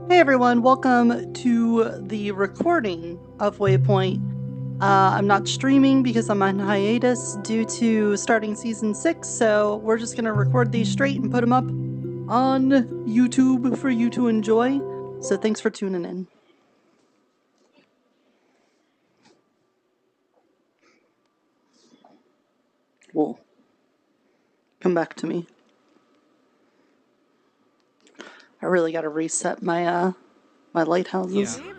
Hey everyone, welcome to the recording of Waypoint. I'm not streaming because I'm on hiatus due to starting Season 6, so we're just going to record these straight and put them up on YouTube for you to enjoy. So thanks for tuning in. Whoa. Come back to me. I really got to reset my my lighthouses. Yeah.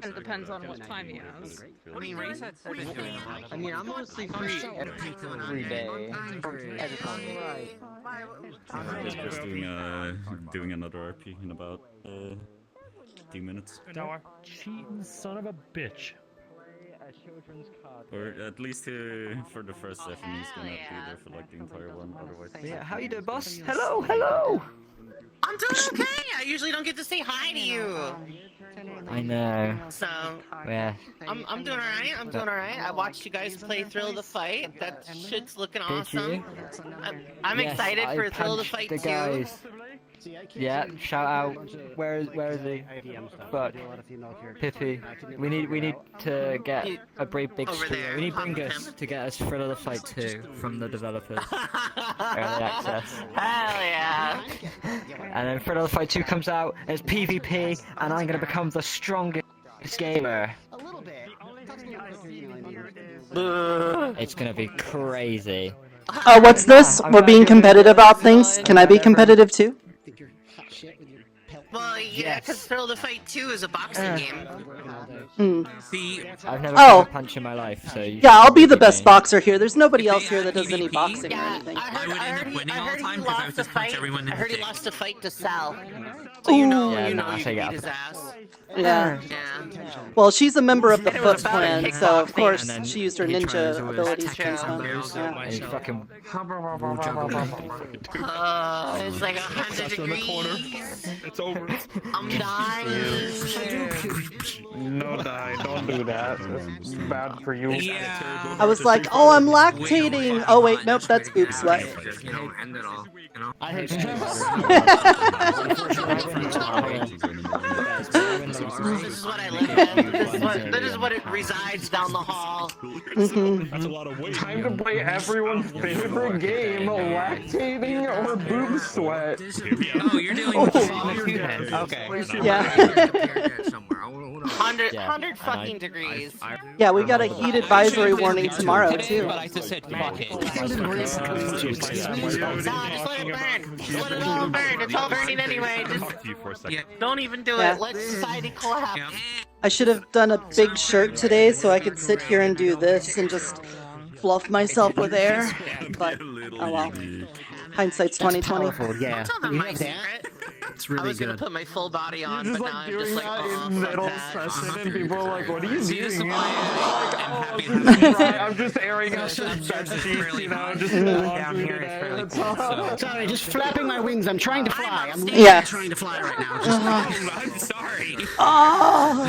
It depends on what time he has. I mean, resets have been doing a lot. I mean, I'm mostly free every day. Just doing another RP in about 2 minutes. Cheating son of a bitch. Or at least for the first session, he's gonna be there for like the entire one. Otherwise, Yeah, how you doing, boss? Hello, hello. I'm doing okay. I usually don't get to say hi to you. I know. So Yeah. I'm doing alright. I'm doing alright. I watched you guys play Thrill of the Fight. That shit's looking Did awesome. you? I'm Yes, excited I for Thrill of the punched Fight the guys. Yeah, shout out. Where is he? But Pippi, we need to get a great big Over stream. there, We need pop Bringus him. to get us Thrill of the Fight 2 from the developers. Early access. Hell yeah. And then Thrill of the Fight 2 comes out as PvP, and I'm gonna become the strongest gamer. A little bit. It's gonna be crazy. Oh, what's this? I'm We're glad being you're competitive doing about things? Can I be competitive too? Think you're hot shit with your pelt. Well, yeah, Yes. because Thrill of the Fight 2 is a boxing game. Hmm. See, I've never Oh. thrown a punch in my life, so you Yeah, I'll be the should best me. boxer here. There's nobody If they else here had that does any PvP, boxing or Yeah, anything. I heard, would end up he, winning all the time he 'cause I would lost just a punch fight. everyone in I heard the he dick. lost a fight to Sal. So you know, Yeah, you no, know I'll you take can it beat his up. ass. Yeah. Yeah. Well, she's a member of the And it was Foot about a Clan, kickboxing. so of course And then she used her he ninja tries to abilities attack against some them. girls. Yeah. And he fucking It's like 100 degrees. It's over. I'm dying. No, don't do that. It's bad for you. yeah. I was like, oh, I'm lactating. Oh, wait, nope, that's boob sweat. You know, end it all. You know. I hate This is what I live in. This is what it resides down the hall. That's a lot of weight. Time to play everyone's favorite game, lactating or boob sweat. Oh, you're doing okay. Yeah. 100 fucking degrees. Yeah, we got a heat advisory warning tomorrow, too. But I just said fuck it. Nah, just let it burn. Just let it all burn. It's all burning anyway. Just don't even do Yeah. it. Let society collapse. Yeah. I should have done a big shirt today so I could sit here and do this and just fluff myself with air. But, oh well. Hindsight's 2020. Yeah. Tell them my secret. It's I really was gonna good. put my full body on, You're but just now like I'm just doing like, that oh, in fuck middle that. session, and people are like, "What are you See, this doing?" is And why I'm I'm like, happy "Oh, that I'm just airing out the bed sheets, you know, just down here is fairly That's cool. all. So. Sorry, just flapping my wings. I'm trying to fly. I'm upstairs. Yeah. trying to fly right now. I'm sorry. Oh!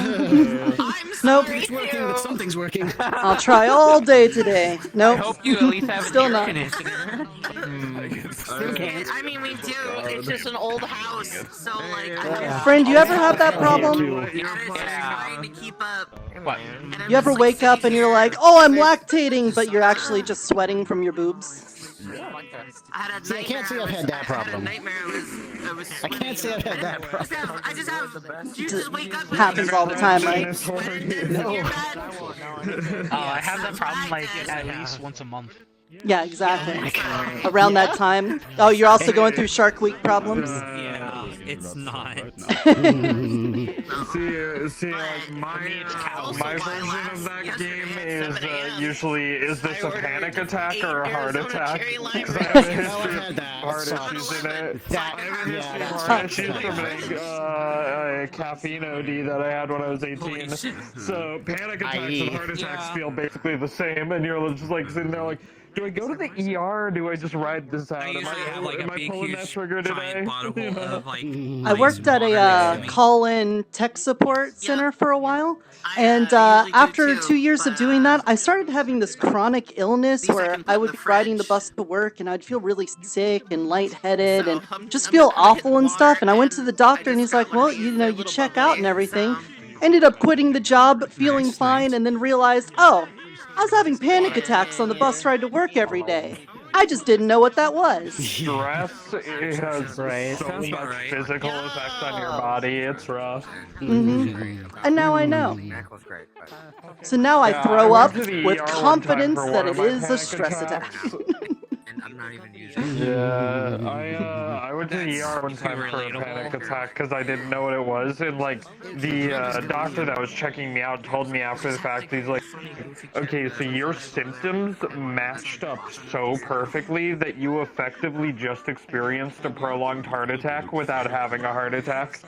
I'm Nope. sorry It's working, too. but something's working. I'll try all day today. I Nope. hope you at least have Still an not. air conditioner. I mean, we do. It's just an old house, so like. Friend, you ever have that problem? And it's just trying to keep up. What? And I'm You ever just, like, wake up and sitting you're here. like, oh, I'm lactating, but you're actually just sweating from your boobs? I had a See, I can't say I've had that I had a problem. nightmare. I was I can't say I've had that problem. I just have. You just wake up. Happens all the time, right? Oh, I have that problem like at least once a month. Yeah, exactly. Around that time. Oh, you're also going through Shark Week problems? Yeah, it's not. See, like my version of that game is usually, is this a panic attack or a heart attack? Because I have a history of heart issues in it. I have a history of heart issues from a caffeine OD that I had when I was 18. So panic attacks and heart attacks feel basically the same, and you're just like sitting there like, do I go to the ER or do I just ride this out? I Am usually have like a I big, pulling that huge, trigger today? giant bottle of like. I worked at a call-in tech support center for a while, and after 2 years of doing that, I started having this chronic illness where I would be riding the bus to work and I'd feel really sick and lightheaded and just feel awful and stuff. And I went to the doctor and he's like, well, you know, you check out and everything. Ended up quitting the job, feeling fine, and then realized, oh, I was having panic attacks on the bus ride to work every day. I just didn't know what that was. Stress, it has so much physical effects on your body, it's rough. And now I know. So now I throw up with confidence that it is a stress attack. And I'm not even using. Yeah, I went to the ER one time for a panic attack because I didn't know what it was, and like the doctor that was checking me out told me after the fact, he's like, okay, so your symptoms matched up so perfectly that you effectively just experienced a prolonged heart attack without having a heart attack.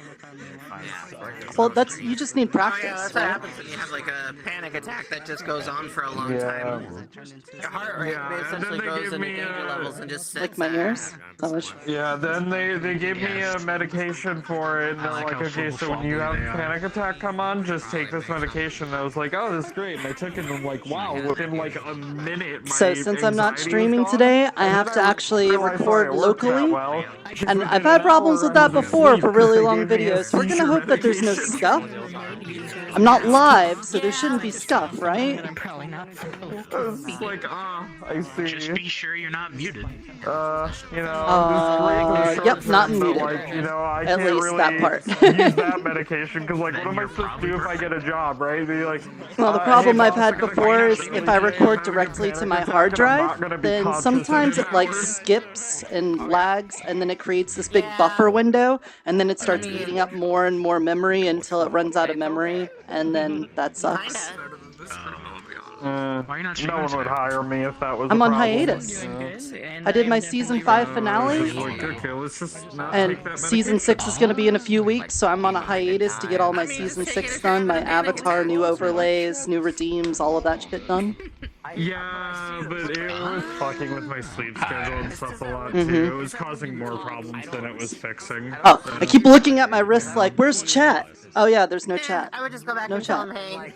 Well, you just need practice. Yeah, that's what happens when you have like a panic attack that just goes on for a long time. Your heart rate essentially goes into danger levels and just sits Like my ears? So much. Yeah, then they gave me a medication for it, and they're like, okay, so when you have a panic attack come on, just take this medication. And I was like, oh, this is great, and I took it, and I'm like, wow, within like a minute, So since I'm not streaming today, I have to actually record locally, and I've had problems with that before for really long videos. We're gonna hope that there's no scuff. I'm not live, so there shouldn't be scuff, right? Probably not. It's like, I see. Just be sure you're not muted. You know, yep, not muted. Like, you know, I At can't least really that part. use that medication because, like, what am I supposed to do if I get a job, right? Be like, Well, the problem hey, I've boss, had I gotta before go is now. if I record directly to my hard drive, then sometimes it like conscious. skips and lags, and then it creates this big buffer window, and then it starts eating up more and more memory until it runs out of memory, and then that sucks. Why are you not No one would hire me if that was I'm a on problem. hiatus. I did my season 5 finale, Like, okay, let's just not and take that season 6 is going to be in a few weeks, so I'm on a hiatus to get all my season 6 done, my avatar, new overlays, new redeems, all of that shit done. Yeah, but it was fucking with my sleep schedule and stuff a lot too. It was causing more problems than it was fixing. Oh, I keep looking at my wrist like, where's chat? Oh yeah, there's no chat. I would just go back No and tell chat. them, hey,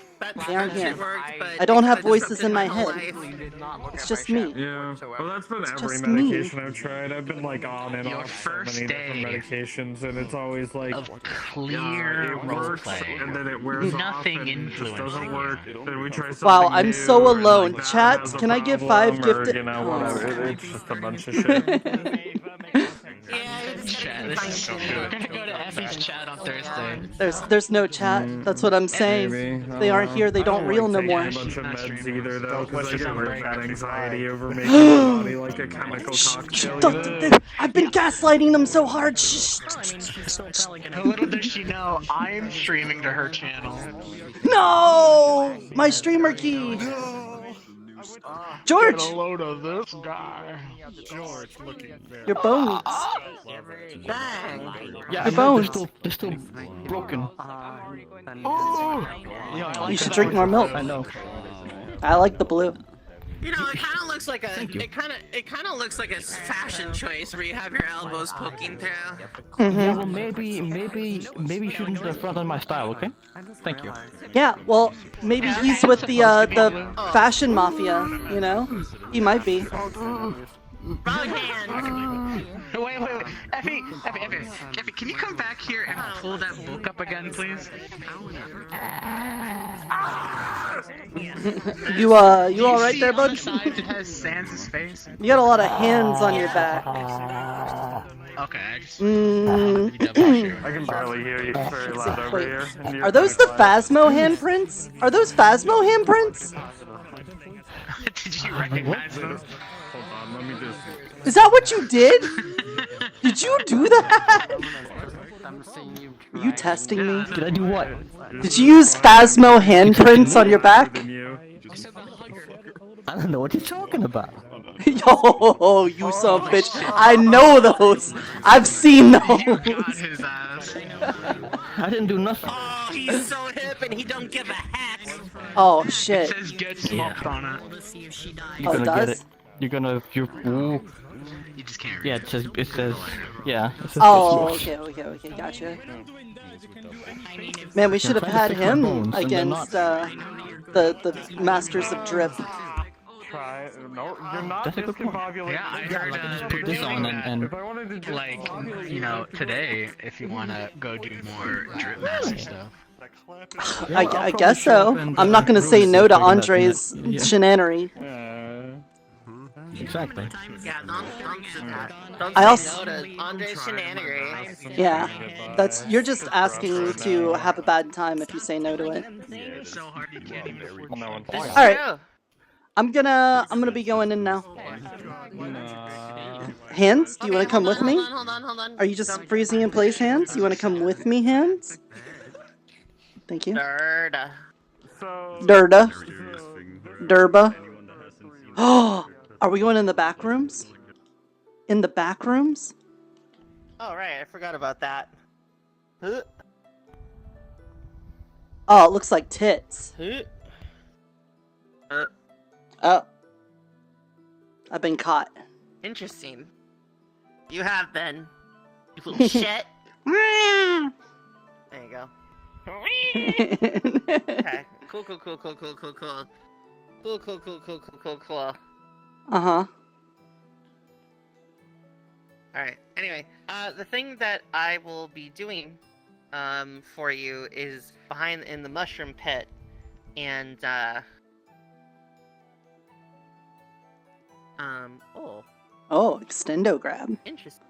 They aren't here. worked, but I don't have it kinda voices in my head. disrupted my life. It's just me. Yeah, well that's been every just me. medication I've tried. I've been like on and Your off so first many different day medications, and it's always like of clear it works roleplay. and then it wears Nothing off and it just doesn't influencing work. Then we try something Wow, I'm new, so and, alone. like, that Chat, has a can I get 5 problem, or, gifted? You know, whatever. It's just a bunch of shit. Chat, this is so good. We're gonna go to Effie's chat on Thursday. There's no chat. That's what I'm saying. Maybe. If they aren't here, they don't reel no more. A bunch of meds either though, because I get really bad anxiety over making my body like a chemical cocktail. I've been gaslighting them so hard. Shh. Little does she know, I'm streaming to her channel. No! My streamer key. George! Get a load of this guy. Your bones. Yeah, Your bones. They're still broken. You should drink more milk. I know. I like the blue. You know, it kind of looks like a it kind of looks like a fashion choice where you have your elbows poking through. Yeah, well, maybe you shouldn't front on my style, okay? Thank you. Yeah, well, maybe he's with the fashion mafia, you know? He might be. Wrong hand. Wait. Effie, can you come back here and pull that book up again, please? You all right there, bud? It has Sans' face. You got a lot of hands on your back. Okay, I just... I can barely hear you. It's very loud over Wait, here. and you're are those the kinda quiet. Phasmo handprints? Are those Phasmo handprints? Did you recognize them? Hold on, let me just. Is that what you did? Did you do that? Are you testing me? Did I do what? Did you use Phasmo handprints on your back? Than you. I don't know what you're talking about. Yo, you son of a bitch. I know those. I've seen those. Got his ass. I didn't do nothing. Oh, he's so hip and he don't give a hat. Oh, It shit. says get smoked on it. Oh, it does? You just can't read. Yeah, it says, yeah. It says Oh, smoosh. okay, gotcha. Man, we should have had him against the Masters of Drip. Try. No, you're not That's a good point. discombobulating. Yeah, I heard like, I just they're put this doing on that. and If I wanted to Like, you know, today, if you want to go do more drip master stuff. I guess so. I'm not gonna say no to Andre's shenanery. Exactly. Yeah, don't do that. Don't I say also- no to Andre's shenanigans. Yeah, you're just asking to have a bad time if you say no to it. So hard you can't even afford No one's This is All right. true. I'm gonna be going in now. Hands, do you want to come with me? Hold on. Are you just freezing in place, Hands? You want to come with me, Hands? Thank you. Durda. Durda. Durba. Oh, are we going in the back rooms? In the back rooms? Oh, right, I forgot about that. Huh? Oh, it looks like tits. Huh? Oh. I've been caught. Interesting. You have been. You little shit. There you go. Okay. Cool. Cool. Uh-huh. Alright, anyway, the thing that I will be doing, for you is behind in the mushroom pit, and, Oh, extendo grab. interesting.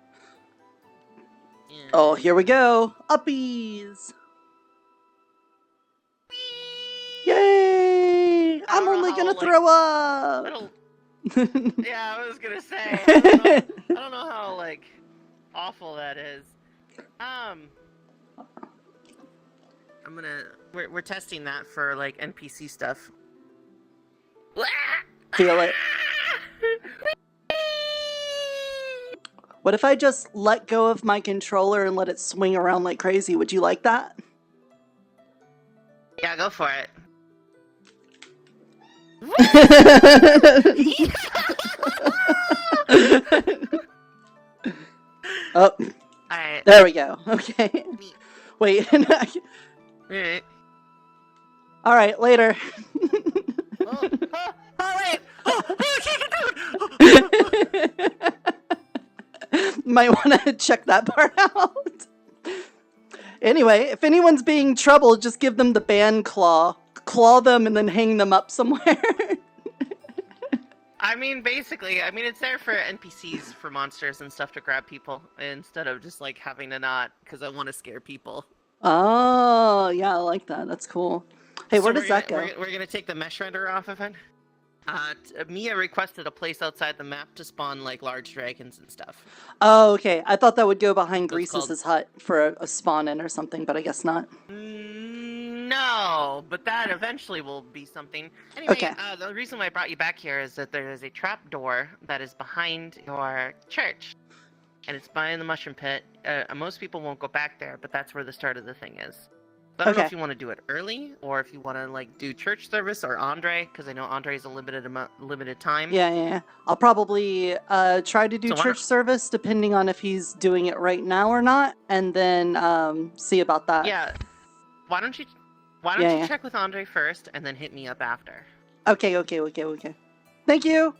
Yeah. Oh, here we go. Uppies. Yay! I'm don't know only how, gonna like, throw up. Little... Yeah, I was gonna say, I don't know how, like, awful that is. I'm gonna... We're testing that for, like, NPC stuff. Feel it. What if I just let go of my controller and let it swing around like crazy? Would you like that? Yeah, go for it. Oh, Alright. there we go. Okay. Wait. Alright. All right, later. Oh, wait! Oh, I can't get down! Might want to check that part out. Anyway, if anyone's being trouble, just give them the band claw. Claw them and then hang them up somewhere. I mean, basically, it's there for NPCs, for monsters and stuff to grab people, instead of just, like, having to not, because I want to scare people. Oh, yeah, I like that. That's cool. Hey, So where does that go? We're gonna take the mesh render off of it. Mia requested a place outside the map to spawn, like, large dragons and stuff. Oh, okay. I thought that would go behind It's called- Greases' hut for a spawn-in or something, but I guess not. No, but that eventually will be something. Anyway, Okay. The reason why I brought you back here is that there is a trap door that is behind your church. And it's behind the mushroom pit. Most people won't go back there, but that's where the start of the thing is. So I don't know Okay. if you want to do it early, or if you want to, like, do church service or Andre, because I know Andre's a limited time. Yeah. I'll probably try to do So why church don't- service, depending on if he's doing it right now or not, and then see about that. Yeah. Why don't you Yeah. check with Andre first, and then hit me up after? Okay. Thank you!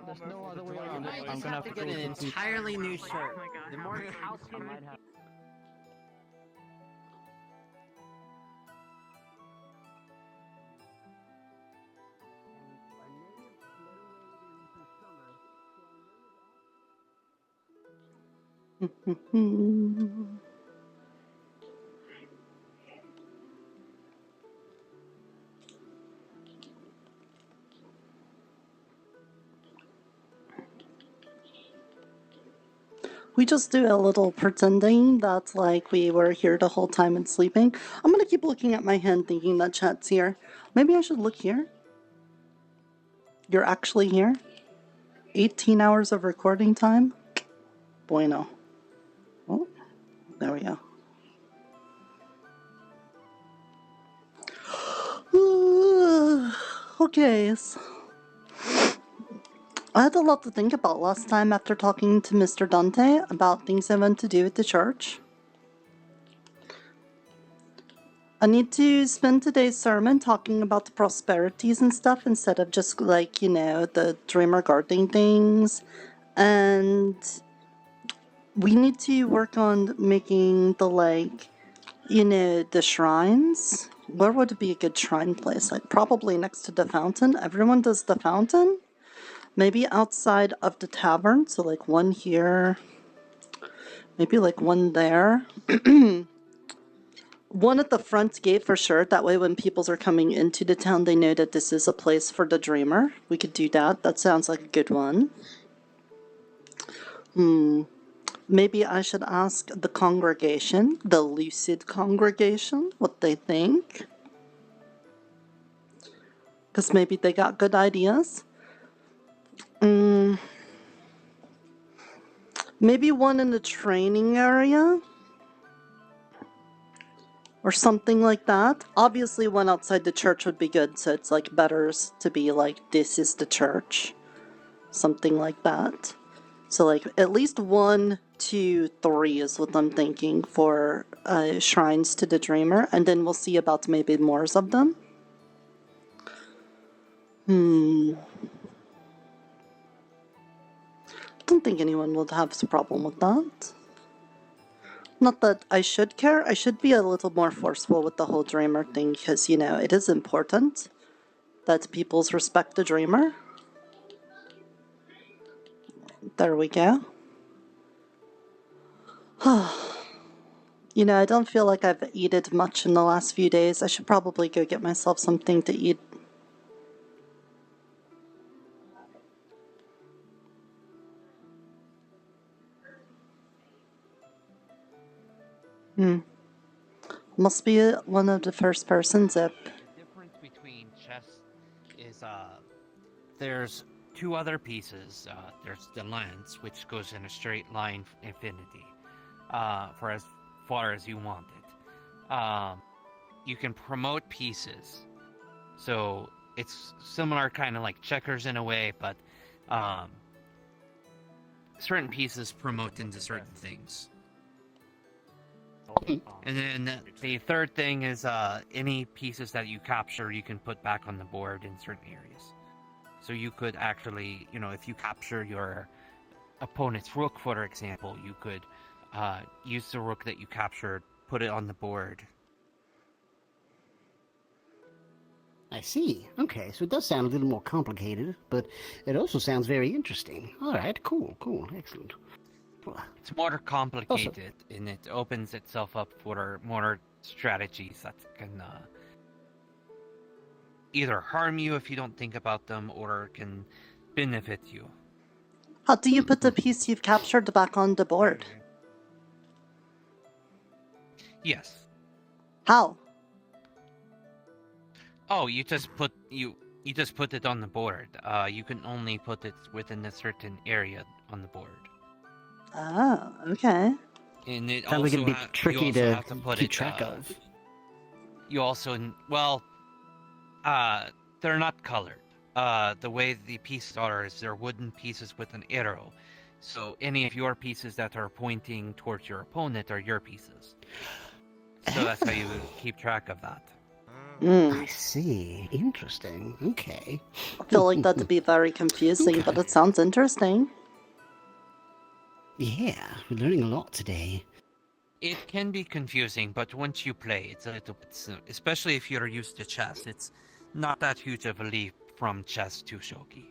There's no other way around it. I'm gonna have to get an entirely new shirt. The more house I might have. We just do a little pretending that, like, we were here the whole time and sleeping. I'm gonna keep looking at my hand thinking that chat's here. Maybe I should look here. You're actually here? 18 hours of recording time? Bueno. Oh, there we go. Okay. I had a lot to think about last time after talking to Mr. Dante about things I want to do with the church. I need to spend today's sermon talking about the prosperities and stuff instead of just like, you know, the dreamer gardening things. And we need to work on making the, like, you know, the shrines. Where would be a good shrine place? Like, probably next to the fountain. Everyone does the fountain. Maybe outside of the tavern, so like one here, maybe like one there. One at the front gate for sure, that way when people are coming into the town, they know that this is a place for the dreamer. We could do that, that sounds like a good one. Maybe I should ask the congregation, the lucid congregation, what they think. Because maybe they got good ideas. Maybe one in the training area? Or something like that. Obviously one outside the church would be good, so it's like better to be like, this is the church. Something like that. So like at least 1, 2, 3 is what I'm thinking for shrines to the dreamer, and then we'll see about maybe more of them. I don't think anyone would have a problem with that. Not that I should care, I should be a little more forceful with the whole dreamer thing, because, you know, it is important that people's respect the dreamer. There we go. You know, I don't feel like I've eaten much in the last few days. I should probably go get myself something to eat. Must be one of the first persons up. The difference between chess is, there's 2 other pieces. There's the lance, which goes in a straight line infinity, for as far as you want it. You can promote pieces. So it's similar kind of like checkers in a way, but certain pieces promote into certain things. And then the third thing is any pieces that you capture, you can put back on the board in certain areas. So you could actually, you know, if you capture your opponent's rook, for example, you could use the rook that you captured, put it on the board. I see. Okay, so it does sound a little more complicated, but it also sounds very interesting. All right, cool, excellent. It's more complicated, and it opens itself up for more strategies that can either harm you if you don't think about them, or can benefit you. How do you put the piece you've captured back on the board? Yes. How? Oh, you just put it on the board. You can only put it within a certain area on the board. Oh, okay. And it Sounds like it'd be tricky to keep track of. You also, well, they're not colored. The way the pieces are is they're wooden pieces with an arrow. So any of your pieces that are pointing towards your opponent are your pieces. So that's how you keep track of that. I see. Interesting. Okay. I feel like that'd be very confusing, but it sounds interesting. Yeah, we're learning a lot today. It can be confusing, but once you play, it's a little bit, especially if you're used to chess, it's not that huge of a leap from chess to shogi.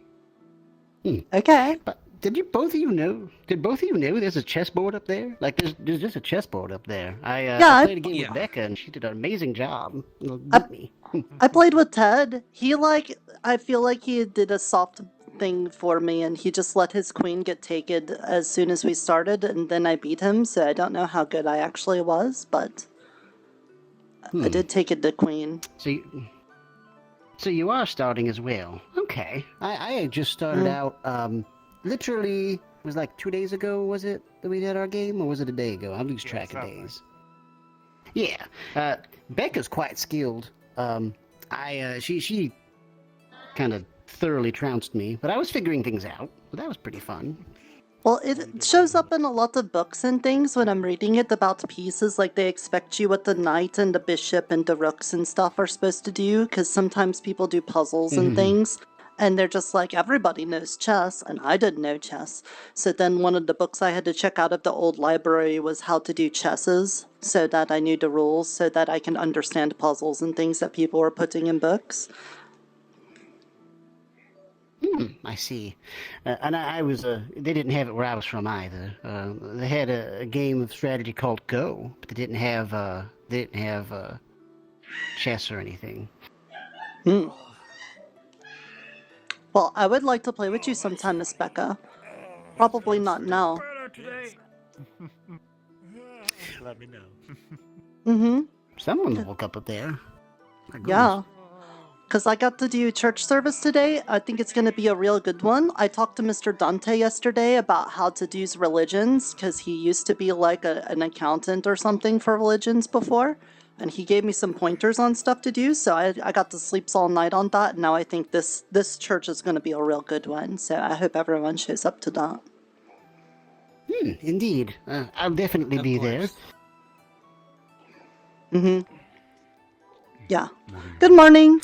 Okay. But did both of you know there's a chessboard up there? Like, there's just a chessboard up there. I played a game with Becca, and she did an amazing job. Beat me. I played with Ted. I feel like he did a soft thing for me, and he just let his queen get taken as soon as we started, and then I beat him, so I don't know how good I actually was, but I did take it the queen. So you are starting as well. Okay. I had just started out, literally, it was like 2 days ago, was it, that we did our game, or was it a day ago? I lose track of days. Yeah. Becca's quite skilled. She kind of thoroughly trounced me, but I was figuring things out. But that was pretty fun. Well, it shows up in a lot of books and things when I'm reading it about pieces, like they expect you what the knight and the bishop and the rooks and stuff are supposed to do, because sometimes people do puzzles and things, and they're just like, everybody knows chess, and I didn't know chess. So then one of the books I had to check out of the old library was how to do chesses, so that I knew the rules, so that I can understand puzzles and things that people were putting in books. I see. And I was, they didn't have it where I was from either. They had a game of strategy called Go, but they didn't have chess or anything. Well, I would like to play with you sometime, Miss Becca. Probably not now. Let me know. Someone woke up there. My goodness. Yeah. Because I got to do church service today. I think it's going to be a real good one. I talked to Mr. Dante yesterday about how to do religions, because he used to be like an accountant or something for religions before. And he gave me some pointers on stuff to do, so I got to sleep all night on that. And now I think this church is going to be a real good one, so I hope everyone shows up to that. Indeed. I'll definitely be there. Yeah. Good morning.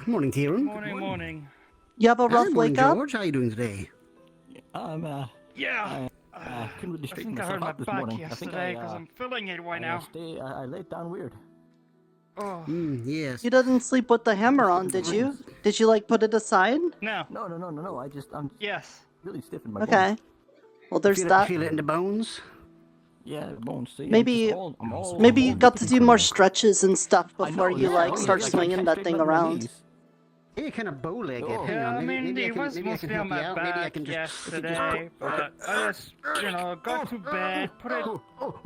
Morning, Kieran. Morning. You have a rough morning, wake up? George. How are you doing today? Yeah. I couldn't really I straighten think I hurt myself my out this back morning. yesterday because I'm feeling it right now. I laid down weird. Oh. Yes. You didn't sleep with the hammer on, did you? Did you, like, put it aside? No. No. I'm really stiff in my bones. Okay. Well, there's that. Feel it in the bones? Yeah, bones. See, Maybe you got to do more stretches and stuff before you, like, start swinging that thing around. Yeah, kind of bow-legged. Oh. Hang on. I mean, maybe it was mostly on my back yesterday, but I just, got to bed, put it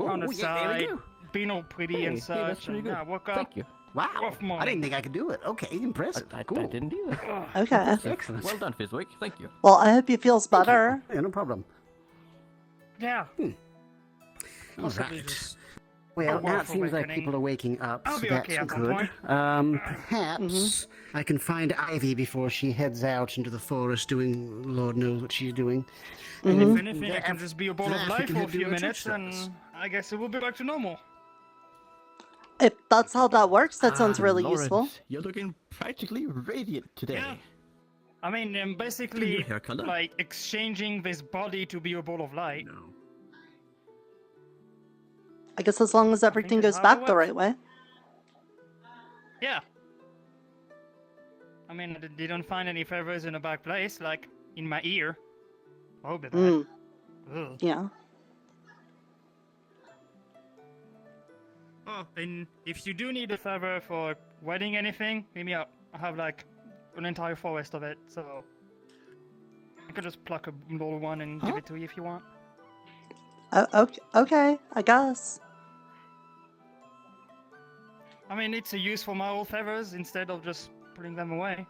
on the side, being all pretty and such, that's pretty good. I woke up. Thank you. Wow. Rough morning. I didn't think I could do it. Okay, impressive. Cool. I didn't either. Okay. Excellent. Well done, Fizzwick. Thank you. Well, I hope you feels better. Yeah, no problem. Yeah. All right. Well, now it seems like people are waking up, I'll so be that's okay at some good. point. Perhaps I can find Ivy before she heads out into the forest doing Lord knows what she's doing. And if anything, I can just be a ball of Then light we can for a do few a church minutes, and service. I guess it will be back to normal. If that's how that works, that sounds really Lawrence, useful. You're looking practically radiant today. Yeah. I mean, I'm Your basically, hair color? like, exchanging this body to be a ball of light. I guess as long as everything that's goes how it back the works. right way. Yeah. I mean, they don't find any feathers in a bad place, like in my ear. I hope it Mm, Ugh. yeah. Oh, and if you do need a feather for wedding anything, maybe I have like an entire forest of it, so I could just pluck a little one and give it to you if you want. Okay, I guess. I mean, it's a use for my old feathers instead of just putting them away.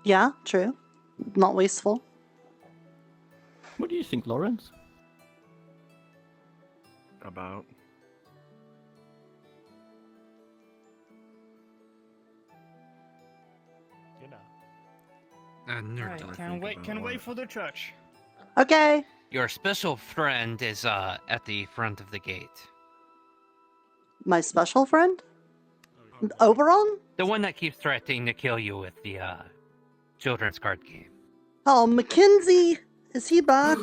Yeah, true. Not wasteful. What do you think, Lawrence? About. Right, can't wait for the church. Okay. Your special friend is at the front of the gate. My special friend? Oberon? The one that keeps threatening to kill you with the children's card game. Oh, Mackenzie! Is he back?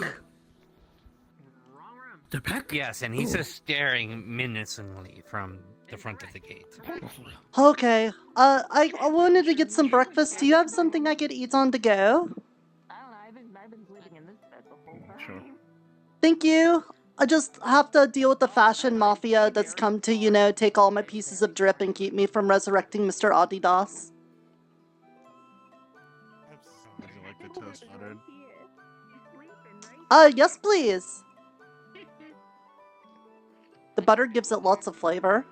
They're back? Yes, and he's just staring menacingly from the front of the gate. Okay. I wanted to get some breakfast. Do you have something I could eat on the go? I don't know. I've been sleeping in this bed the whole time. Sure. Thank you. I just have to deal with the fashion mafia that's come to, take all my pieces of drip and keep me from resurrecting Mr. Eotidiss. Would you like the toast buttered? Yes, please. The butter gives it lots of flavor.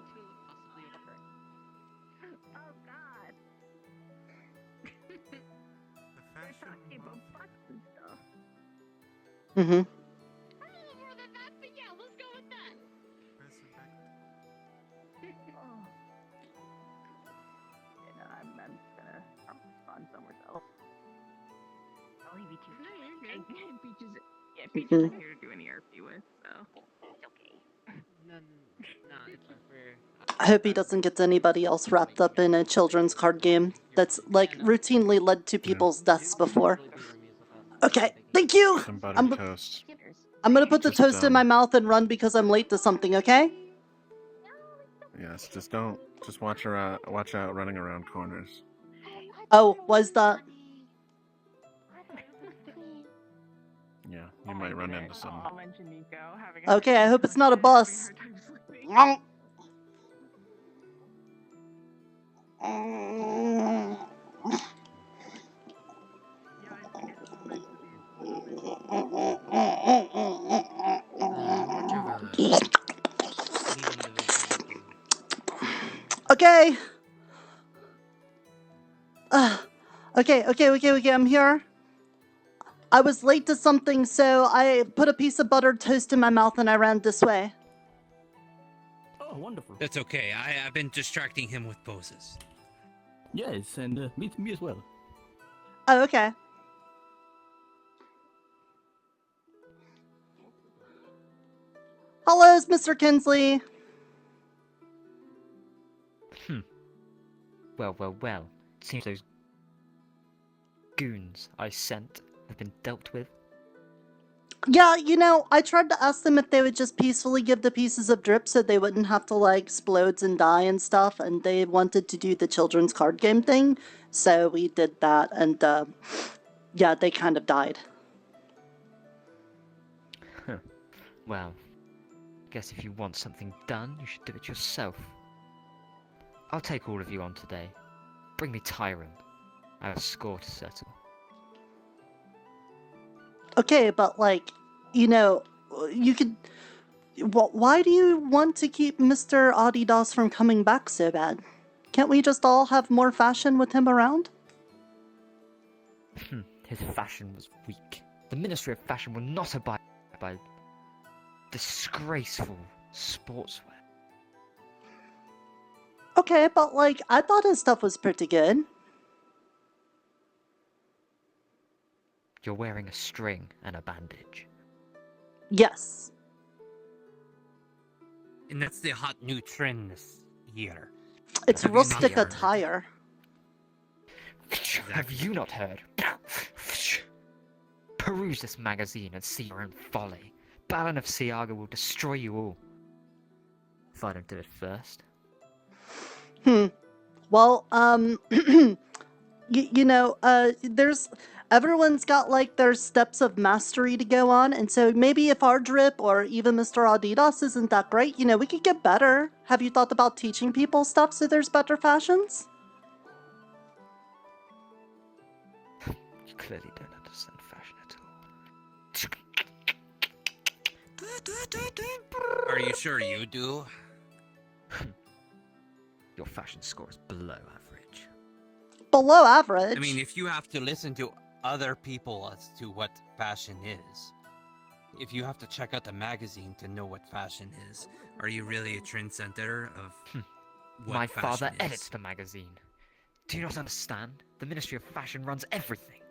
Mm-hmm. I'm just gonna find somewhere. Peaches, yeah, Peaches isn't here to do any RP with, so it's okay. No, it's not fair. I hope he doesn't get anybody else wrapped up in a children's card game that's like routinely led to people's deaths before. Okay, thank you. Some buttered toast. I'm gonna put the Just, toast in my mouth and run because I'm late to something. Okay? Yes, just don't. Just watch out running around corners. Oh, was that? Yeah, you might run into someone. I'll mention Nico having Okay, I hope it's not a bus. Okay. Okay, I'm here. I was late to something, so I put a piece of buttered toast in my mouth and I ran this way. Oh, wonderful. That's okay. I've been distracting him with poses. Yes, and me as well. Oh, okay. Hello, Mr. Kinsley. Well. Seems those goons I sent have been dealt with. Yeah, you know, I tried to ask them if they would just peacefully give the pieces of drip so they wouldn't have to, like, explode and die and stuff, and they wanted to do the children's card game thing, so we did that, and, yeah, they kind of died. Well, guess if you want something done, you should do it yourself. I'll take all of you on today. Bring me Tyrant. I have a score to settle. Okay, but, like, you know, you could... Why do you want to keep Mr. Eotidiss from coming back so bad? Can't we just all have more fashion with him around? His fashion was weak. The Ministry of Fashion will not abide by disgraceful sportswear. Okay, but, like, I thought his stuff was pretty good. You're wearing a string and a bandage. Yes. And that's the hot new trend this year. It's Have you not rustic heard? attire. Have you not heard? Peruse this magazine and see your own folly. Baron of Siaga will destroy you all. If I don't do it first. Well, you know, everyone's got, like, their steps of mastery to go on, and so maybe if our drip or even Mr. Eotidiss isn't that great, you know, we could get better. Have you thought about teaching people stuff so there's better fashions? You clearly don't understand fashion at all. Are you sure you do? Your fashion score is below average. Below average? I mean, if you have to listen to other people as to what fashion is, if you have to check out the magazine to know what fashion is, are you really a trendsetter of what My fashion father is? edits the magazine. Do you not understand? The Ministry of Fashion runs everything.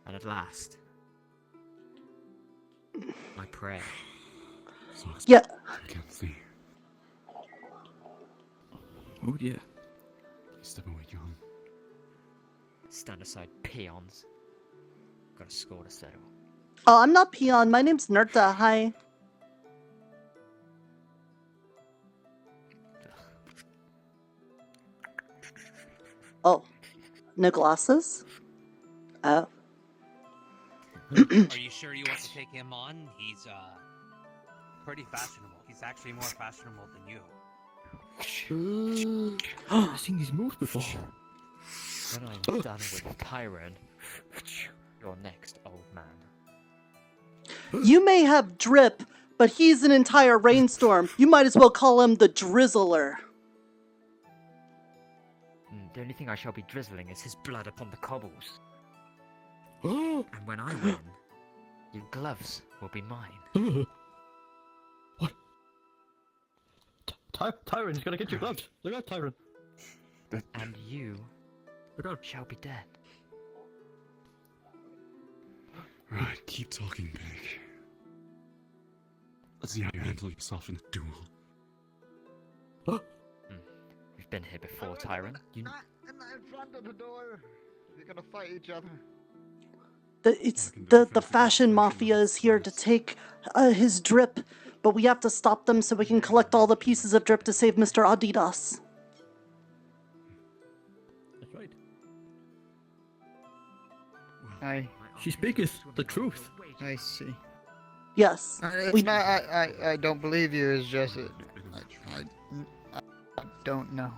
And at last, I pray. Yeah. I can't see. Oh dear. Step away, John. Stand aside, peons. Got a score to settle. Oh, I'm not Peon. My name's Nerta. Hi. Oh. No glasses? Oh. Are you sure you want to take him on? He's pretty fashionable. He's actually more fashionable than you. I've seen these moves before. When I'm done with Tyron, you're next, old man. You may have drip, but he's an entire rainstorm. You might as well call him the Drizzler. The only thing I shall be drizzling is his blood upon the cobbles. And when I win, your gloves will be mine. What? Tyron's gonna get your gloves. Look out, Tyron. And you shall be dead. Right, keep talking big. Let's see how you handle yourself in a duel. We've been here before, Tyron. You... Not in front of the door. You're gonna fight each other. The fashion mafia is here to take his drip, but we have to stop them so we can collect all the pieces of drip to save Mr. Eotidiss. That's right. She speaketh the truth. I see. Yes. It's not. I don't believe you. It's just. I don't know.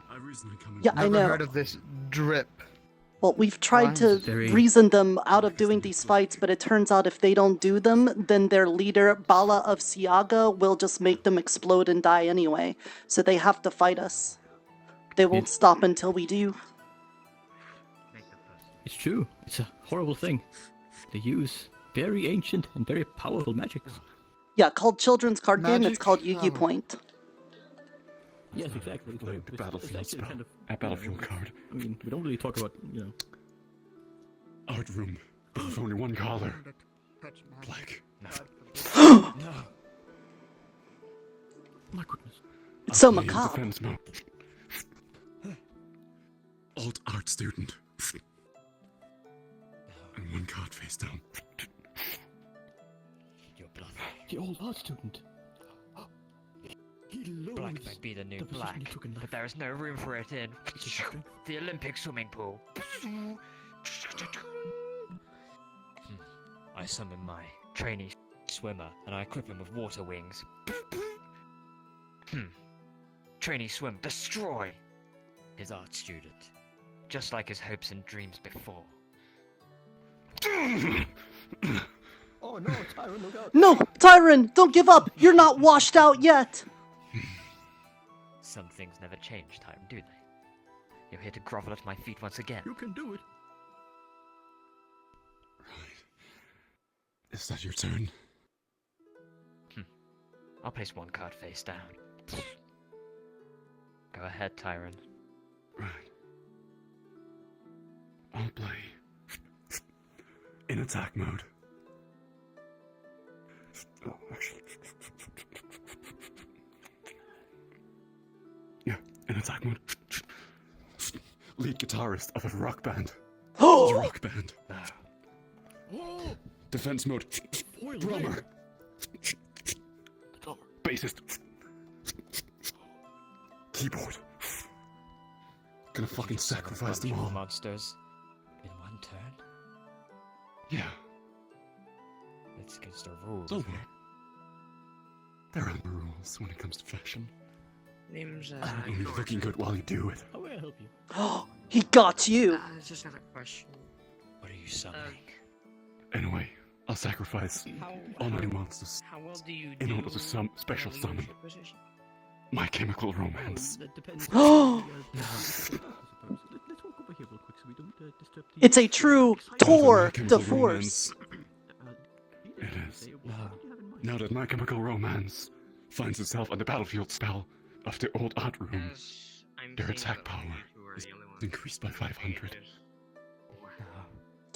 Yeah, I Never know. heard of this drip. Well, we've tried to reason them out of doing these fights, but it turns out if they don't do them, then their leader, Bala of Siaga, will just make them explode and die anyway. So they have to fight us. They won't stop until we do. It's true. It's a horrible thing. They use very ancient and very powerful magics. Yeah, called children's card game, it's called Waypoint. Yes, exactly. The battlefield spell. A battlefield card. I mean, we don't really talk about, you know. Art room. There's only one color. Black. No. My goodness. It's so Play in macabre. defense mode. Alt art student. And one card face down. Your bluff. The old art student. Black may be the new black, but there is no room for it in the Olympic swimming pool. I summon my trainee swimmer, and I equip him with water wings. Trainee swim, destroy his art student, just like his hopes and dreams before. Oh no, Tyron, look out! No, Tyron, don't give up! You're not washed out yet! Some things never change, Tyron, do they? You're here to grovel at my feet once again. You can do it. Is that your turn? I'll place one card face down. Go ahead, Tyron. Right. I'll play in attack mode. Oh, actually. Yeah, in attack mode. Lead guitarist of a rock band. Oh! Rock band. Defense mode. Drummer. Bassist. Keyboard. Gonna fucking sacrifice them all. Monsters in one turn. Yeah. It's against the rules. Don't worry. There are no rules when it comes to fashion. Name's Only looking good while you do it. How may I help you? Oh, he got you! just got a question. What are you summoning? Anyway, I'll sacrifice all my monsters How well do you in order to special summon my chemical romance. That depends. Oh! Let's walk over here real quick so we don't disturb the... It's a true tour de Chemical force. It is. Now that my chemical romance finds itself on the battlefield spell of the old art room, their attack power is increased by 500.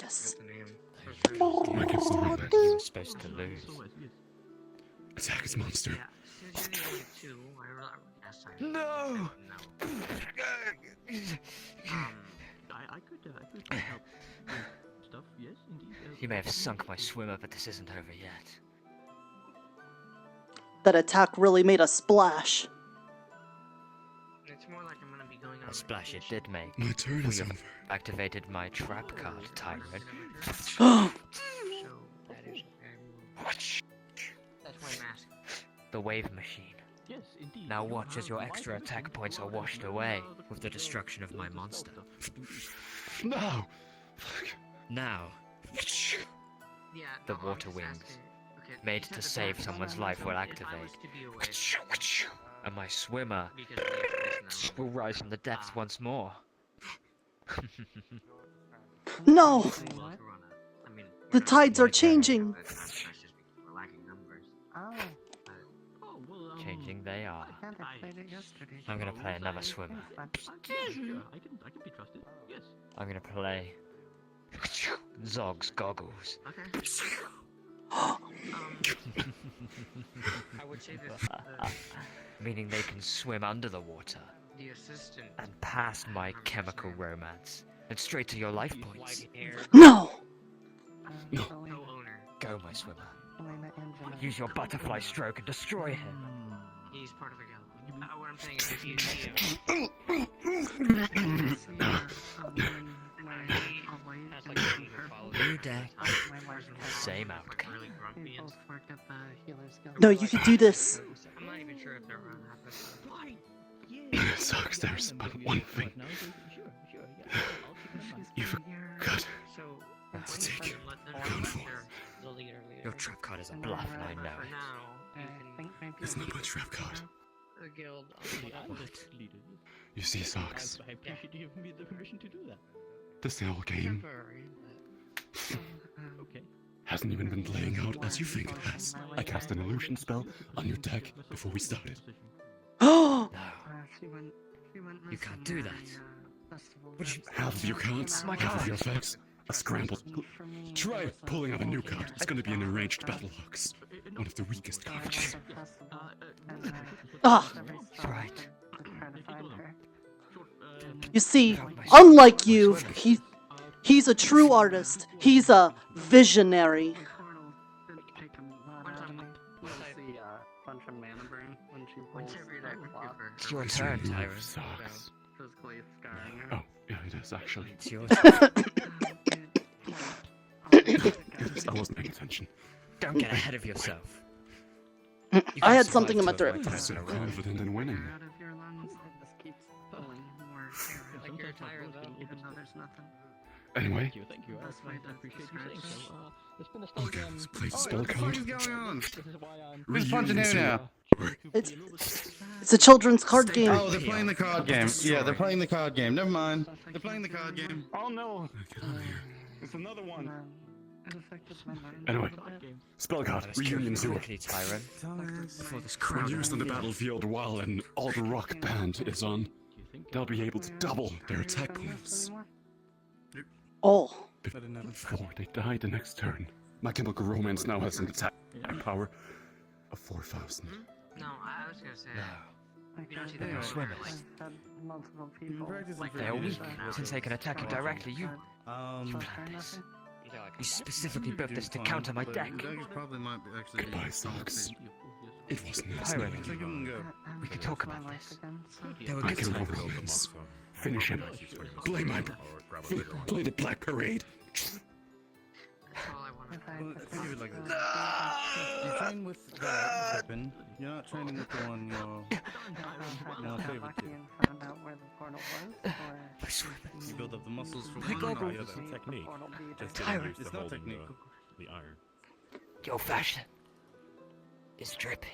Yes. My chemical romance. You were supposed to lose. Attack this monster. No! I could help stuff, yes, indeed. You may have sunk my swimmer, but this isn't over yet. That attack really made a splash. It's more like I'm gonna be going on A splash it did make. My turn is over. Activated my trap card, Tyron. So that is that's my mask. The wave machine. Yes, indeed. Now watch as your extra attack points are washed away with the destruction of my monster. No! Now, Yeah, the no, I'm water just wings, asking. Okay, made you to said the save fact someone's life, will if I activate. was to be a witch, And my swimmer because we have this now. will rise from the depths once more. No! I mean, The tides are changing. but that's just because we're lacking numbers. Oh, well, Changing they are. yesterday. I'm gonna play another swimmer. Sure, I can be trusted. Yes. I'm gonna play Zog's goggles. Okay. I would say this. Meaning they can swim under the water The assistant. and pass my chemical romance and straight to your life points. No! Co-owner. Go, my swimmer. Use your butterfly stroke and destroy him. He's part of the guild. What I'm saying is, if you see him, has like a follow New deck, same outcome. really grumpy and No, you can do this. I'm not even sure if they're around that. Why? Sucks, there's but one thing. You forgot to take account for. Your trap card is a bluff, and I know it. It's not my trap card. The guild. You see, Socks, I appreciate you giving me the permission to do that. this whole game Okay. hasn't even been playing out as you think it has. I cast an illusion spell on your deck before we started. Oh! You can't do that. Half of your cards, half of your effects, are scrambled. Try pulling up a new card. It's going to be an arranged battle hoax. One of the weakest cards. Ah! Right. You see, unlike you, he's a true artist. He's a visionary. It's your turn, Tyrant. Sucks. Oh, yeah, it is actually. It's your turn. I wasn't paying attention. Don't get ahead of yourself. I had something in my throat. I'm so confident in winning. Like you're tired though. Anyway, Thank you. I appreciate you saying so. There's been a I'll study, get this play spell what the card. fuck is going on? This is why I'm... Who's punching who now? It's a children's card game. Oh, they're playing the card game. Yeah, they're playing the card game. Never mind. They're playing the card game. Oh no! It's another one. Anyway, spell card, Reunion Sewer. Quickly, Tyrant. Before this When crowd used on the battlefield while an alt rock band is on, they'll be able to double their attack points. Oh. Before they die the next turn. My chemical romance now has an attack power of 4,000. No, I was gonna say. You don't see They are the swimmers. They're weak, since they can attack you directly. You planned this. You specifically built this to counter my deck. Goodbye, Socks. It wasn't Tyrant, necessary. we could talk about this. There were My good chemical times. romance. Finish him. Play play the Black Parade. That's all I want. Think of it like this. You train with that weapon. You're not training with the one your favorite did. You build up the muscles for one. goggles. Yeah, that's a technique. Tyrant. It's not technique. The iron. Your fashion is drippy.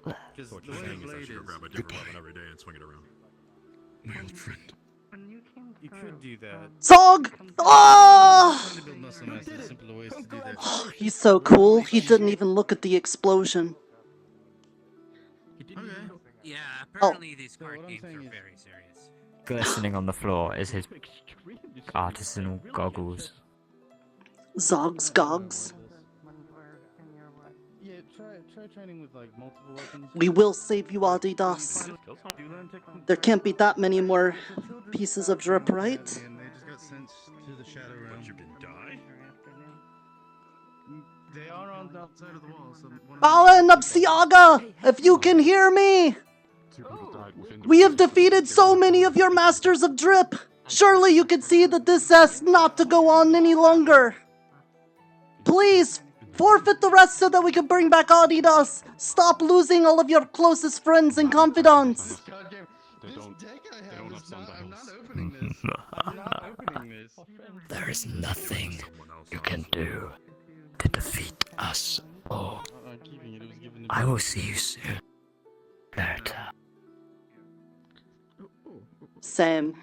Because the way the blade is. Goodbye, every day and swing it around. my old friend. You could do that. Zog! Oh! Trying to build muscle mass, there's simpler ways to do that. He's so cool, he didn't even look at the explosion. Okay. Yeah, apparently these card games are very serious. Glistening on the floor is his artisanal goggles. Zog's gogs. Yeah, try training with like multiple weapons. We will save you, Eotidiss. There can't be that many more pieces of drip, right? And they just got sent to the shadow realm. You can die? They are on the outside of the wall, so one Balin Absiaga, if you can hear me! We have defeated so many of your masters of drip. Surely you can see that this has not to go on any longer. Please, forfeit the rest so that we can bring back Eotidiss. Stop losing all of your closest friends and confidants. They don't have sundials. There is nothing you can do to defeat us all. I will see you soon. Later. Same.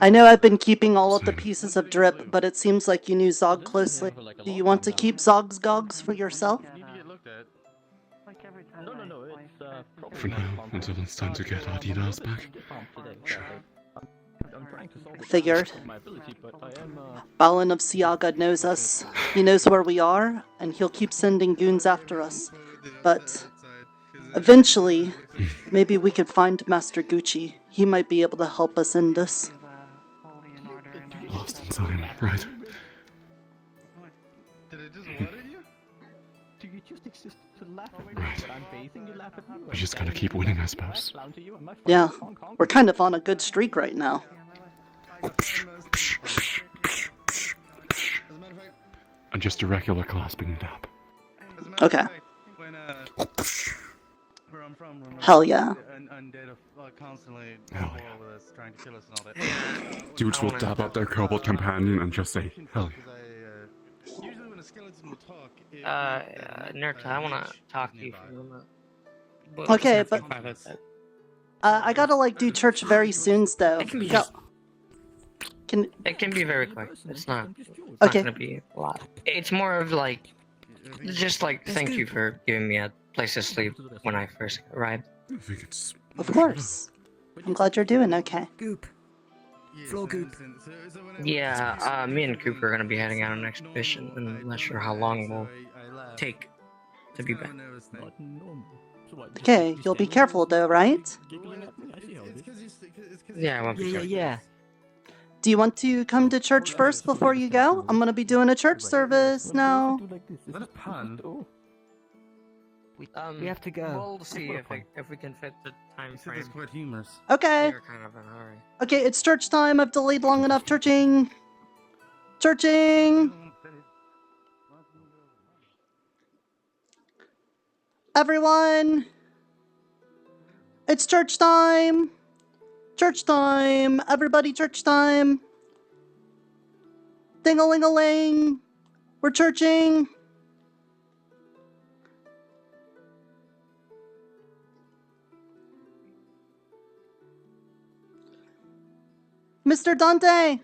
I know I've been keeping all of the pieces of drip, but it seems like you knew Zog closely. Do you want to keep Zog's gogs for yourself? No, it's For now, until it's time to get Eotidiss back. Sure. Figured. Balin of Siaga knows us. He knows where we are, and he'll keep sending goons after us. But eventually, maybe we could find Master Gucci. He might be able to help us in this. Lost in time, right? Right. We just gotta keep winning, I suppose. Yeah, we're kind of on a good streak right now. And just a regular clasping dab. Okay. Hell yeah. Hell yeah. Dudes will dab up their kobold companion and just say, hell yeah. Nerta, I wanna talk to you for a moment. Okay, but I gotta like do church very soon, though. It can be It can be very quick. It's not Okay. gonna be a lot. It's more of like, just like thank you for giving me a place to sleep when I first arrived. I think it's... Of course. I'm glad you're doing okay. Goop. Floor goop. Yeah, me and Coop are gonna be heading out on an expedition, and I'm not sure how long we'll take to be back. Okay, you'll be careful though, right? Yeah, I won't be careful. Yeah. Do you want to come to church first before you go? I'm gonna be doing a church service now. Is that a pun? We have to go. We'll see if we can fit the time frame. It's quite humorous. Okay. We're kind of in a hurry. Okay, it's church time. I've delayed long enough churching. Churching! Everyone! It's church time! Church time! Everybody, church time! Ding-a-ling-a-ling! We're churching! Mr. Dante!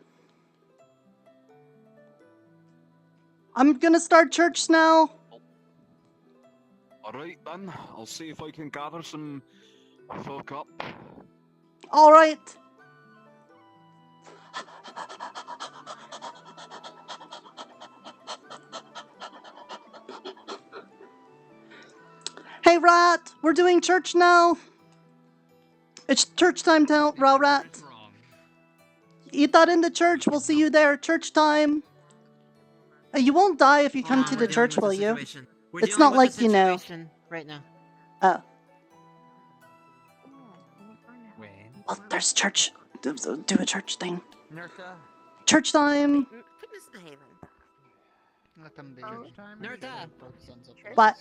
I'm gonna start church now. Alright then, I'll see if I can gather some folk up. Alright. Hey Rat, we're doing church now. It's church time now, Rat. Eat that in the church, we'll see you there, church time. You won't die if you come to the church, will you? It's not like, you know. Right now. Oh. Well, there's church. Do a church thing. Nerta. Church time. Let them be. Nerta. What?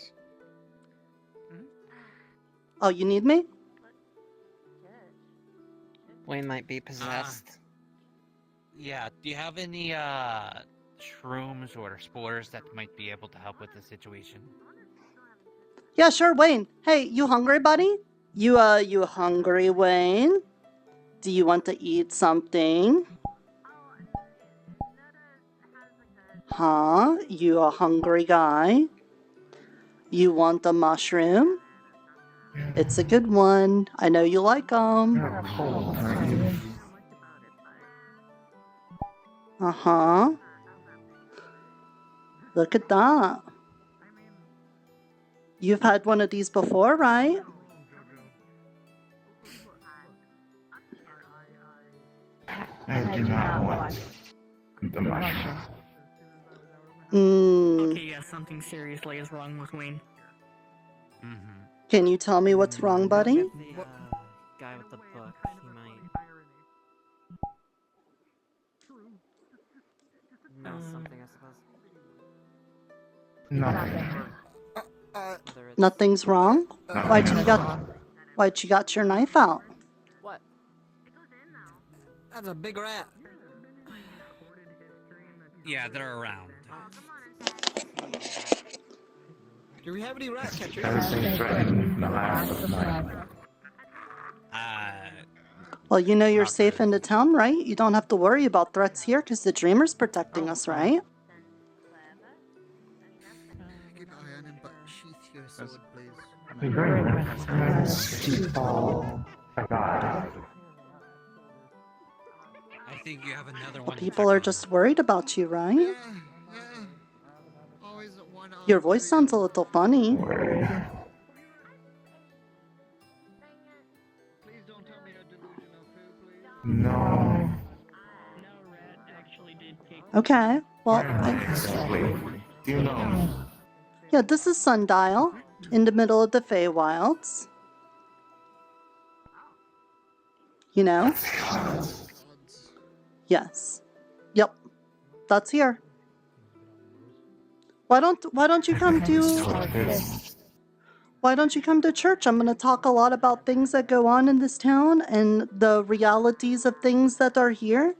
Oh, you need me? Wayne might be possessed. Yeah, do you have any shrooms or spores that might be able to help with the situation? Yeah, sure, Wayne. Hey, you hungry, buddy? You hungry, Wayne? Do you want to eat something? Huh? You a hungry guy? You want a mushroom? It's a good one. I know you like them. Uh-huh. Look at that. You've had one of these before, right? I do not want the mushroom. Okay, yeah, something seriously is wrong with Wayne. Can you tell me what's wrong, buddy? The guy with the book, he might know something, I suppose. Nothing. Nothing's wrong? Nothing. Why'd you got your knife out? What? That's a big rat. Yeah, they're around. Do we have any rat catchers? Everything's threatened the last of night. Well, you know you're safe in the town, right? You don't have to worry about threats here because the Dreamer's protecting us, right? Keep an eye on him, but sheath your sword, please. The Dreamer has a god. think you have another one. People are just worried about you, right? Your voice sounds a little funny. No. Okay, well, You know. yeah, this is Sundial, in the middle of the Feywilds. You know? Yes. Yep. That's here. Why don't you come to church? I'm gonna talk a lot about things that go on in this town and the realities of things that are here.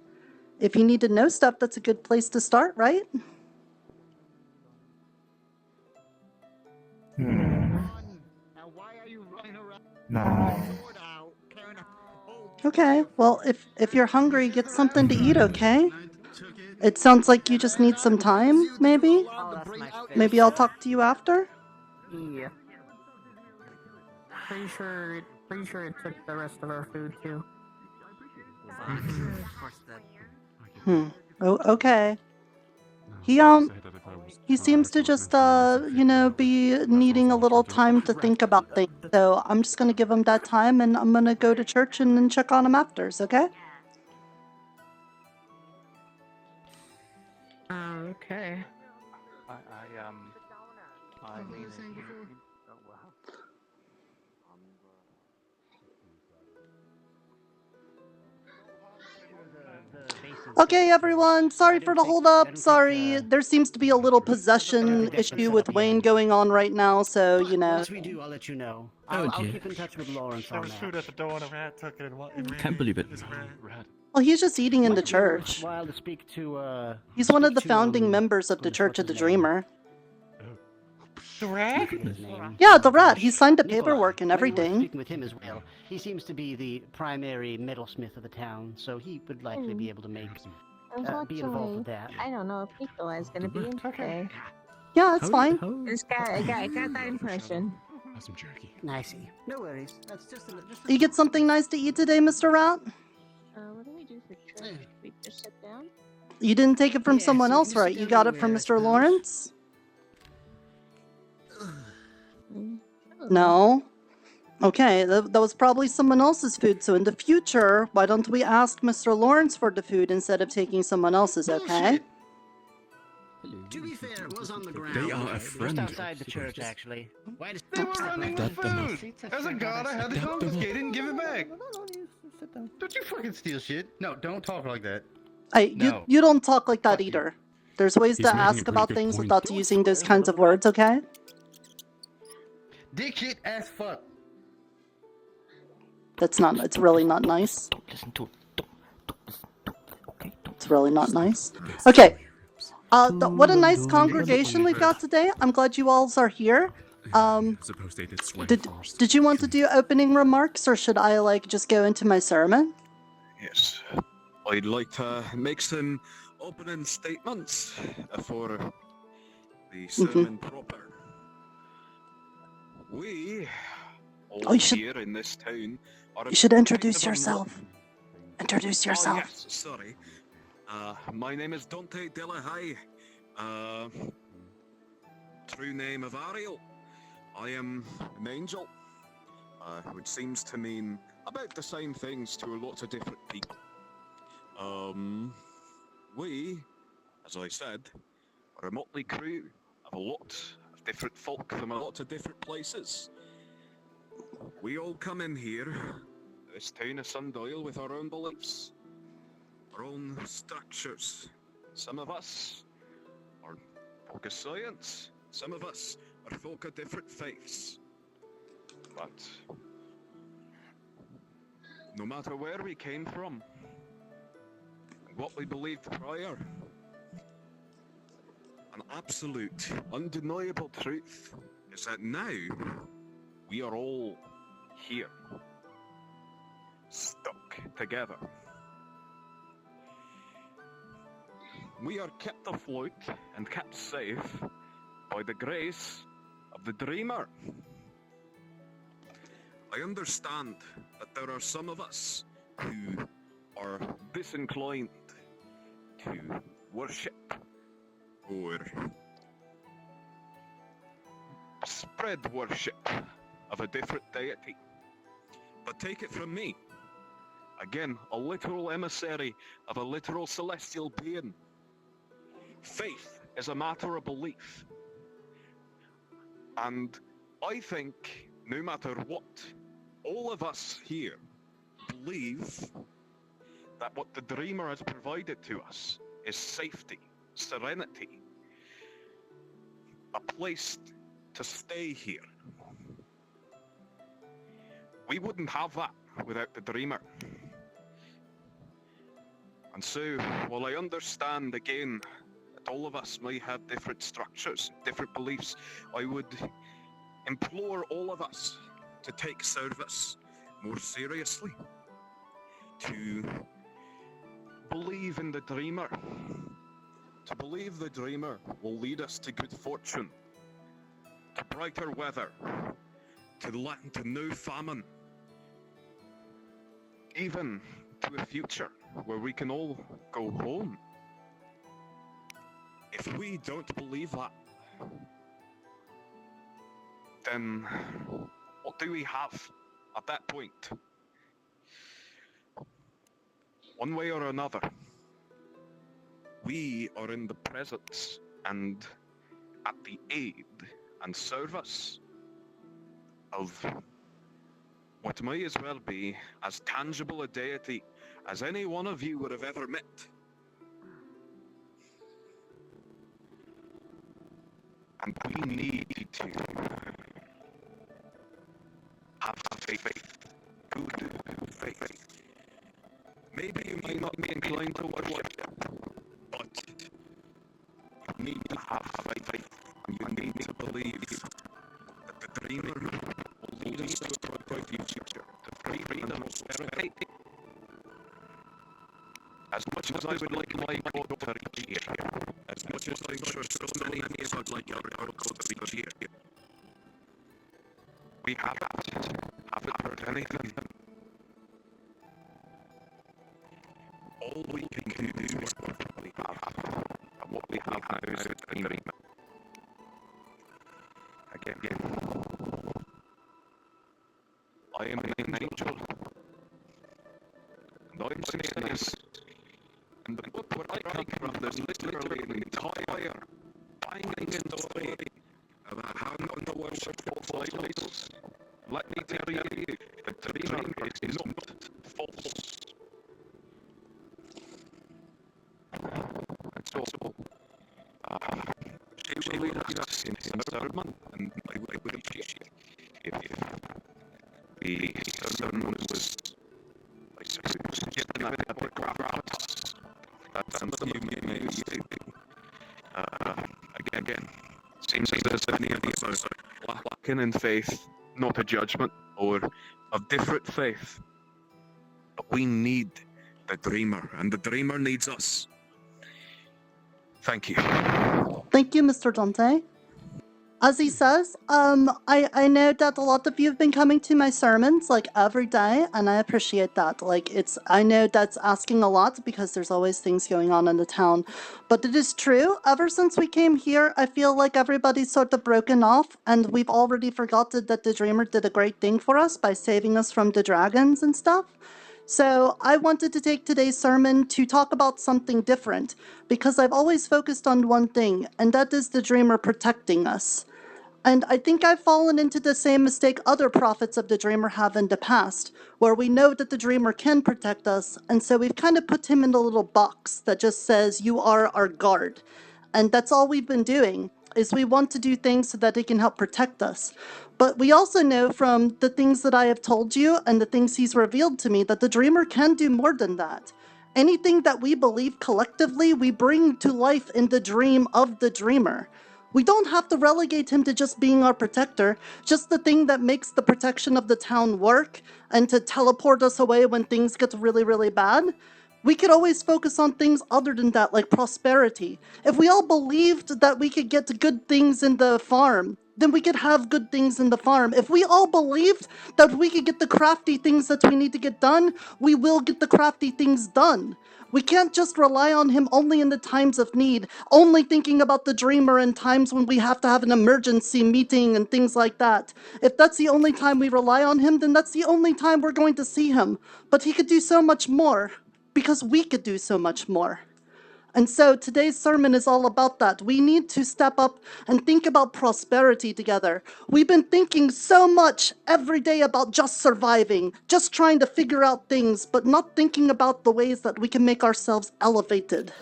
If you need to know stuff, that's a good place to start, right? No. Okay, well, if you're hungry, get something to eat, okay? It sounds like you just need some time, maybe? Maybe I'll talk to you after? Yeah. Pretty sure it took the rest of our food too. Oh, okay. He seems to just, you know, be needing a little time to think about things. So I'm just gonna give him that time, and I'm gonna go to church and then check on him afters, okay? Okay. Okay, everyone, sorry for the hold up. Sorry, there seems to be a little possession issue with Wayne going on right now, so, you know. Once we do, I'll let you know. I'll keep in touch with Lawrence There on was that. food at the door and a rat took it and what? Can't believe it. Well, he's just eating in the Might be church. worthwhile to speak to, He's one of the founding members of the Church of the Dreamer. The rat? Yeah, the rat. He signed the paperwork and Maybe worth everything. speaking with him as well. He seems to be the primary metalsmith of the town, so he would likely be able to make be involved with that. I don't know if Nikolai's gonna be in today. Yeah, it's fine. I got that impression. Have some jerky. I see. No worries. That's just You get something nice to eat today, Mr. Rat? What do we do for church? We just sit down? You didn't take it from someone else, right? You got it from Mr. Lawrence? No? Okay, that was probably someone else's food, so in the future, why don't we ask Mr. Lawrence for the food instead of taking someone else's, okay? To be fair, it was on the ground. They are a friend. Just outside the church, actually. Why does They were running with food! As a god, I had to confiscate it and give it back! Don't you fucking steal shit. No, don't talk like that. Hey, No. you don't talk like that either. There's ways He's to making a ask pretty about good things point. without using those kinds of words, okay? Dick shit ass fuck. It's really not nice. It's really not nice. Okay. What a nice congregation we've got today. I'm glad you all are here. Suppose they did swing Did you want to do opening remarks, or should I, like, just go into my sermon? Yes. I'd like to make some opening statements for the sermon proper. We all here in this town are You should a introduce bit of a yourself. Introduce yourself. Oh, yes, sorry. My name is Dante Delahai. True name of Ariel. I am an angel, which seems to mean about the same things to a lot of different people. We, as I said, are a motley crew of a lot of different folk from a lot of different places. We all come in here, this town of Sundial, with our own beliefs, our own structures. Some of us are folk of science, some of us are folk of different faiths. But no matter where we came from, and what we believed prior, an absolute, undeniable truth is that now we are all here, stuck together. We are kept afloat and kept safe by the grace of the Dreamer. I understand that there are some of us who are disinclined to worship or spread worship of a different deity. But take it from me, again, a literal emissary of a literal celestial being. Faith is a matter of belief. And I think, no matter what, all of us here believe that what the Dreamer has provided to us is safety, serenity, a place to stay here. We wouldn't have that without the Dreamer. And so, while I understand again that all of us may have different structures, different beliefs, I would implore all of us to take service more seriously, to believe in the Dreamer, to believe the Dreamer will lead us to good fortune, to brighter weather, to no famine, even to a future where we can all go home. If we don't believe that, then what do we have at that point? One way or another, we are in the presence and at the aid and service of what may as well be as tangible a deity as any one of you would have ever met. And we need to have faith, good faith. Maybe you might not be inclined to worship, but you need to have faith, and you need to believe that the Dreamer will lead us to a bright future, to freedom and prosperity. As much as I would like my God to reach here, as much as I'm sure so many of us would like our God to reach here, we haven't heard anything. All we can do is what we have, and what we have now is a dream. Again, I am an angel, and I'm saying this, and the book where I come from, there's literally an entire binding story about how not to worship false idols. Let me tell you, the Dreamer is not false. And so, she will lead us in sermon, and I would appreciate if the sermon was, I suppose, given a bit gravitas. That's something you may do. Again, seems as many of us are lacking in faith, not a judgment, or of different faith. But we need the Dreamer, and the Dreamer needs us. Thank you. Thank you, Mr. Dante. As he says, I know that a lot of you have been coming to my sermons like every day, and I appreciate that. I know that's asking a lot because there's always things going on in the town, but it is true. Ever since we came here, I feel like everybody's sort of broken off, and we've already forgotten that the Dreamer did a great thing for us by saving us from the dragons and stuff. So I wanted to take today's sermon to talk about something different, because I've always focused on one thing, and that is the Dreamer protecting us. And I think I've fallen into the same mistake other prophets of the Dreamer have in the past, where we know that the Dreamer can protect us, and so we've kind of put him in a little box that just says, you are our guard. And that's all we've been doing, is we want to do things so that he can help protect us. But we also know from the things that I have told you and the things he's revealed to me that the Dreamer can do more than that. Anything that we believe collectively, we bring to life in the dream of the Dreamer. We don't have to relegate him to just being our protector, just the thing that makes the protection of the town work and to teleport us away when things get really, really bad. We could always focus on things other than that, like prosperity. If we all believed that we could get good things in the farm, then we could have good things in the farm. If we all believed that we could get the crafty things that we need to get done, we will get the crafty things done. We can't just rely on him only in the times of need, only thinking about the dreamer in times when we have to have an emergency meeting and things like that. If that's the only time we rely on him, then that's the only time we're going to see him. But he could do so much more, because we could do so much more. And so today's sermon is all about that. We need to step up and think about prosperity together. We've been thinking so much every day about just surviving, just trying to figure out things, but not thinking about the ways that we can make ourselves elevated,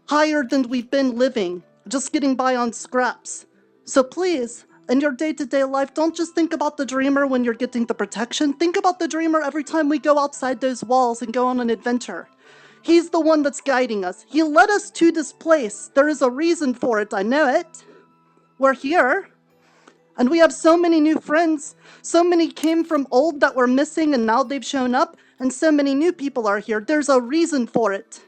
higher than we've been living, just getting by on scraps. So please, in your day-to-day life, don't just think about the dreamer when you're getting the protection. Think about the dreamer every time we go outside those walls and go on an adventure. He's the one that's guiding us. He led us to this place. There is a reason for it. I know it. We're here. And we have so many new friends. So many came from old that were missing and now they've shown up. And so many new people are here. There's a reason for it.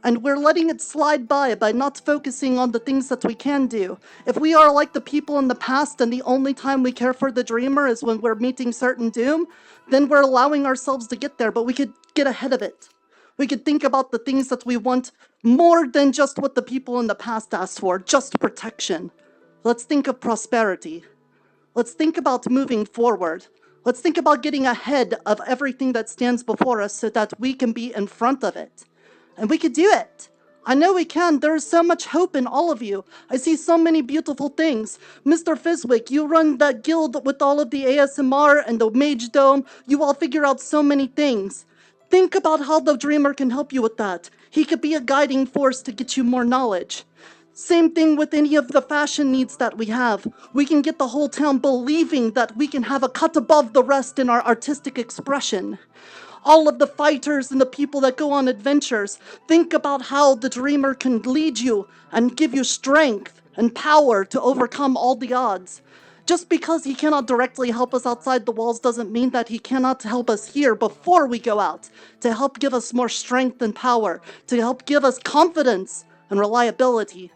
And we're letting it slide by not focusing on the things that we can do. If we are like the people in the past and the only time we care for the dreamer is when we're meeting certain doom, then we're allowing ourselves to get there, but we could get ahead of it. We could think about the things that we want more than just what the people in the past asked for, just protection. Let's think of prosperity. Let's think about moving forward. Let's think about getting ahead of everything that stands before us so that we can be in front of it. And we could do it. I know we can. There is so much hope in all of you. I see so many beautiful things. Mr. Fizwick, you run that guild with all of the ASMR and the Mage Dome. You all figure out so many things. Think about how the dreamer can help you with that. He could be a guiding force to get you more knowledge. Same thing with any of the fashion needs that we have. We can get the whole town believing that we can have a cut above the rest in our artistic expression. All of the fighters and the people that go on adventures, think about how the dreamer can lead you and give you strength and power to overcome all the odds. Just because he cannot directly help us outside the walls doesn't mean that he cannot help us here before we go out, to help give us more strength and power, to help give us confidence and reliability.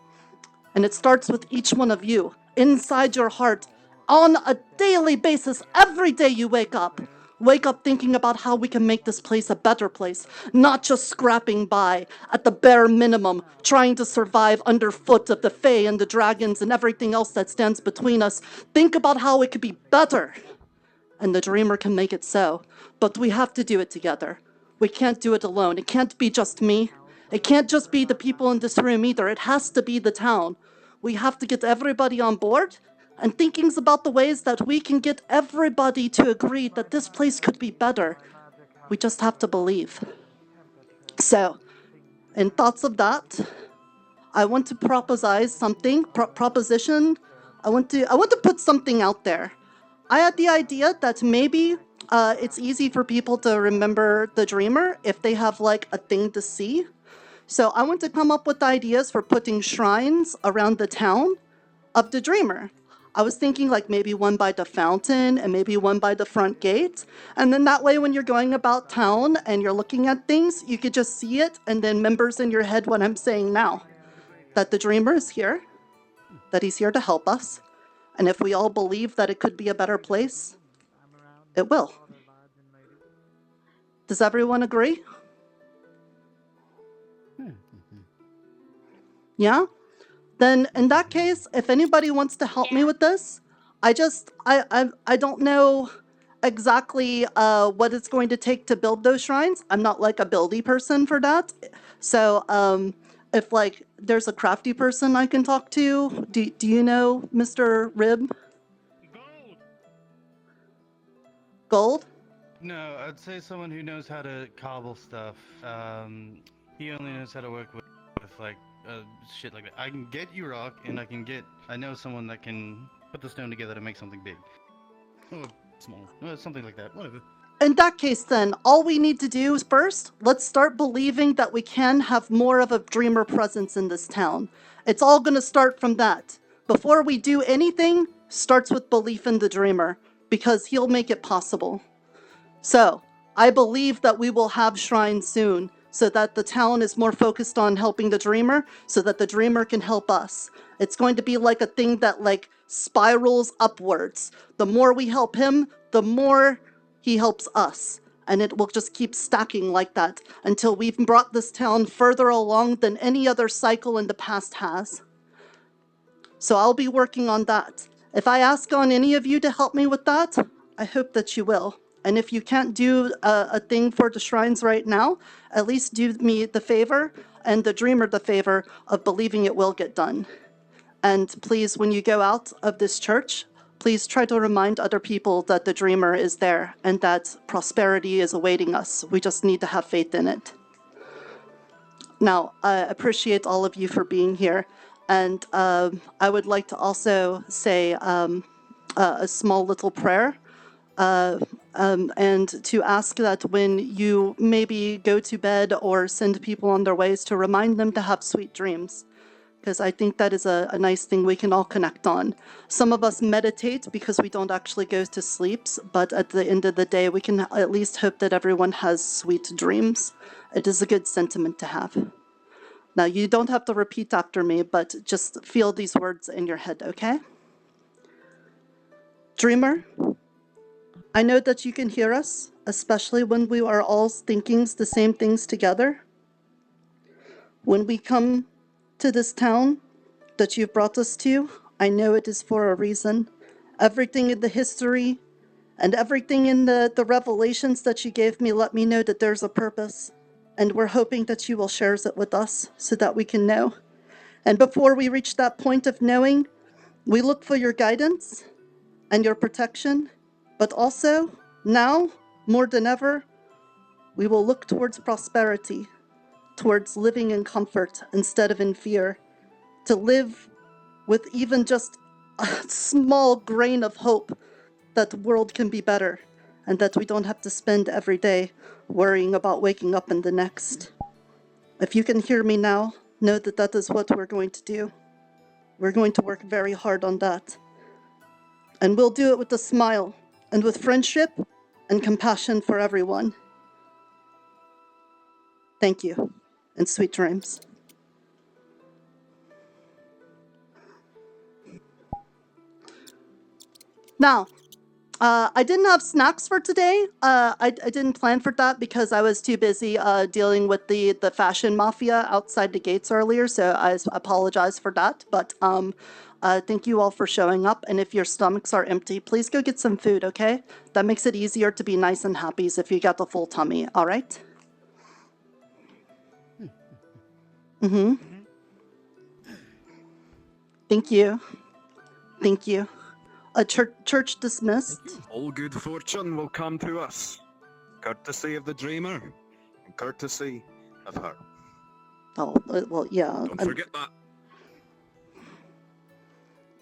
And it starts with each one of you, inside your heart, on a daily basis, every day you wake up. Wake up thinking about how we can make this place a better place, not just scrapping by at the bare minimum, trying to survive underfoot of the Fae and the dragons and everything else that stands between us. Think about how it could be better. And the dreamer can make it so. But we have to do it together. We can't do it alone. It can't be just me. It can't just be the people in this room either. It has to be the town. We have to get everybody on board. And thinking's about the ways that we can get everybody to agree that this place could be better. We just have to believe. So, in thoughts of that, I want to proposize something, proposition. I want to put something out there. I had the idea that maybe it's easy for people to remember the dreamer if they have like a thing to see. So I want to come up with ideas for putting shrines around the town of the dreamer. I was thinking like maybe one by the fountain and maybe one by the front gate. And then that way when you're going about town and you're looking at things, you could just see it and then members in your head what I'm saying now. That the dreamer is here, that he's here to help us. And if we all believe that it could be a better place, it will. Does everyone agree? Yeah? Then in that case, if anybody wants to help me with this, I don't know exactly what it's going to take to build those shrines. I'm not like a buildy person for that. So if like there's a crafty person I can talk to, do you know Mr. Rib? Gold? No, I'd say someone who knows how to cobble stuff. He only knows how to work with like shit like that. I can get you rock, and I know someone that can put the stone together to make something big. Or small. Something like that. Whatever. In that case then, all we need to do is first, let's start believing that we can have more of a dreamer presence in this town. It's all going to start from that. Before we do anything, starts with belief in the dreamer, because he'll make it possible. So, I believe that we will have shrines soon. so that the town is more focused on helping the dreamer, so that the dreamer can help us. It's going to be like a thing that like spirals upwards. The more we help him, the more he helps us. And it will just keep stacking like that until we've brought this town further along than any other cycle in the past has. So I'll be working on that. If I ask on any of you to help me with that, I hope that you will. And if you can't do a thing for the shrines right now, at least do me the favor and the dreamer the favor of believing it will get done. And please, when you go out of this church, please try to remind other people that the dreamer is there and that prosperity is awaiting us. We just need to have faith in it. Now, I appreciate all of you for being here. And I would like to also say a small little prayer. And to ask that when you maybe go to bed or send people on their ways, to remind them to have sweet dreams, because I think that is a nice thing we can all connect on. Some of us meditate because we don't actually go to sleep, but at the end of the day, we can at least hope that everyone has sweet dreams. It is a good sentiment to have. Now, you don't have to repeat after me, but just feel these words in your head, okay? Dreamer, I know that you can hear us, especially when we are all thinking the same things together. When we come to this town that you've brought us to, I know it is for a reason. Everything in the history and everything in the revelations that you gave me let me know that there's a purpose. And we're hoping that you will share it with us so that we can know. And before we reach that point of knowing, we look for your guidance and your protection. But also, now, more than ever, we will look towards prosperity, towards living in comfort instead of in fear, to live with even just a small grain of hope that the world can be better and that we don't have to spend every day worrying about waking up in the next. If you can hear me now, know that that is what we're going to do. We're going to work very hard on that. And we'll do it with a smile and with friendship and compassion for everyone. Thank you, and sweet dreams. Now, I didn't have snacks for today. I didn't plan for that because I was too busy dealing with the fashion mafia outside the gates earlier, so I apologize for that. But thank you all for showing up, and if your stomachs are empty, please go get some food, okay? That makes it easier to be nice and happy if you got the full tummy, all right? Mm-hmm. Thank you. Thank you. Church dismissed. All good fortune will come to us. Courtesy of the dreamer, and courtesy of her. Oh, well, yeah. Don't forget that.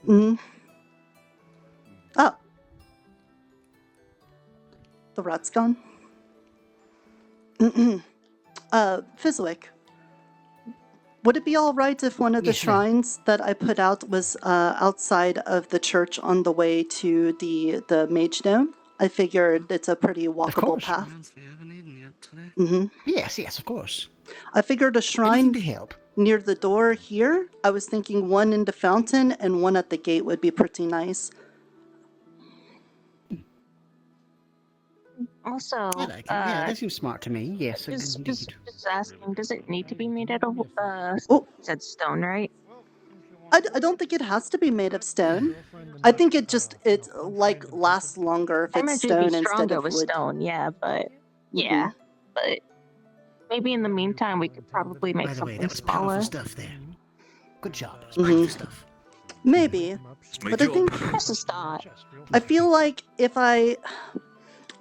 Mm-hmm. Oh. The rat's gone. Fizwick. Would it be all right if one of the shrines that I put out was outside of the church on the way to the Mage Dome? I figured it's a pretty walkable path. Mm-hmm. Yes, of course. I figured a shrine near the door here. I was thinking one in the fountain and one at the gate would be pretty nice. Also, that seems smart to me. Yes, just asking, does it need to be made out of said stone, right? I don't think it has to be made of stone. I think it like lasts longer if it's stone instead of wood. With stone, yeah, but but maybe in the meantime we could probably make something that was smaller. Powerful stuff there. Good job. That was powerful stuff. Maybe, but I think just a start. I feel like if I.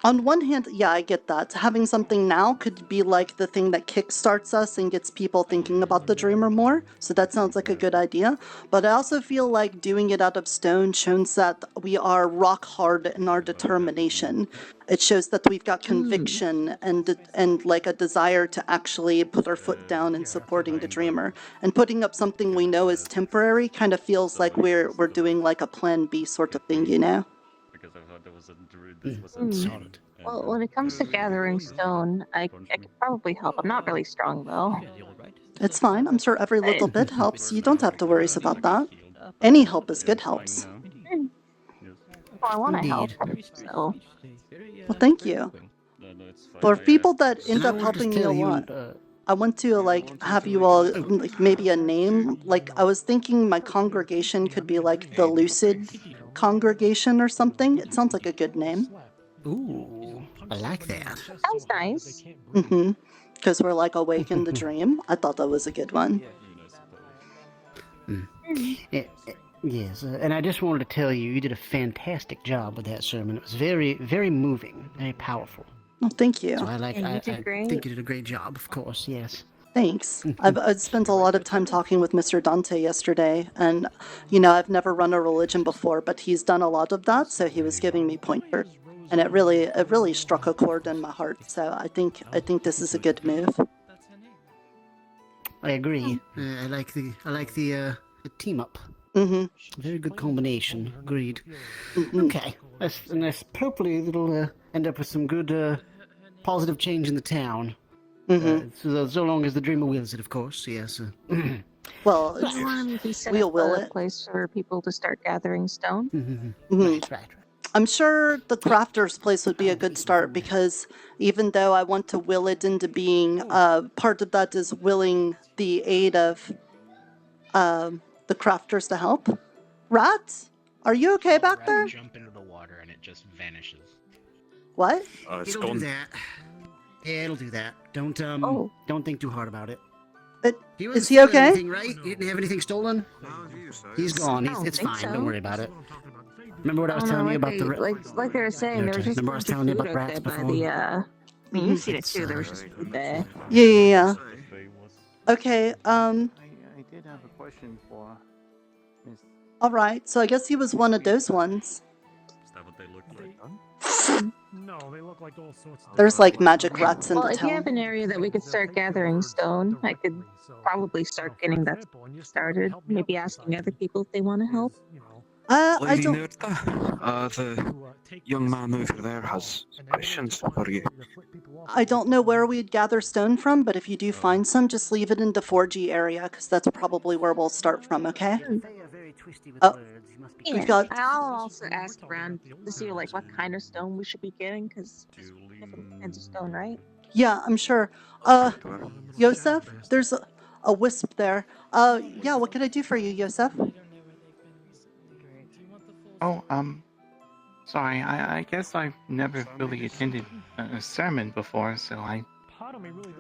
On one hand, yeah, I get that. Having something now could be like the thing that kickstarts us and gets people thinking about the dreamer more. So that sounds like a good idea. But I also feel like doing it out of stone shows that we are rock hard in our determination. It shows that we've got conviction and like a desire to actually put our foot down in supporting the dreamer. And putting up something we know is temporary kind of feels like we're doing like a plan B sort of thing, you know? Because I thought there was a druid that was Solid. Well, when it comes to gathering stone, I could probably help. I'm not really strong though. It's fine. I'm sure every little bit helps. You don't have to worry about that. Any help is good helps. Well, I want to help, so. Well, thank you. For people that end up helping me a lot, I want to like have you all like maybe a name. Like I was thinking my congregation could be like the Lucid Congregation or something. It sounds like a good name. Ooh, I like that. Sounds nice. Mm-hmm. Because we're like awake in the dream. I thought that was a good one. Yes, and I just wanted to tell you, you did a fantastic job with that sermon. It was very, very moving, very powerful. Oh, thank you. So I think you did a great job, of course, yes. Thanks. I've spent a lot of time talking with Mr. Dante yesterday, and, you know, I've never run a religion before, but he's done a lot of that, so he was giving me pointers, and it really struck a chord in my heart, so I think this is a good move. I agree. I like the team up. Mm-hmm. Very good combination. Agreed. Okay. Let's hopefully it'll end up with some good positive change in the town. So long as the dreamer wills it, of course. Yes. Well, You want to maybe set we'll up will a it. place for people to start gathering stone? Right. I'm sure the crafter's place would be a good start because even though I want to will it into being, part of that is willing the aid of the crafters to help. Rat, are you okay back there? Jump into the water and it just vanishes. What? It'll do that. Yeah, it'll do that. Don't think too hard about it. Is he okay? Anything, right? You didn't have anything stolen? He's gone. It's fine. Don't worry about it. Remember what I was telling you about the like they were saying, there was just remember I was telling you about food rats out there by before? the I mean, you've seen it too. There was just food there. Yeah. Okay. I did have a question for Miss. All right. So I guess he was one of those ones. Is that what they look like? No, they look like all sorts of. There's like magic rats in Well, the if you town. have an area that we could start gathering stone, I could probably start getting that started. Maybe asking other people if they want to help. I Lady don't. Nerda, the young man over there has questions for you. I don't know where we'd gather stone from, but if you do find some, just leave it in the 4G area, because that's probably where we'll start from, okay? Oh, Yeah, we've got... I'll also ask around to see like what kind of stone we should be getting, because different kinds of stone, right? Yeah, I'm sure. Yosef, there's a wisp there. Yeah, what can I do for you, Yosef? Oh, sorry, I guess I've never really attended a sermon before, so I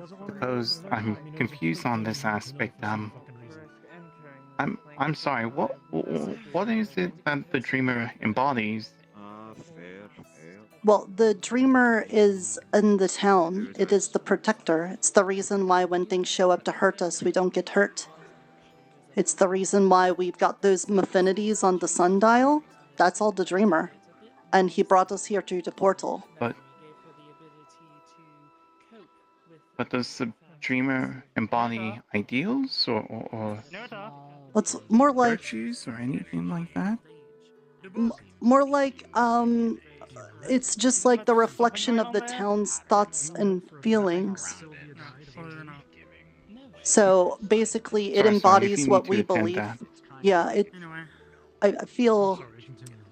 suppose I'm confused on this aspect. I'm sorry, what is it that the dreamer embodies? Well, the dreamer is in the town. It is the protector. It's the reason why when things show up to hurt us, we don't get hurt. It's the reason why we've got those affinities on the sundial. That's all the dreamer. And he brought us here through the portal. But does the dreamer embody ideals or It's more like virtues or anything like that? More like it's just like the reflection of the town's thoughts and feelings. So basically, it embodies what we believe. Yeah, I feel.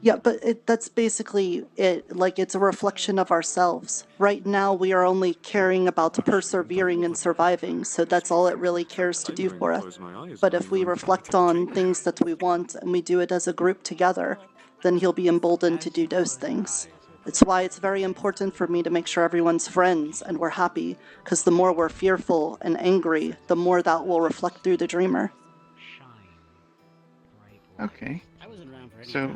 Yeah, but that's basically it. Like, it's a reflection of ourselves. Right now, we are only caring about persevering and surviving, so that's all it really cares to do for us. But if we reflect on things that we want and we do it as a group together, then he'll be emboldened to do those things. It's why it's very important for me to make sure everyone's friends and we're happy, because the more we're fearful and angry, the more that will reflect through the dreamer. Okay. So,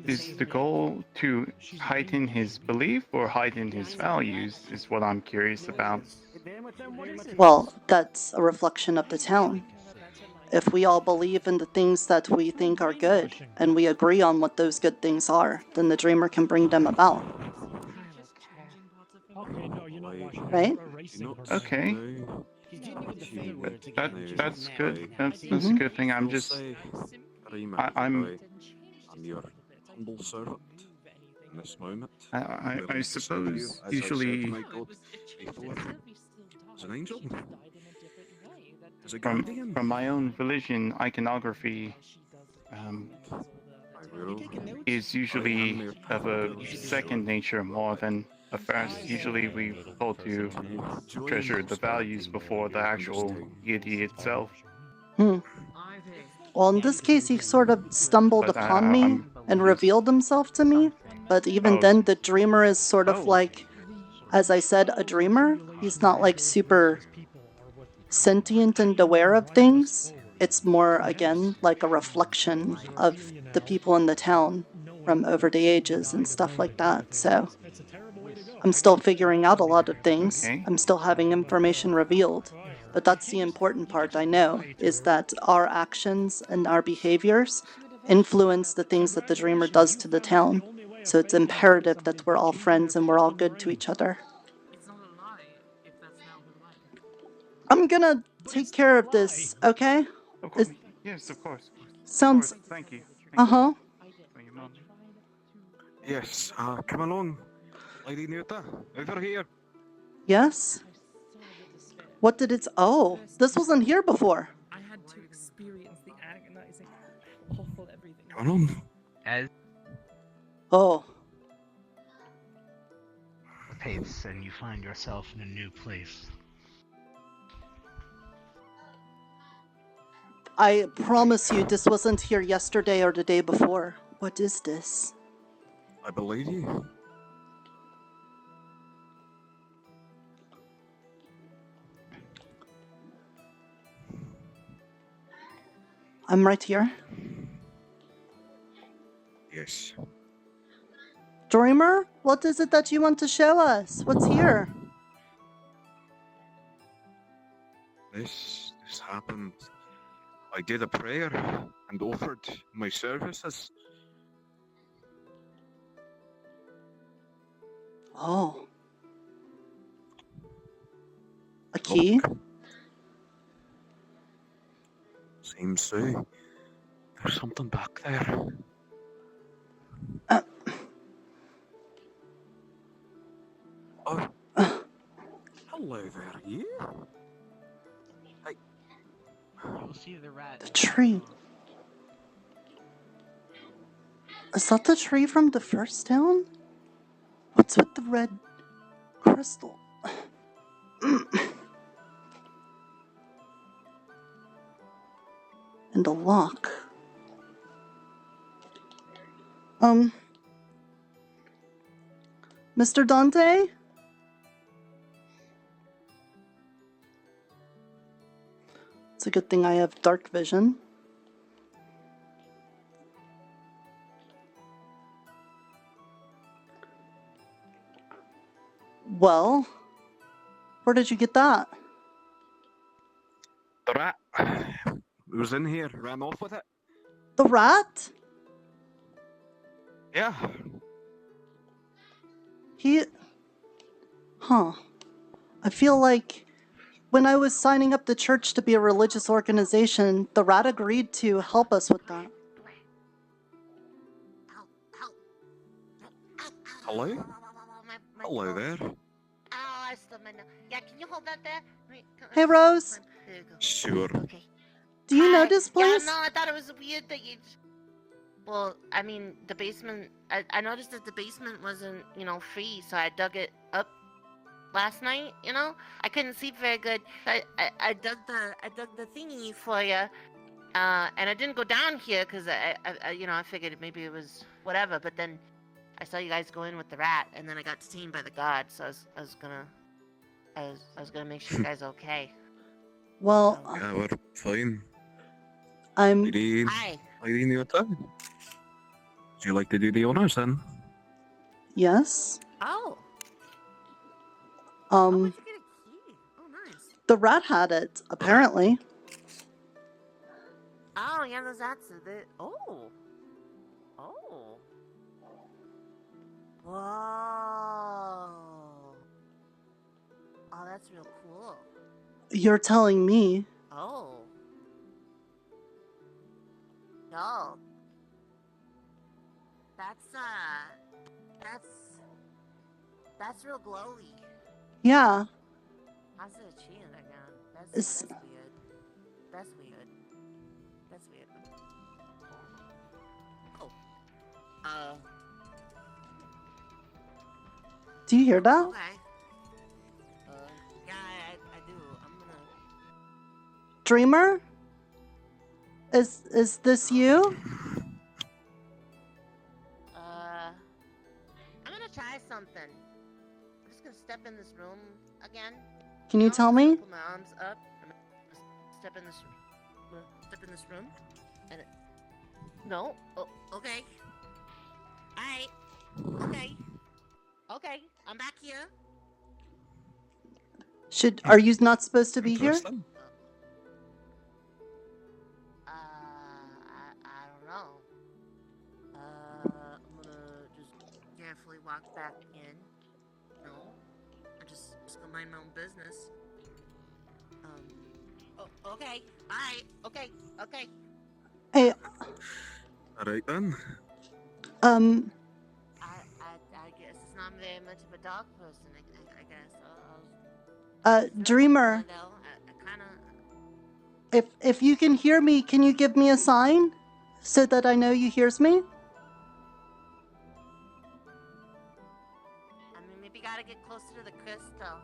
is the goal to heighten his belief or heighten his values, is what I'm curious about. Well, that's a reflection of the town. If we all believe in the things that we think are good, and we agree on what those good things are, then the dreamer can bring them about. Right? Okay. That's good. That's a good thing. I'm I'm your humble servant. in this moment. I suppose usually As an angel? As a from guardian? my own religion, iconography is usually of a second nature more than a first. Usually we hold to treasure the values before the actual deity itself. Hmm. Well, in this case, he sort of stumbled But upon me and revealed himself to me. But even then, the dreamer is sort of like, as I said, a dreamer. He's not like super sentient and aware of things. It's more, again, like a reflection of the people in the town from over the ages and stuff like that. So I'm still figuring out a lot of things. Okay. I'm still having information revealed. But that's the important part, I know, is that our actions and our behaviors influence the things that the dreamer does to the town. So it's imperative that we're all friends and we're all good to each other. I'm gonna take care of this, okay? Of course. Yes, of course. Sounds... Of course. Thank you. Uh-huh. Yes, come along. Lady Nuta, over here. Yes? What did it... Oh, this wasn't here before. I had to experience the agonizing, awful everything. Come on. As Oh. pace and you find yourself in a new place. I promise you this wasn't here yesterday or the day before. What is this? I believe you. I'm right here. Yes. Dreamer, what is it that you want to show us? What's here? This happened. I did a prayer and offered my services. Oh. A key? Seems so. There's something back there. Oh. Hello there, you. Hey. You'll see the rat. The tree. Is that the tree from the first town? What's with the red crystal? And a lock. Mr. Dante? It's a good thing I have dark vision. Well, where did you get that? The rat. It was in here. Ran off with it. The rat? Yeah. Huh. I feel like when I was signing up the church to be a religious organization, the rat agreed to help us with that. Hello? Hello there. I stubbed my nose. Yeah, can you hold that there? Hey, Rose. There you go. Sure. Okay. Do you know this place? Yeah, no, I thought it was weird that you... Well, I mean, the basement... I noticed that the basement wasn't, free, so I dug it up last night, I couldn't sleep very good. I dug the thingy for you, and I didn't go down here because I figured maybe it was whatever, but then I saw you guys go in with the rat, and then I got detained by the guard, so I was gonna make sure you guys are okay. Well, Yeah, we're fine. Hi. Lady Nuta? Would you like to do the honors then? Yes. Oh. The rat had it, apparently. Oh, yeah, that's it. Oh. Whoa. Oh, that's real cool. You're telling me. Oh. No. That's, That's real glowy. Yeah. How's it cheating again? It's- That's weird. That's weird. That's weird. Oh. Do you hear that? Okay. Yeah, I do. I'm gonna. Dreamer? Is this you? I'm gonna try something. I'm just gonna step in this room again. Can you tell me? Put my arms up. I'm gonna step in this room. And no. Oh, okay. Alright. Okay. I'm back here. Are you not supposed to be here? I don't know. I'm gonna just carefully walk back in. No. I just gonna mind my own business. Okay. Alright. Okay. Hey. Alright then. I guess it's not very much of a dog person, I guess. Dreamer. If you can hear me, can you give me a sign so that I know you hears me? I mean, maybe gotta get closer to the crystal.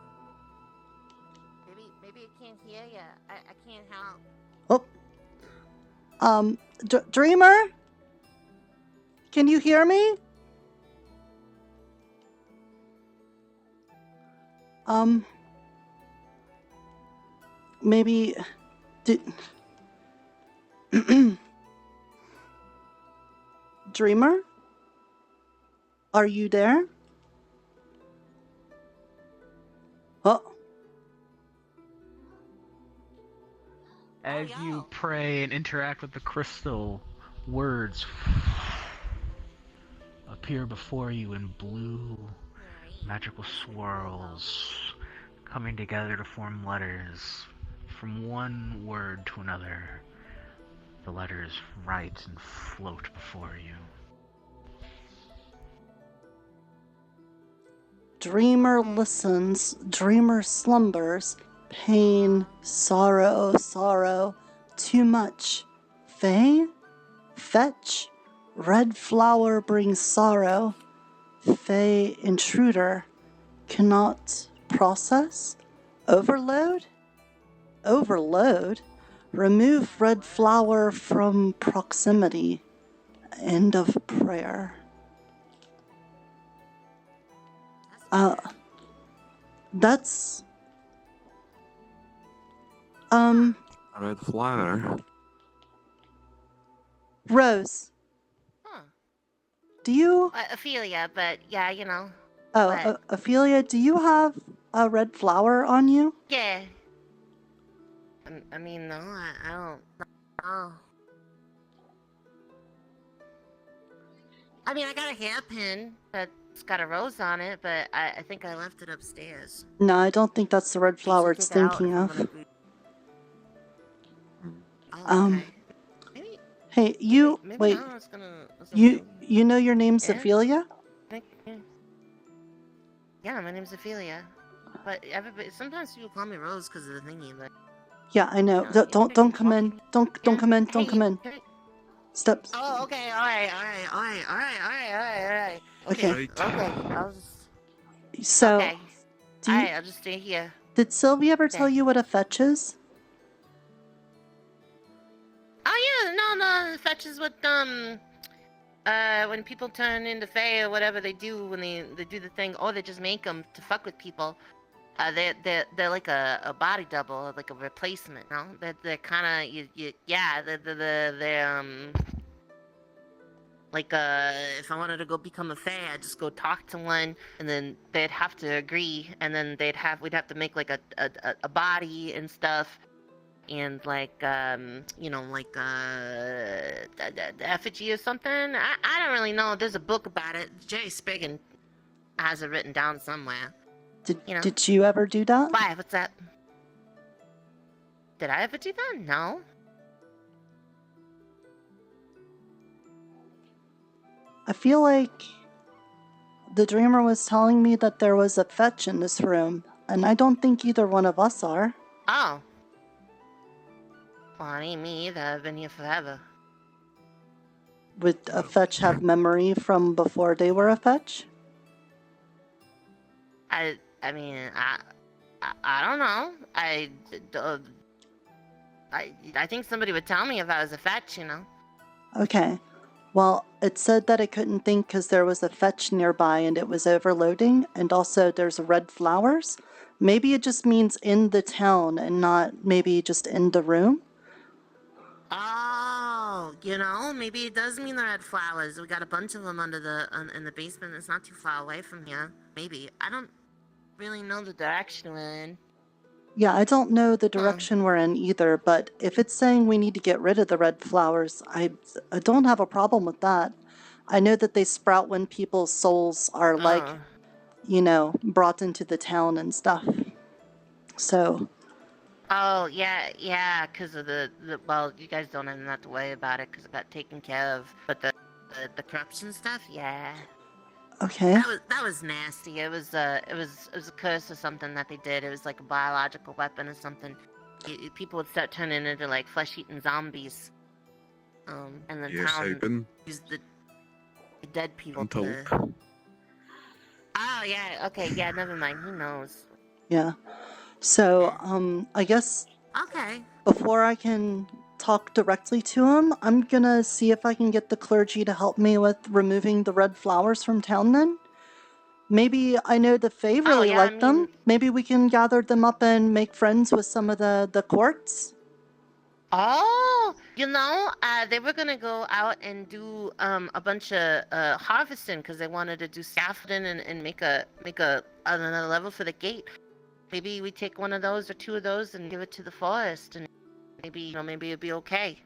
Maybe I can't hear ya. I can't help. Dreamer? Can you hear me? Maybe... Dreamer? Are you there? Oh. As you pray and interact with the crystal, words appear before you in blue magical swirls, coming together to form letters. From one word to another, the letters write and float before you. Dreamer listens, dreamer slumbers, pain, sorrow, too much. Fae? Fetch, red flower brings sorrow. Fae intruder, cannot process. Overload? Remove red flower from proximity. End of prayer. That's... A red flower. Rose. Do you... Ophelia, but yeah, you know. Oh, Ophelia, do you have a red flower on you? Yeah. I mean, no, I don't. No. I mean, I got a hairpin that's got a rose on it, but I think I left it upstairs. No, I don't think that's the red flower it's thinking of. Hey, you... Wait. You know your name's Ophelia? Yeah, my name's Ophelia. But everybody, sometimes people call me Rose because of the thingy, but... Yeah, I know. Don't come in. Don't come in. Step. Oh, okay, alright. Okay. I'll just... So... Okay. Alright, I'll just stay here. Did Sylvie ever tell you what a fetch is? Oh yeah, no, fetch is what, when people turn into fae or whatever they do when they do the thing, or they just make them to fuck with people. They're like a body double, like a replacement, no? They're kind of they're like if I wanted to go become a fae, I'd just go talk to one, and then they'd have to agree, and then we'd have to make like a body and stuff, and like like effigy or something. I don't really know. There's a book about it. Jerry Spiggin has it written down somewhere. Did you ever do that? Why? What's that? Did I ever do that? No. I feel like the dreamer was telling me that there was a fetch in this room, and I don't think either one of us are. Oh. Well, it ain't me either. I've been here forever. Would a fetch have memory from before they were a fetch? I mean, I don't know. I think somebody would tell me if I was a fetch, you know. Okay. Well, it said that it couldn't think because there was a fetch nearby and it was overloading, and also there's red flowers. Maybe it just means in the town and not maybe just in the room. Oh, you know, maybe it does mean the red flowers. We got a bunch of them under in the basement. It's not too far away from here. Maybe. I don't really know the direction we're in. Yeah, I don't know the direction we're in either, but if it's saying we need to get rid of the red flowers, I don't have a problem with that. I know that they sprout when people's souls are, like, you know, brought into the town and stuff. So... Oh, yeah, because of the, well, you guys don't have to worry about it because it got taken care of. But the corruption stuff, yeah. Okay. That was nasty. It was a curse or something that they did. It was like a biological weapon or something. People would start turning into like flesh-eating zombies. And the Yes, town I've been used the dead people told. to... Oh, yeah, okay, yeah, never mind. Who knows? Yeah. So, I guess Okay. before I can talk directly to him, I'm gonna see if I can get the clergy to help me with removing the red flowers from town then. Maybe I know the Fae really like them. Maybe we can gather them up and make friends with some of the courts. Oh, you know, they were gonna go out and do a bunch of harvesting because they wanted to do scaffolding and make another level for the gate. Maybe we take one of those or two of those and give it to the forest, and maybe it'll be okay.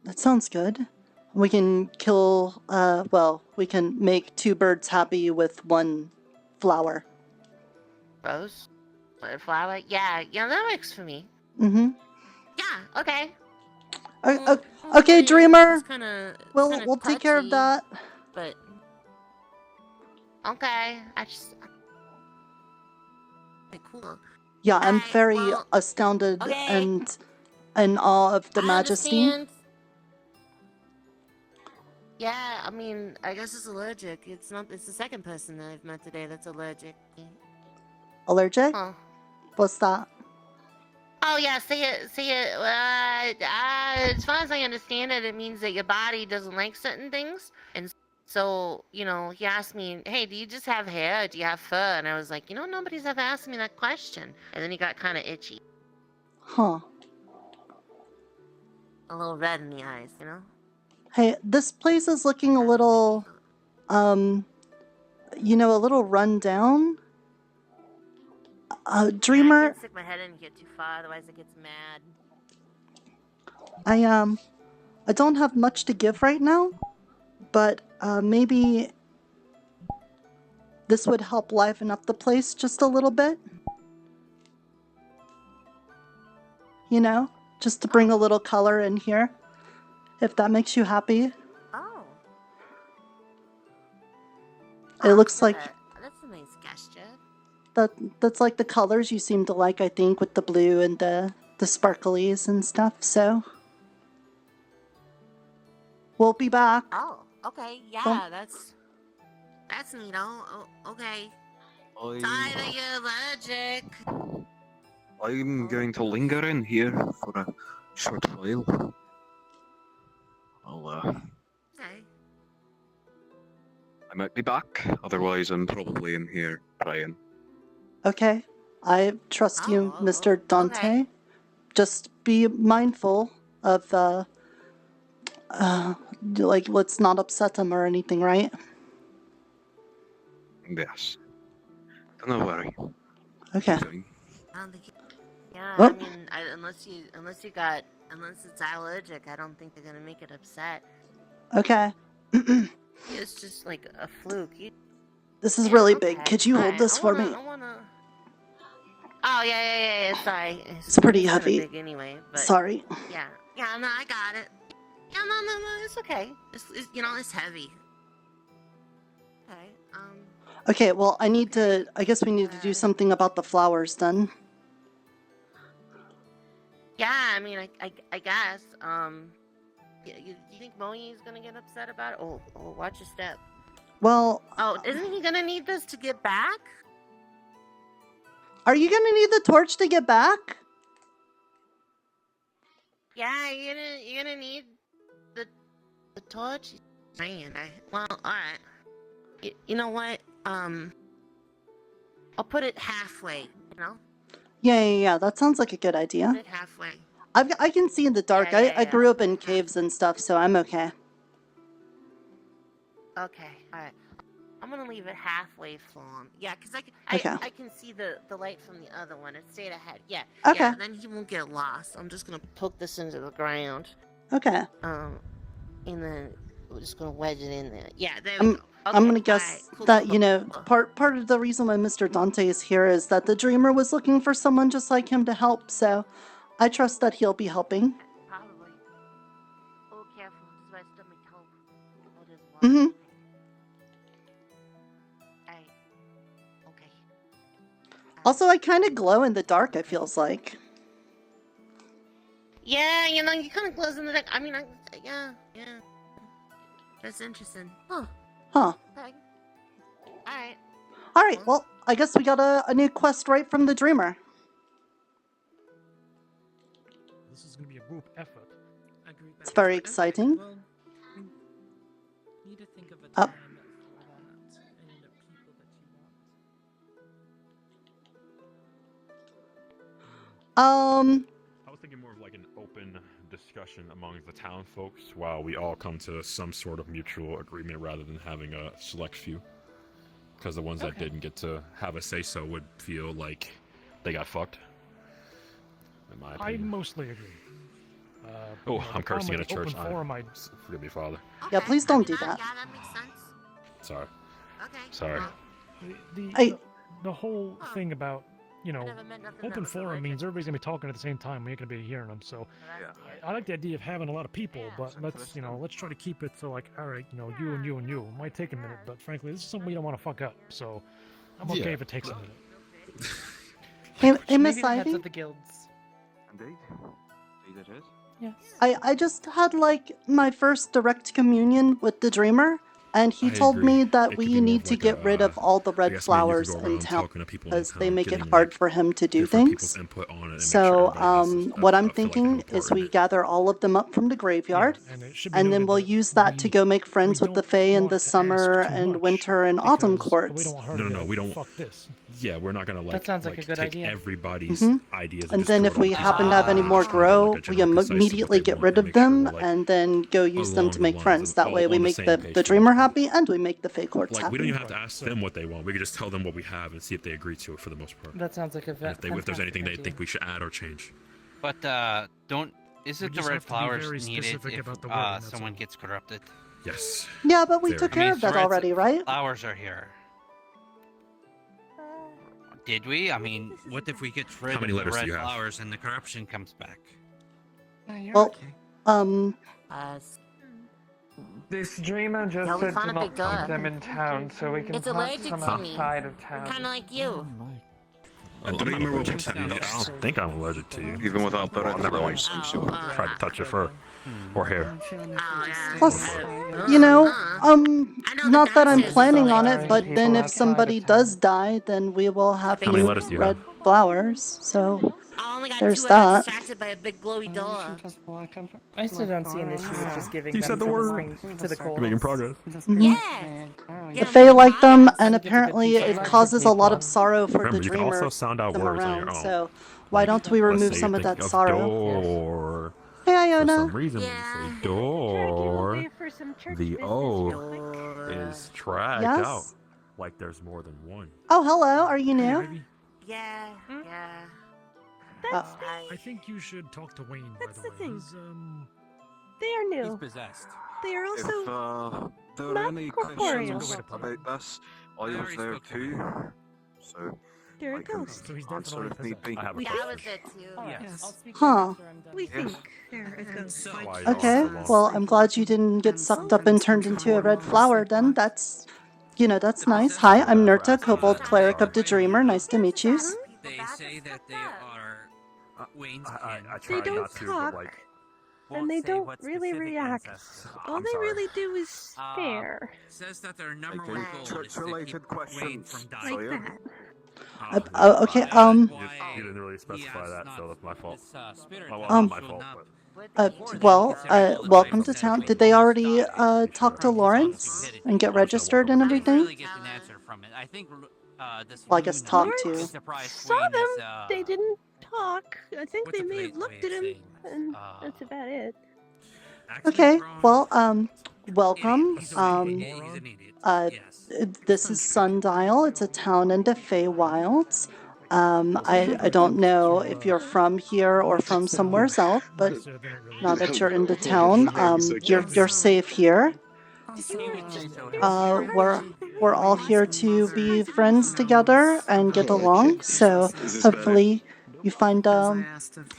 That sounds good. We can kill, we can make two birds happy with one flower. Rose? Flower? Yeah, that works for me. Mm-hmm. Yeah, okay. Okay, Dreamer. We'll take care of that. But okay, cool. Yeah, I'm very astounded and in awe of the majesty. Understand. Yeah, I mean, I guess it's allergic. It's the second person that I've met today that's allergic. Allergic? Oh. What's that? Oh yeah, see it. As far as I understand it, it means that your body doesn't like certain things, and so he asked me, "Hey, do you just have hair? Or do you have fur?" And I was like, nobody's ever asked me that question. And then he got kind of itchy. Huh. A little red in the eyes, Hey, this place is looking a little, a little run down. Dreamer. I can't stick my head in and get too far, otherwise it gets mad. I don't have much to give right now, but maybe this would help liven up the place just a little bit. Just to bring a little color in here, if that makes you happy. Oh. It looks like That's a nice gesture. that's like the colors you seem to like, I think, with the blue and the sparklies and stuff, so we'll be back. Oh, okay, yeah, that's neat. Oh, okay. Sorry that you're allergic. I'm going to linger in here for a short while. Okay. I might be back, otherwise I'm probably in here praying. Okay, I trust you, Mr. Dante. Okay. Just be mindful of, let's not upset him or anything, right? Yes. Don't worry. Okay. I don't think. Yeah, Oh. I mean, unless it's allergic, I don't think they're gonna make it upset. Okay. It's just like a fluke. This is really big. Could you hold this for me? Oh yeah. Sorry. It's pretty kinda heavy. Big anyway. But Sorry. Yeah. No, I got it. Yeah, no, it's okay. It's heavy. Okay. Okay, well, I guess we need to do something about the flowers then. Yeah, I mean, I guess. You think Moe is gonna get upset about it? Oh, watch your step. Well... Oh, isn't he gonna need this to get back? Are you gonna need the torch to get back? Yeah, you're gonna need the torch. Man, well, all right. You know what? I'll put it halfway. You know. Yeah. That sounds like a good idea. Put it halfway. I can see in the dark. Yeah. I grew up in caves and stuff, so I'm okay. Okay, all right. I'm gonna leave it halfway for him. Yeah, because Okay. I can see the light from the other one. It stayed ahead. Yeah. Okay. Yeah, then he won't get lost. I'm just gonna poke this into the ground. Okay. And then we're just gonna wedge it in there. Yeah, there we go. I'm gonna guess that, part of the reason why Mr. Dante is here is that the Dreamer was looking for someone just like him to help, so I trust that he'll be helping. Probably. Oh, careful. This is where I stubbed my toe. Oh, there's water. Mm-hmm. Alright. Okay. Also, I kind of glow in the dark, it feels like. Yeah, you kind of glows in the dark. I mean, yeah. That's interesting. Huh. Okay. Alright, well, I guess we got a new quest right from the Dreamer. This is going to be a group effort. It's very exciting. Well, need to think of a Oh. time for that and the people that you want. I was thinking more of like an open discussion among the town folks while we all come to some sort of mutual agreement rather than having a select few. Because the ones that didn't get to have a say-so would feel like they got fucked. In my I opinion. mostly agree. I'm cursing at a church. Forum, Forgive me, Father. Yeah, please don't do that. Yeah, that makes sense. Sorry. Okay. Sorry. The whole thing about, open forum means everybody's gonna be talking at the same time. We ain't gonna be hearing them. So, I like the idea of having a lot of people, but let's try to keep it so like, all right, you and you and you. It might take a minute, but frankly, this is something we don't want to fuck up. So, I'm okay if it takes a minute. Hey, Miss Maybe the heads Ivy? of the guilds. Indeed. Indeed it is. Yes. I just had my first direct communion with the Dreamer, and he I told agree. me that It we could be more need of to like get rid of all the I red guess maybe flowers you could go in around town talking to people in because they town, make it getting, hard for him to do different things. people's input on it and make sure So, everybody has what I'm feel like they thinking have a is part in we it. gather all of them up from the graveyard, and it should be and then noted we'll that use that to go make friends with the Fae in the summer too and much winter and autumn because we courts. don't want her to No, go, we don't. Fuck this. Yeah, we're not gonna That sounds like a good take idea. everybody's ideas. And just then throw if it on we a piece happen of to have paper any and more just kind of grow, like a we general concise of what immediately they get want rid and of make sure them we're, like, and then go use them along to the make lines friends. of That all way we on the make same the page the for Dreamer happy and we make the Fae courts Like, happy. we don't even have to ask them what they want. We can just tell them what we have and see if they agree to it for the most part. That sounds like a And if there's fantastic anything they idea. think we should add or change. But isn't the just red have to be flowers very needed specific if about the wording, that's someone all. gets corrupted? Yes. Yeah, but we There. took I mean, care of that threads- already, right? Flowers are here. Did we? I mean, what if we get rid How many of the letters do red you have? flowers and the corruption comes back? Well, This Dreamer just Yeah, we said found to a not big door. keep them in town, so we can It's hunt allergic some to me. outside of town. Kind of like you. I'm not allergic to you. I don't think I'm allergic to you. Even without the red I've never flowers. tried to touch your fur or hair. Plus, not that I'm planning on it, but then if somebody does die, then we will have How many new letters do you red have? flowers. So I only got there's two. I got that. distracted by a big glowy door. I still don't see an issue with just giving You them said the to word. spring to the cold. You're making progress. Yeah. The Fae like them, and apparently it causes a lot of sorrow for Remember, the you can Dreamer also sound out them words on around. your own. So why don't we Let's remove say some you of that think sorrow? Door. Hey, For Iona. some reason, when you say door, the O is dragged Yes? out like there's more than one. Oh, hello. Are you new? Yeah. Yeah. Oh. I think you should talk to Wayne, by the way. thing. He's, They are new. possessed. They are If also there are not any corporeal. questions about this, I was there too. So They're I a can ghost. So he's answer if need be. I have a I question. was there too. Yes. Huh. We Yes. think they're a ghost. Okay. Well, I'm glad you didn't get sucked up and turned into a red flower then. That's You know, that's nice. Hi, I'm Nurta, Kobold Cleric of the Dreamer. Nice to meet you. They say that they are Wayne's kin. They don't talk, and they don't really react. All they really do is stare. Says that their number one goal is to keep Wayne from dying. Like that. Okay, You didn't really specify that, so that's my fault. Well, not my fault, but... welcome to town. Did they already talk to Lawrence and get registered and everything? Well, I guess talk to. Saw them. They didn't talk. I think they may have looked at him, and that's about it. Okay, well, welcome. This is Sundial. It's a town in the Feywilds. I don't know if you're from here or from somewhere else, but now that you're in the town, you're safe here. We're all here to be friends together and get along. So hopefully you find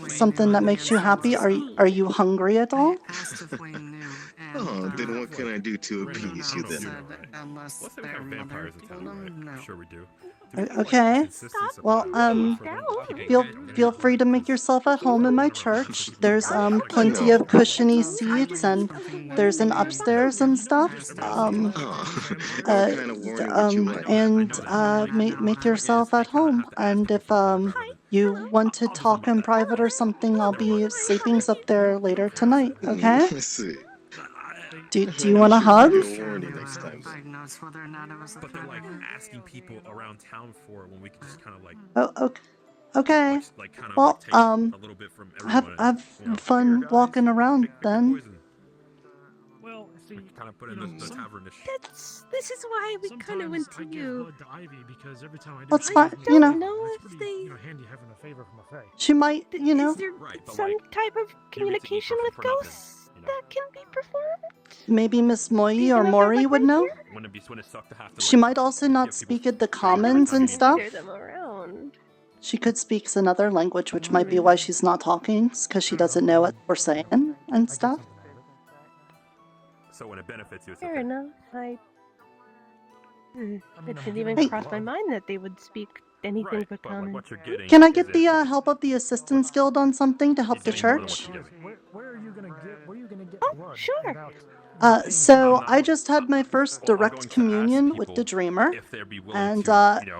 something that makes you happy. Are you hungry at all? Oh, then what can I do to appease you then? Let's say we have vampires in town, right? I'm sure we do. Okay. Well, feel free to make yourself at home in my church. There's plenty of cushiony seats, and there's an upstairs and stuff. Make yourself at home. And if you want to talk in private or something, I'll be sleeping up there later tonight. Okay? I see. Do you want a hug? But they're like asking people around town for it when we can just kind of like. Oh, okay. Well, have fun walking around then. Well, see, kind of put in the tavern. This is why we kind of went to you. That's fine, you know. If they... handy having a favor from a fae. She might, you know. Is there some type of communication with ghosts that can be performed? Maybe Miss Moyi or Mori would know. She might also not speak at the commons and stuff. She could speak another language, which might be why she's not talking, because she doesn't know what we're saying and stuff. So when it benefits you, it's Fair enough. It didn't even Hey. cross my mind that they would speak anything but common. Can I get the help of the Assistance Guild on something to help the church? Where are you gonna get blood? Sure. So I just had my first direct communion with the Dreamer, and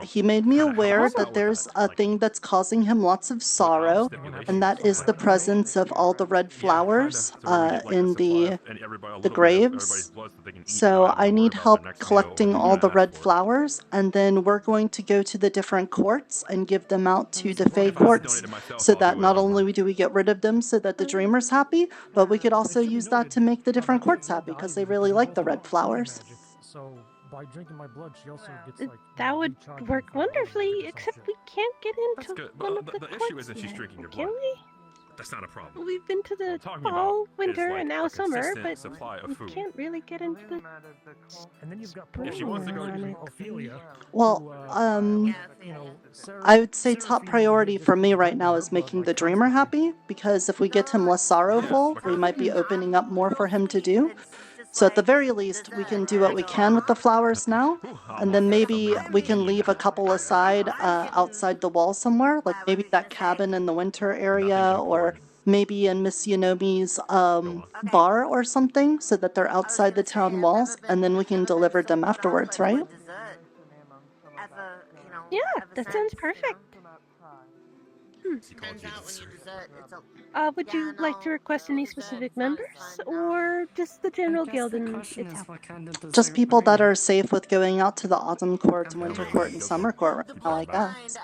he made me aware that there's a thing that's causing him lots of sorrow, and that is the presence of all the red flowers in the graves. So I need help collecting all the red flowers, and then we're going to go to the different courts and give them out to the Fae courts, so that not only do we get rid of them so that the Dreamer's happy, but we could also use that to make the different courts happy, because they really like the red flowers. So by drinking my blood, she also gets like. That would work wonderfully, except we can't get into one of the issue courts isn't she's yet, drinking your can blood. we? That's not a problem. We've been to the talking fall, about winter, is, like, and now a summer, consistent but supply of we food. can't really get into the. And then you've got If she wants to go to Ophelia. Well, I would say top priority for me right now is making the Dreamer happy, because if we get him less sorrowful, we might be opening up more for him to do. So at the very least, we can do what we can with the flowers now, and then maybe we can leave a couple aside outside the wall somewhere, like maybe that cabin in the winter area, or maybe in Miss Yanomi's bar or something, so that they're outside the town walls, and then we can deliver them afterwards, right? Yeah, that sounds perfect. Would you like to request any specific members, or just the general guild in itself? Just people that are safe with going out to the autumn court, winter court, and summer court right now, I guess.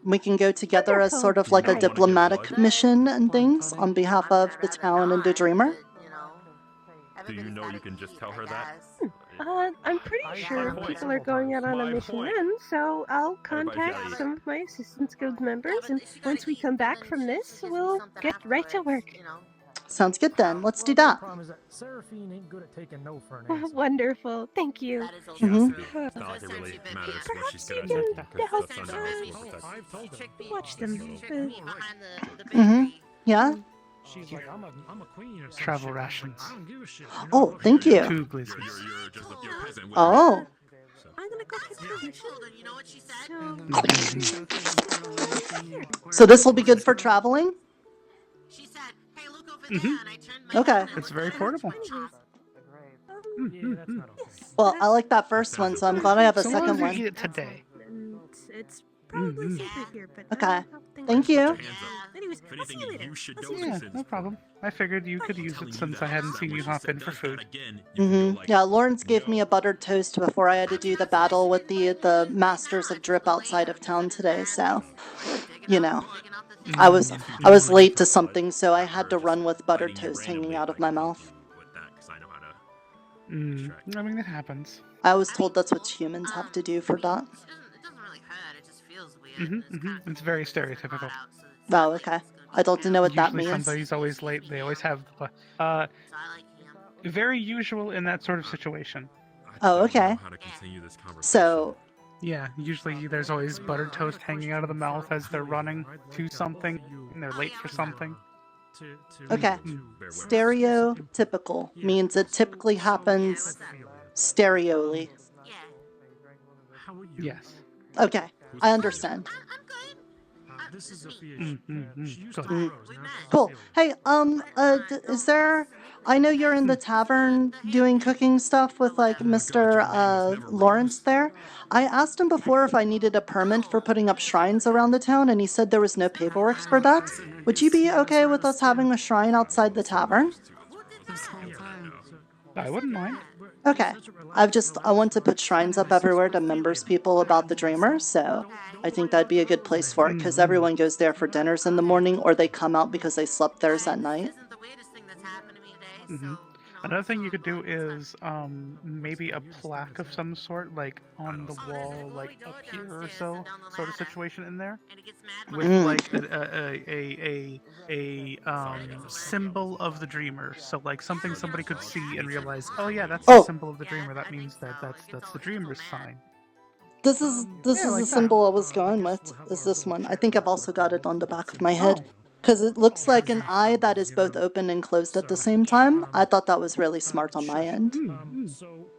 We can go together as sort of like a diplomatic mission and things on behalf of the town and the Dreamer. Do you know you can just tell her that? I'm pretty sure people are going out on a mission then, so I'll contact some of my Assistance Guild members, and once we come back from this, we'll get right to work. Sounds good then. Let's do that. The problem is that Seraphine ain't good at taking no for an answer. Wonderful, thank you. It's not like it really matters what she's Perhaps gonna you do. can help That's watch them. Yeah? She's like, I'm a queen or some Travel shit. rations. I don't give a shit. Oh, thank you. 2 glizzies. You're just a peasant with Oh. I'm gonna go get permission. You know what she said? So this will be good for traveling? She said, "Hey, look over Mhm. there," and I turned my Okay. head and It's very portable. Yeah, that's not okay. Well, I like that first one, so I'm glad I have a So long second as you one. eat it today. And it's probably safer here, but Okay. Thank you. Anyways, I'll see you later. Yeah, no problem. I figured you could use it since I hadn't seen you hop in for food. Yeah, Lawrence gave me a buttered toast before I had to do the battle with the Masters of Drip outside of town today, so you know. I was late to something, so I had to run with buttered toast hanging out of my mouth. I mean, it happens. I was told that's what humans have to do for that. It's very stereotypical. Oh, okay. I don't know what that Usually means. somebody's always late. They always have. Very usual in that sort of situation. Oh, okay. So, Yeah, usually there's always buttered toast hanging out of the mouth as they're running to something, and they're late for something. okay. Stereotypical means it typically happens stereoly. Yes. Okay, I understand. This is Cool. Hey, is there? I know you're in the tavern doing cooking stuff with like Mr. Lawrence there. I asked him before if I needed a permit for putting up shrines around the town, and he said there was no paperwork for that. Would you be okay with us having a shrine outside the tavern? I wouldn't mind. Okay. I want to put shrines up everywhere to members people about the Dreamer, so I think that'd be a good place for it, because everyone goes there for dinners in the morning, or they come out because they slept theirs at night. Another thing you could do is maybe a plaque of some sort, like on the wall, like up here or so, sort of situation in there, with like a symbol of the Dreamer. So like something somebody could see and realize, oh yeah, that's the symbol of the Dreamer. That means that's the Dreamer's sign. This is the symbol I was going with. Is this one? I think I've also got it on the back of my head. Because it looks like an eye that is both open and closed at the same time. I thought that was really smart on my end. So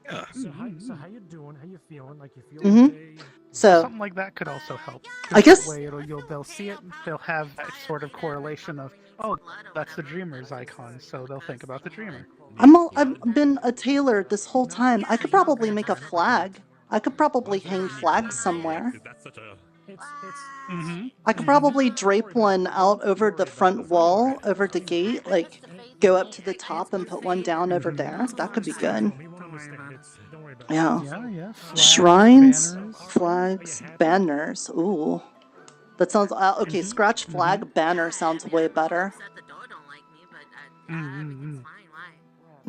how you doing? How you feeling? Like you feel okay? So something like that could also help. I guess that way they'll see it. They'll have that sort of correlation of, oh, that's the Dreamer's icon, so they'll think about the Dreamer. I've been a tailor this whole time. I could probably make a flag. I could probably hang flags somewhere. I could probably drape one out over the front wall, over the gate, like go up to the top and put one down over there. That could be good. Yeah. Shrines, flags, banners. Ooh. That sounds... okay, scratch flag, banner sounds way better.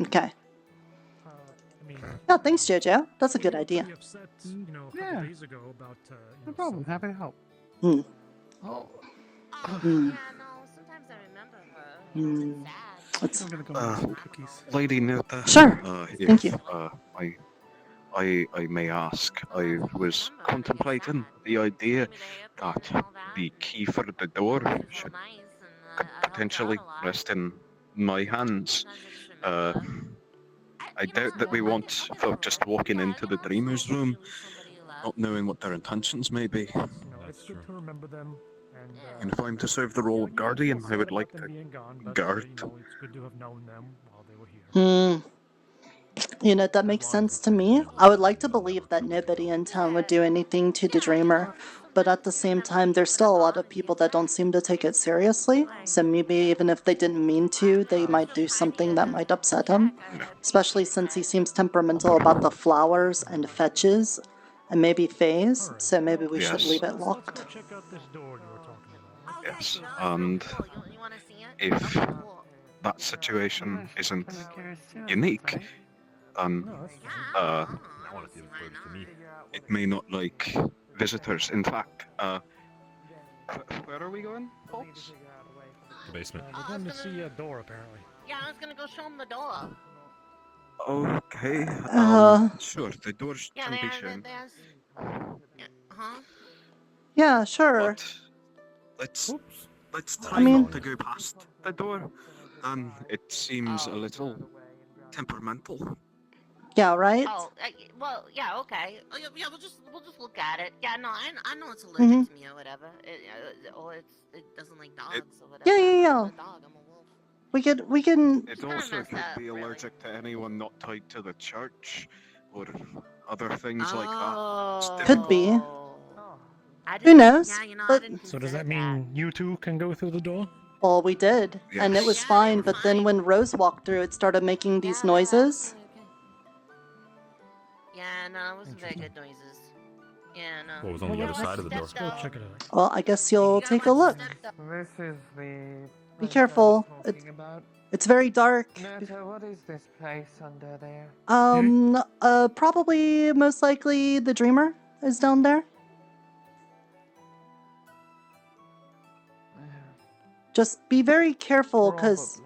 Okay. Yeah, thanks, JoJo. That's a good idea. Yeah. No problem. Happy to help. Oh. Lady Nota. Sure. If, Thank you. I may ask. I was contemplating the idea that the key for the door should potentially rest in my hands. I doubt that we want folk just walking into the Dreamer's room, not knowing what their intentions may be. It's good to remember them. And if I'm to serve the role of guardian, I would like to guard. It's good to have known them while they were here. You know, that makes sense to me. I would like to believe that nobody in town would do anything to the Dreamer, but at the same time, there's still a lot of people that don't seem to take it seriously. So maybe even if they didn't mean to, they might do something that might upset him. Especially since he seems temperamental about the flowers and fetches, and maybe fays. So maybe we should leave it locked. Yes, and if that situation isn't unique, then it may not like visitors. In fact, where are we going, folks? The basement. We're going to see a door, apparently. Yeah, I was gonna go show him the door. Okay. Sure. The doors can be shown. Huh? Yeah, sure. Let's let's I try mean- not to go past the door. It seems a little temperamental. Yeah, right? Oh, well, yeah, okay. Oh, yeah, we'll just look at it. Yeah, no, I know it's allergic Mhm. to me or whatever. It doesn't like dogs or whatever. Yeah, yeah, I'm yeah. not a dog. I'm a wolf. We can. It also could be allergic to anyone not tied to the church, or other things like that. It's Could be. I Who knows? Yeah, you know, I But didn't So does consider that mean you two can go through the door? well, we did, and it was Yes. fine. But then when Rose walked through, it started making these noises. Yeah, no, it wasn't very good noises. Yeah, no. What was on the other side of the door? Let's go check it out. Well, I guess you'll take a look. This is the. Be careful. It's very dark. Netta, what is this place under there? Probably most likely the Dreamer is down there. Just be very careful, because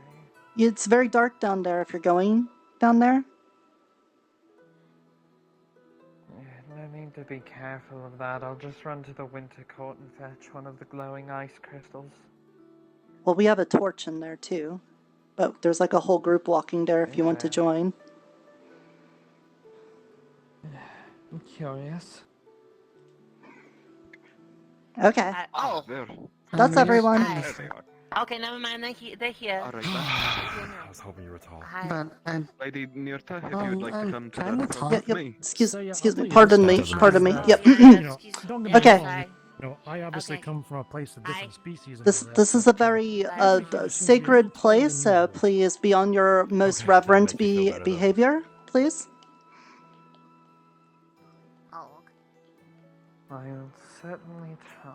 it's very dark down there if you're going down there. No need to be careful of that. I'll just run to the winter court and fetch one of the glowing ice crystals. Well, we have a torch in there too. But there's like a whole group walking there if you want to join. I'm curious. Okay. Oh, That's everyone. okay, never mind. They're here. Alright, I was hoping you were tall. Hi. Lady Nirta, if you would like to come to Yeah, the front yep. with me. Excuse me. Pardon me. Pardon me. Yep. Don't get me Okay. wrong, you know, I obviously come from a place of different species. and This all that, this is a very sacred place, so please be on your most reverent behavior, please. I'll certainly try.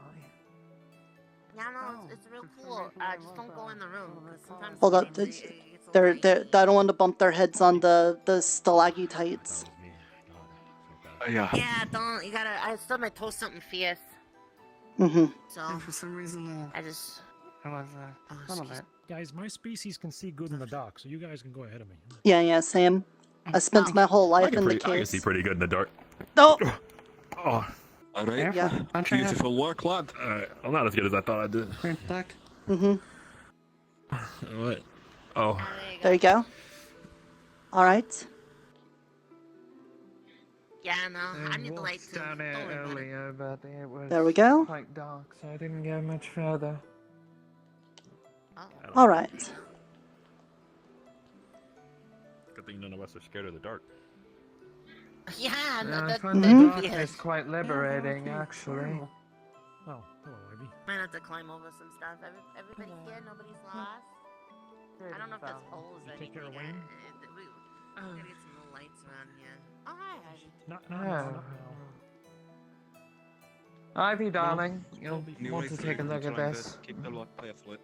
Yeah, no, it's real cool. Just don't go in the room, because sometimes. Hold up. I don't want to bump their heads on the stalactites. Yeah. Yeah, don't. You gotta. I still might toast something fierce. Mm-hmm. So. For some reason, I just. I was some of it. Guys, my species can see good in the dark, so you guys can go ahead of me. Yeah, Sam. I spent my whole life in the I can see cave. pretty good in the dark. No. Oh. Alright. Yeah. Beautiful work, lad. I'm not as good as I thought I did. Mm-hmm. What? Oh. There you go. All right. Yeah, no, I need the light too. Down there earlier, but it was There we go. quite dark, so I didn't go much further. All right. Good thing none of us are scared of the dark. Yeah, no, I that, find that, the yeah. darkness quite liberating, actually. Oh, hello, Ivy. Might have to climb over some stuff. Everybody's here, nobody's lost. I don't know if that's poles or Take care of anything. Wayne? We gotta get some little lights around here. Oh, hi, Ivy. No. Ivy, darling, you'll New want to way take a through, look at trying this. to keep the lock play afloat.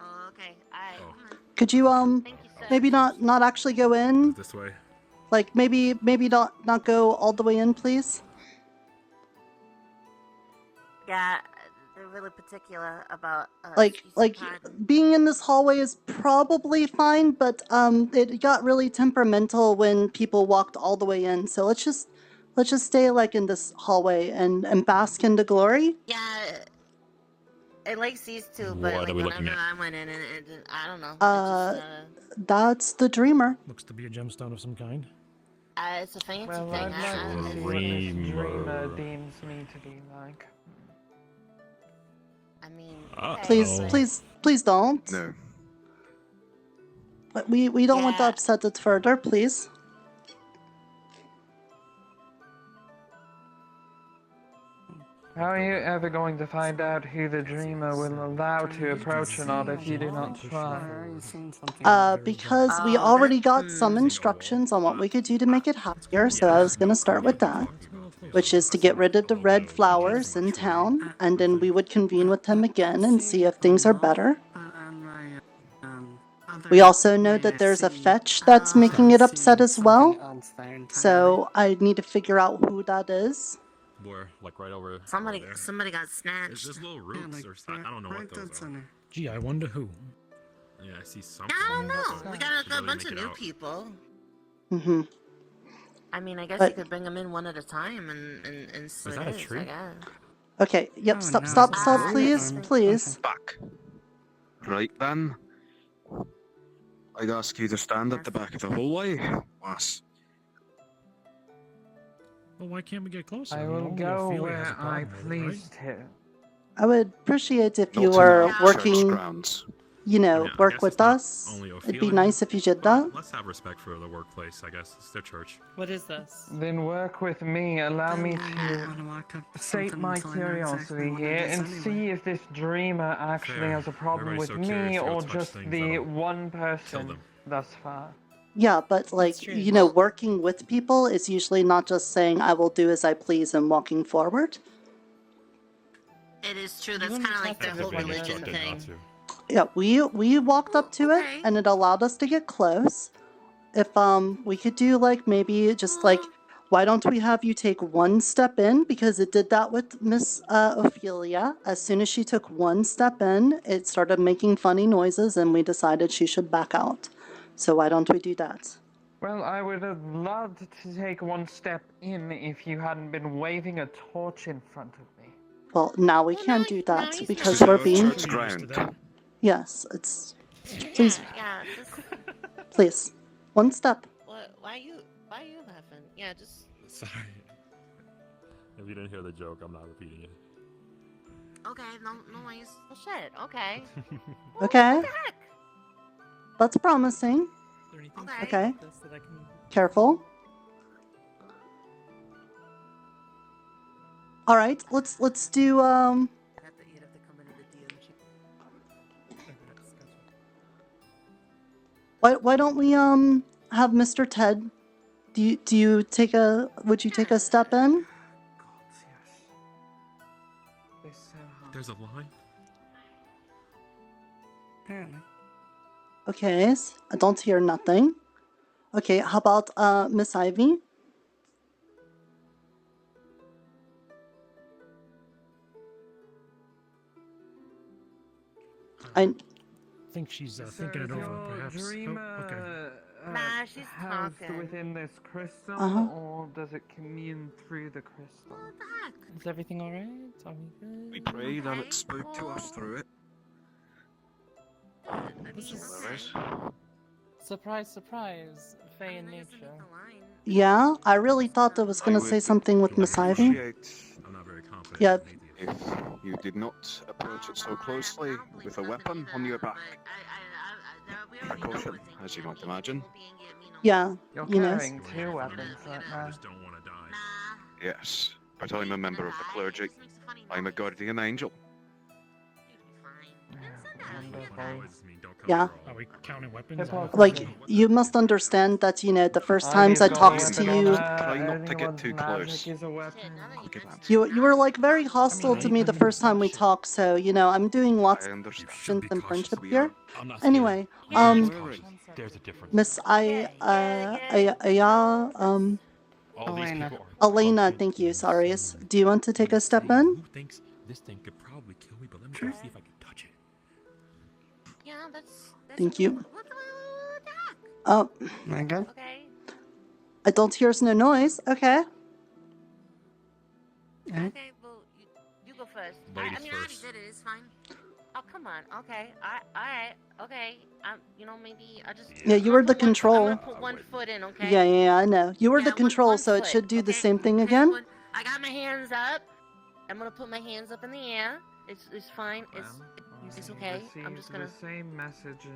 Oh, okay. Alright, come on. Could you maybe not actually go in? This way. Like maybe not go all the way in, please. Yeah, they're really particular about. Like being in this hallway is probably fine, but it got really temperamental when people walked all the way in. So let's just stay like in this hallway and bask in the glory. Yeah, it likes these two, but What like are we looking whenever at? I went in, and I don't know. That's the Dreamer. Looks to be a gemstone of some kind. It's a fancy Well, thing. I'd like to see what this dreamer deems me to be like. I mean, Please don't. No. But we don't want to upset it further, please. How are you ever going to find out who the dreamer will allow to approach or not if you do not try? Because we already got some instructions on what we could do to make it happier, so I was gonna start with that. Which is to get rid of the red flowers in town, and then we would convene with them again and see if things are better. We also know that there's a fetch that's making it upset as well, so I need to figure out who that is. Where? Like right over somebody got It's snatched. just little roots or something. I don't know what those are. Gee, I wonder who. Yeah, I see something. I don't know. We got a Really bunch make of it new out. people. Mm-hmm. I mean, I guess But- you could bring them in one at a time and see Is what that it a tree? I guess. Okay, yep, stop, please. Back. Right then. I'd ask you to stand at the back of the hallway, lass. Well, why can't we get closer? I mean, will only go Ophelia has a where problem I with it, please right? to. I would appreciate if you Not were tonight, church working, grounds. you know, I mean, I work guess with it's not us. only It'd be Ophelia, nice if you did that. but let's have respect for the workplace, I guess. It's their church. What is this? Then work with me. Allow me to sate my curiosity here and see if this dreamer actually Fair. has a problem Everybody's with so me curious to go or touch just things the that'll one kill person them. thus far. Yeah, but like, true. you know, working with people is usually not just saying I will do as I please and walking forward. It is true. That's wouldn't kind of like have their to whole be religion instructed thing. Not to. Yeah, we walked up to it and it allowed us to get close. If we could do like maybe just like, why don't we have you take one step in, because it did that with Miss Ophelia. As soon as she took one step in, it started making funny noises and we decided she should back out. So why don't we do that? Well, I would have loved to take one step in if you hadn't been waving a torch in front of me. Well, now we can't do that he's because not. we're Church being... ground. Yes, it's... Please, Yeah, just... please. One step. Why you laughing? Yeah, just... Sorry. If you didn't hear the joke, I'm not repeating it. Okay, no noise. Oh shit, okay. Okay. What the heck? That's promising. Okay. Careful. All right, let's do why don't we have Mr. Ted? Do you take a would you take a step in? There's a line? Apparently. Okay, I don't hear nothing. Okay, how about Miss Ivy? I think she's thinking it over, perhaps. Dreamer, Nah, she's housed talking. within this crystal, Uh-huh. or does it commune through the crystal? Is everything alright? Are we good? We prayed and it spoke to us through it. This is There is. surprise, surprise. Fae in nature. yeah, I really thought I was gonna say something with Miss Ivy. I'm not very confident. Yeah. If you did not approach it so closely with a weapon on your back. Precaution, as you might imagine. Yeah, You're you know. carrying two weapons right now. Don't want to die. Yes, but I'm a member of the clergy. I'm a guardian angel. Yeah. Are we counting weapons? Like, you must understand that, you know, the first times I talked to you, Try not to get too close. you were like very hostile to me the first time we talked, so, you know, I'm doing lots of patience and friendship here. Anyway, There's a difference. Miss Elena, thank you, sorry. Do you want to take a step in? Who thinks this thing could probably kill me, but let me go see if I can touch it. Yeah, that's Thank you. Oh. My God. okay. I don't hear no noise. Okay. Okay, well, you go first. I Ladies mean, I already first. did it. It's fine. Oh, come on. Okay. Alright. Okay. You know, maybe I just. Yeah, you were the I'm control. gonna put one foot in, okay? Yeah, I know. You were the Yeah, control, one so it foot, should do the okay? same thing Okay, again. I got my hands up. I'm gonna put my hands up in the air. It's fine. It's okay. I'm just gonna. The same messages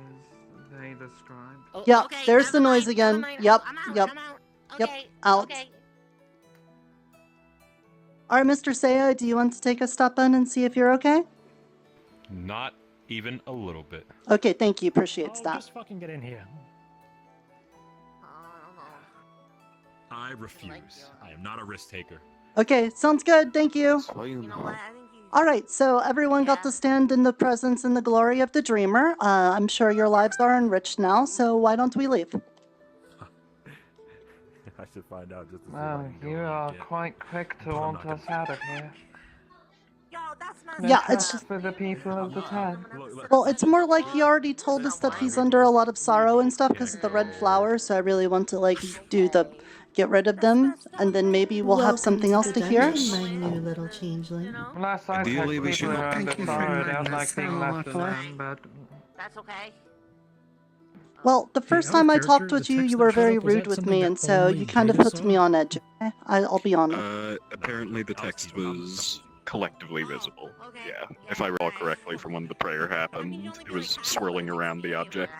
they described. Oh, Yeah, okay, there's the never noise mind, again. never mind. Yep, I'm out, yep. I'm out. Yep, Okay, out. okay. All right, Mr. Saya, do you want to take a step in and see if you're okay? Not even a little bit. Okay, thank you. Appreciates that. Just fucking get in here. I refuse. I am not a risk taker. Okay, sounds good. Thank you. You know what? I think All right, so everyone got to stand in the presence and the glory of the dreamer. I'm sure your lives are enriched now, so why don't we leave? I should find out just to see if I Well, can go you and are get- quite quick to But I'm want not gonna- us out of here. Yeah, it's just... for the people of the town. Well, it's more like he already told us that he's under a lot of sorrow and stuff because of the red flowers, so I really want to, like, do the... get rid of them, and then maybe we'll have something else to hear. My new little changeling. Last I Ideally, checked, we people should are not under thank you sorrow. for They don't like being that. left alone, but That's okay. Well, the first time I talked with you, you were very rude with me, and so you kind of put me on edge. Okay? I'll be honest. Apparently the text was collectively visible. Yeah, if I recall correctly from when the prayer happened, it was swirling around the object.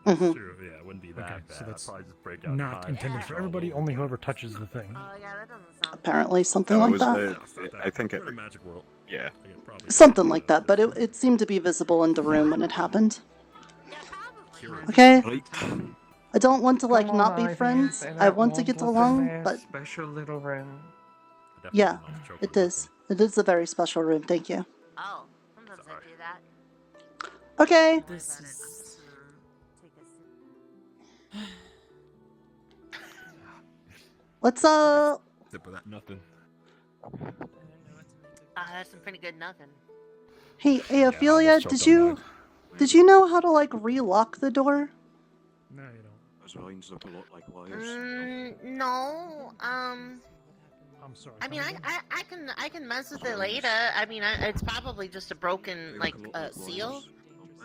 Mhm. True, yeah, it wouldn't be that Okay, bad. so that's I'd probably just break out not intended for everybody, only whoever touches the thing. Apparently, something No, it like was, that. I think it. Yeah. Something like that, but it seemed to be visible in the room when it happened. Okay? I don't want to, like, Come on, not be Ivy, friends. they I don't want to want get us in along, their but special little room. yeah, it is. It is a very special room, thank you. Oh, sometimes I do that. Okay. This is... Let's, Sip of that nothing. That's some pretty good nothing. Hey, Ophelia, did you know how to, like, relock the door? No, you don't. Those lines look a lot like wires. No. I'm sorry. I mean, I can mess with it later. I mean, it's probably just a broken like seal.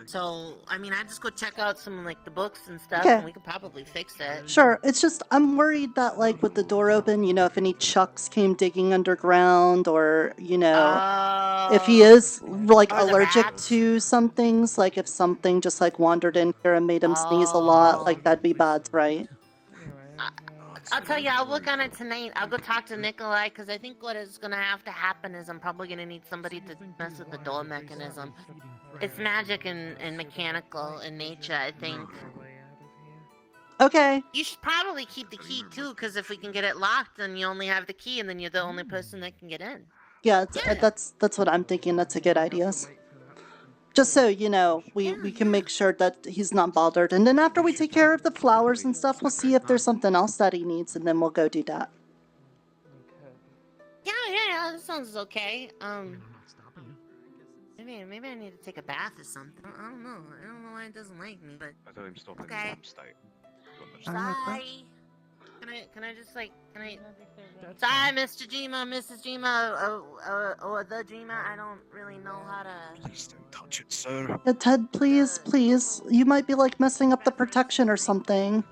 So I mean, I just go check out some like the books and stuff, Okay. and we could probably fix it. Sure, it's just, I'm worried that, like, with the door open, you know, if any chucks came digging underground, or, you know, if he is, like, allergic to some things, like, if something just, like, wandered in here and made him sneeze a lot, like, that'd be bad, right? I'll tell you, I'll work on it tonight. I'll go talk to Nikolai, because I think what is going to have to happen is I'm probably going to need somebody to mess with the door mechanism. It's magic and mechanical in nature, I think. Okay. You should probably keep the key, too, because if we can get it locked, then you only have the key, and then you're the only person that can get in. Yeah, that's what I'm thinking. That's a good idea. Just so, you know, we can make sure that he's not bothered. And then after we take care of the flowers and stuff, we'll see if there's something else that he needs, and then we'll go do that. Yeah, that sounds okay. Maybe I need to take a bath or something. I don't know. I don't know why it doesn't like me, but I thought him stopping okay. in the state. Sorry. Can I just like, sorry, Mr. Jima, Mrs. Jima, or the Jima, I don't really know how to... Please don't touch it, sir. Yeah, Ted, please. You might be, like, messing up the protection or something.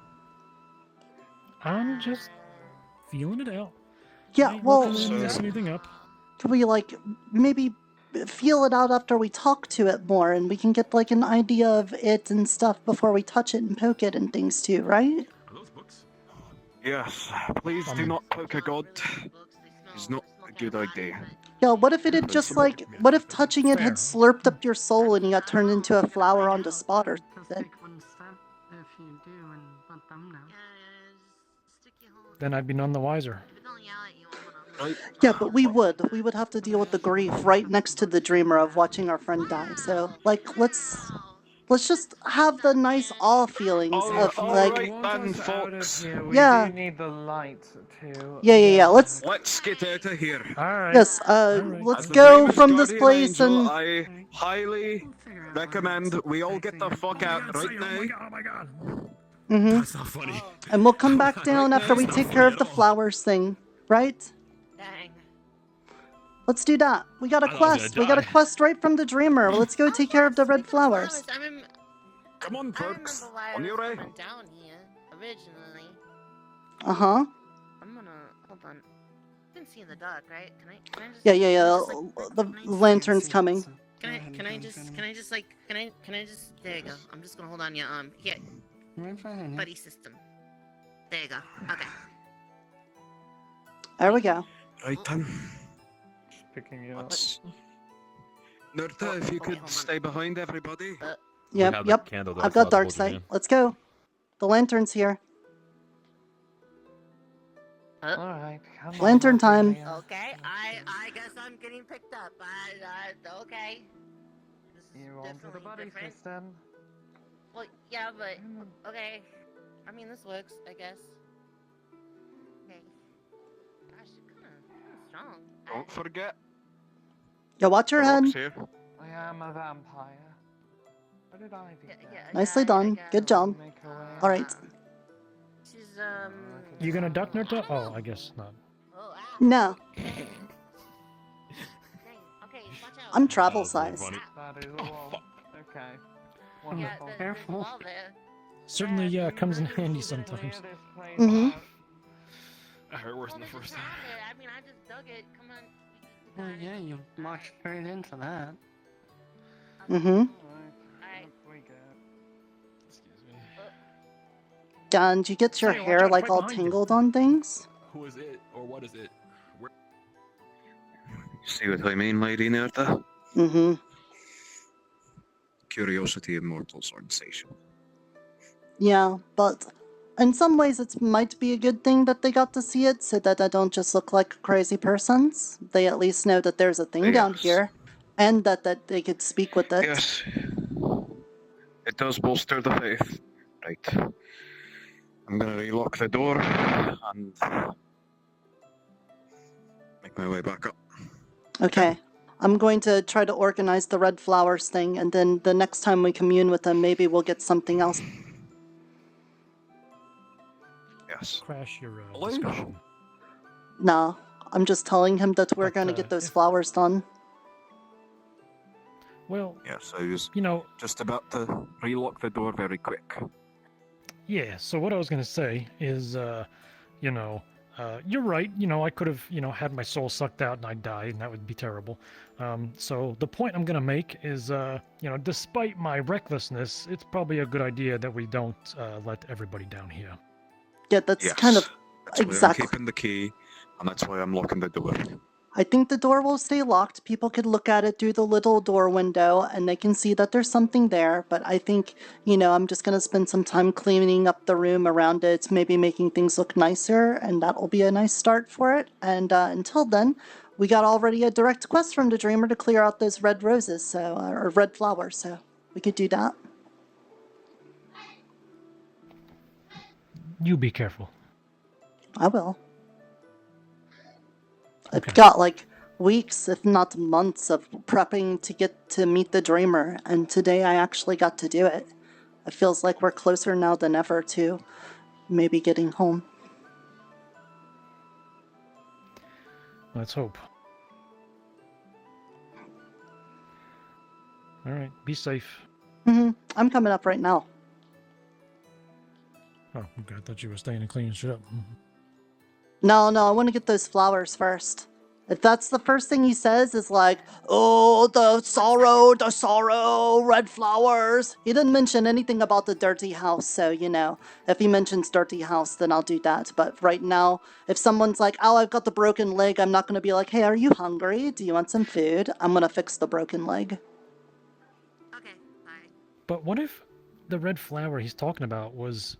I'm just feeling it out. Yeah, Ain't well, looking to mess anything up. can we, like, maybe feel it out after we talk to it more, and we can get, like, an idea of it and stuff before we touch it and poke it and things, too, right? Yes, please do not poke a god. It's not a good idea. Yeah, what if it had just, like, what if touching it had slurped up your soul and you got turned into a flower on the spot or something? Then I'd be none the wiser. Yeah, but we would have to deal with the grief right next to the dreamer of watching our friend die. So, like, let's just have the nice awe feelings of, like, then, folks. yeah. We do need the light to... Yeah, let's get out of here. Alright. Yes, let's go from this place and... I highly recommend we all get the fuck out right now. Oh my god. Mm-hmm. That's not funny. And we'll come back down after we take care of the flowers thing, right? Dang. Let's do that. We got a quest. We got a quest right from the dreamer. Let's go take care of the red flowers. Come on, folks. On your way. Down here originally. Uh-huh. I'm gonna hold on. You can see in the dark, right? Can I just? Yeah. The lantern's coming. Can I just there you go. I'm just gonna hold on your arm. Here. Buddy system. There you go. Okay. There we go. Right then. Picking you up. Nurta, if you could stay behind everybody. Yep. I've got dark sight. Let's go. The lantern's here. Alright, come on. Lantern time. Okay, I guess I'm getting picked up. Okay. You want the buddy system? Well, yeah, but okay. I mean, this works, I guess. Okay. Gosh, you're kind of strong. Don't forget. Yeah, watch your head. I am a vampire. What did I do? Nicely done. Good job. All right. She's You gonna duck, Nurta? Oh, I guess not. No. Okay, watch out. I'm travel size. That is a wall. Okay. Careful. Certainly comes in handy sometimes. Mm-hmm. I hurt worse than the first time. I mean, I just dug it. Come on. Oh yeah, you marched straight into that. Mm-hmm. John, do you get your hair like all tangled on things? Who is it, or what is it? Where... See what I mean, Lady Nerda? Mm-hmm. Curiosity of mortals are insatiable. Yeah, but in some ways it might be a good thing that they got to see it so that I don't just look like crazy persons. They at least know that there's a thing down here and that they could speak with it. Yes. It does bolster the faith. Right. I'm gonna relock the door and make my way back up. Okay. I'm going to try to organize the red flowers thing, and then the next time we commune with them, maybe we'll get something else. Yes. Crash your discussion. No, I'm just telling him that we're going to get those flowers done. Well, yes, I was just about to relock the door very quick. Yeah, so what I was going to say is, you're right. I could have, had my soul sucked out and I died, and that would be terrible. So the point I'm going to make is, despite my recklessness, it's probably a good idea that we don't let everybody down here. Yeah, that's kind of that's exactly. Why I'm keeping the key, and that's why I'm locking the door. I think the door will stay locked. People could look at it through the little door window and they can see that there's something there. But I think, I'm just going to spend some time cleaning up the room around it, maybe making things look nicer, and that'll be a nice start for it. And until then, we got already a direct quest from the Dreamer to clear out those red roses, or red flowers, so we could do that. You be careful. I will. I've got weeks, if not months, of prepping to get to meet the Dreamer, and today I actually got to do it. It feels like we're closer now than ever to maybe getting home. Let's hope. Alright, be safe. Mm-hmm. I'm coming up right now. Oh, okay, I thought you were staying and cleaning shit up. No, I want to get those flowers first. If that's the first thing he says is oh, the sorrow, red flowers. He didn't mention anything about the dirty house, so, if he mentions dirty house, then I'll do that. But right now, if someone's like, oh, I've got the broken leg, I'm not going to be like, hey, are you hungry? Do you want some food? I'm going to fix the broken leg. Okay, bye. But what if the red flower he's talking about was...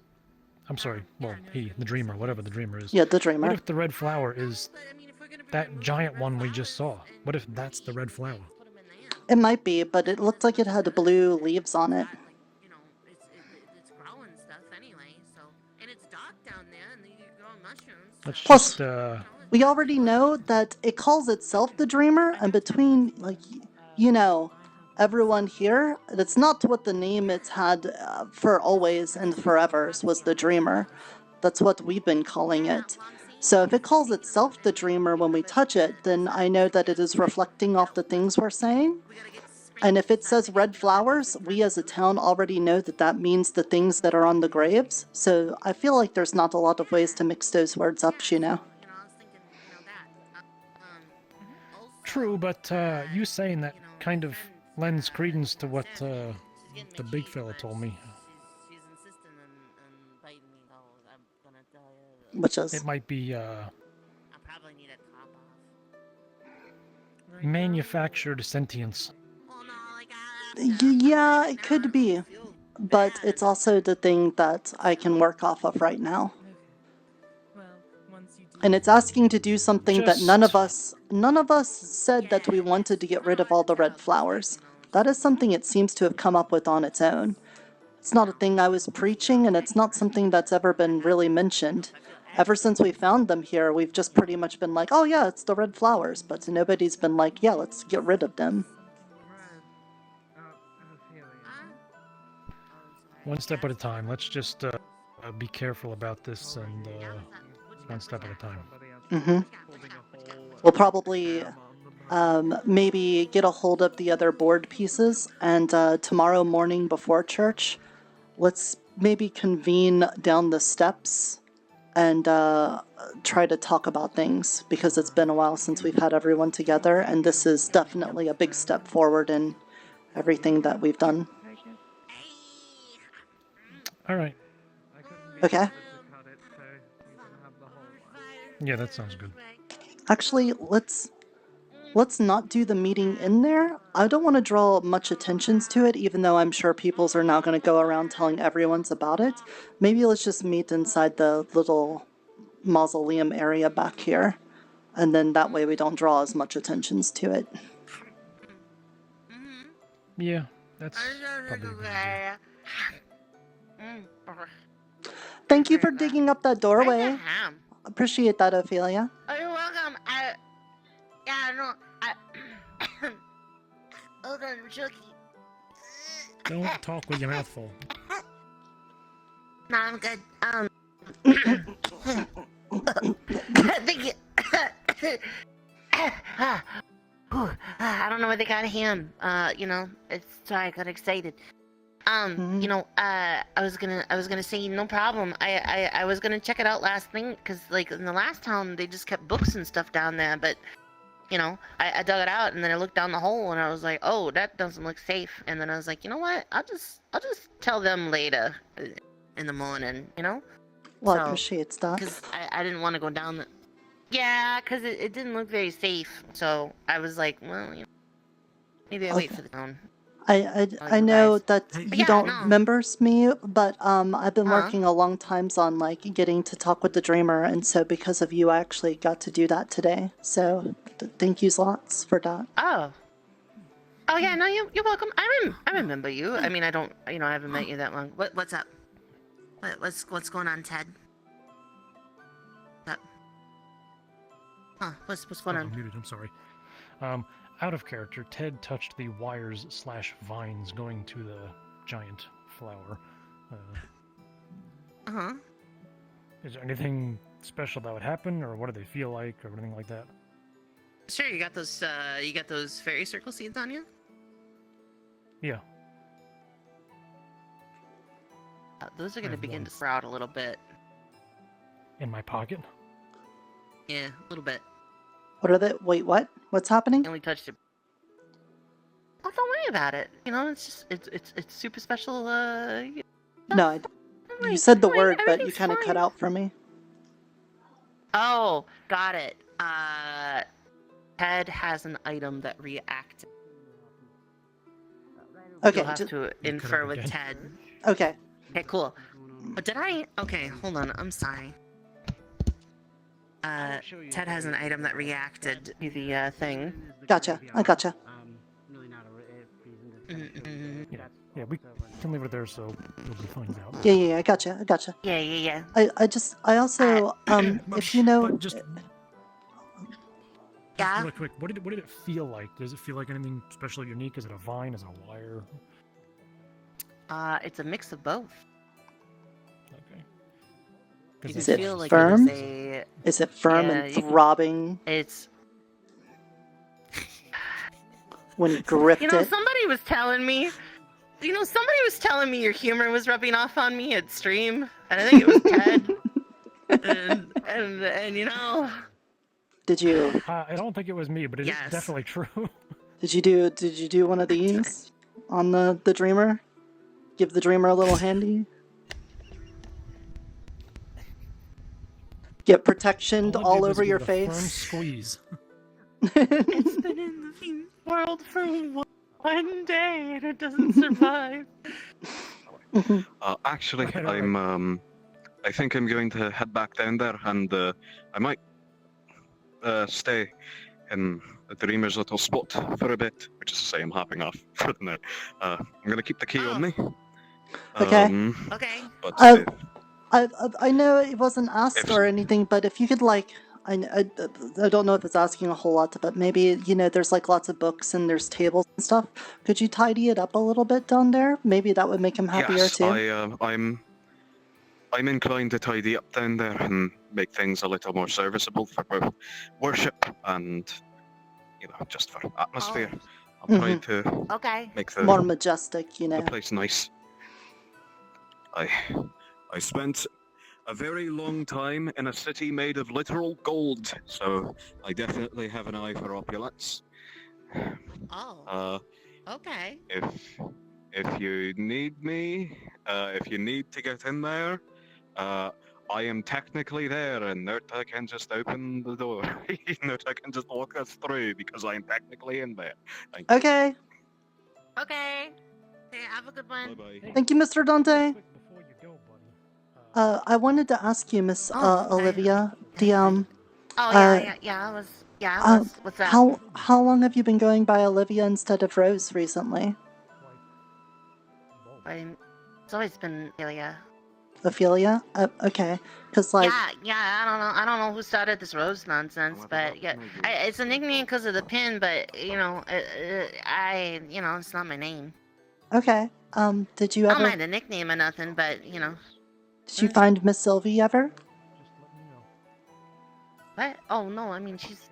I'm sorry, the Dreamer, whatever the Dreamer is. Yeah, the Dreamer. What if the red flower is that giant one we just saw? What if that's the red flower? It might be, but it looked like it had blue leaves on it. It's growing stuff anyway, so... And it's dark down there, and you're growing mushrooms. Plus, we already know that it calls itself the Dreamer, and between, everyone here, it's not what the name it's had for always and forevers was the Dreamer. That's what we've been calling it. So if it calls itself the Dreamer when we touch it, then I know that it is reflecting off the things we're saying. And if it says red flowers, we as a town already know that that means the things that are on the graves. So I feel like there's not a lot of ways to mix those words up, True, but you saying that kind of lends credence to what the big fella told me. She's insisting on biting me, though. I'm gonna tell you. Which is? It might be, I probably need a top off. manufactured sentience. Yeah, it could be. But it's also the thing that I can work off of right now. And it's asking to do something that none of us said that we wanted to get rid of all the red flowers. That is something it seems to have come up with on its own. It's not a thing I was preaching, and it's not something that's ever been really mentioned. Ever since we found them here, we've just pretty much been like, oh yeah, it's the red flowers, but nobody's been like, yeah, let's get rid of them. One step at a time. Let's just be careful about this, and one step at a time. Mm-hmm. We'll probably maybe get a hold of the other board pieces, and tomorrow morning before church, let's maybe convene down the steps and try to talk about things, because it's been a while since we've had everyone together, and this is definitely a big step forward in everything that we've done. All right. Okay. Yeah, that sounds good. Actually, let's not do the meeting in there. I don't want to draw much attentions to it, even though I'm sure peoples are now going to go around telling everyone's about it. Maybe let's just meet inside the little mausoleum area back here, and then that way we don't draw as much attentions to it. Yeah, that's probably a good idea. Thank you for digging up that doorway. Appreciate that, Ophelia. Oh, you're welcome. Hold on, I'm choking. Don't talk with your mouth full. No, I'm good. Thank you. I don't know where they got him. Sorry, I got excited. I was gonna say no problem. I was gonna check it out last thing, because like in the last town they just kept books and stuff down there, but I dug it out and then I looked down the hole and I was like, oh, that doesn't look safe. And then I was like, you know what? I'll just tell them later in the morning, Well, I appreciate that. Because I didn't want to go down the... Yeah, because it didn't look very safe. So I was like, well, maybe I wait for the town. I know that you don't members me, but I've been working a long times on like getting to talk with the dreamer, and so because of you, I actually got to do that today. So thank you lots for that. Oh yeah, no, you're welcome. I remember you. I mean, I don't, I haven't met you that long. What's up? What's going on, Ted? What's going on? I'm muted. I'm sorry. Out of character, Ted touched the wires/vines going to the giant flower. Is there anything special that would happen, or what do they feel like, or anything like that? Sure, you got those fairy circle seeds on you? Yeah. Those are going to begin to sprout a little bit. In my pocket? Yeah, a little bit. What are they? Wait, what? What's happening? I only touched it. Oh, don't worry about it. It's just it's super special. No, you said the word, but you kind of cut out for me. Oh, got it. Ted has an item that reacts. Okay. You'll have to infer with Ted. Okay. Okay, cool. But did I? Okay, hold on. I'm sorry. Ted has an item that reacted to the thing. Gotcha. I gotcha. Yeah, we can leave it there so nobody finds out. Yeah, I gotcha. Yeah. I also, if you know... Yeah? Really quick, what did it feel like? Does it feel like anything special or unique? Is it a vine? Is it a wire? It's a mix of both. Okay. Is it firm? Is it firm and throbbing? It's... When you gripped it? Somebody was telling me your humor was rubbing off on me at stream, and I think it was Ted. and Did you? I don't think it was me, but it is definitely true. Did you do one of these on the dreamer? Give the dreamer a little handy. Get protection all over your face. Firm squeeze. It's been in the world for one day and it doesn't survive. Actually, I think I'm going to head back down there, and I might stay in the Dreamer's little spot for a bit, which is to say I'm hopping off for the night. I'm going to keep the key on me. Okay. Okay. But I know it wasn't asked or anything, but if you could I don't know if it's asking a whole lot, but maybe, there's like lots of books and there's tables and stuff. Could you tidy it up a little bit down there? Maybe that would make him happier too. I'm inclined to tidy up down there and make things a little more serviceable for both worship and just for atmosphere. I'll try to make the More majestic, you know. the place nice. I spent a very long time in a city made of literal gold, so I definitely have an eye for opulence. Oh. Okay. If you need me, if you need to get in there, I am technically there, and Nerta can just open the door. Nerta can just walk us through because I am technically in there. Thank you. Okay. Okay. Hey, have a good one. Bye-bye. Thank you, Mr. Dante. I wanted to ask you, Miss Olivia, the I was. What's that? how long have you been going by Olivia instead of Rose recently? It's always been Ilya. Ophelia? Okay, because like I don't know who started this Rose nonsense, but yeah, it's a nickname because of the pin, but it's not my name. okay. Did you I ever? don't mind the nickname or nothing, but Did you find Miss Sylvie ever? What? Oh no, I mean she's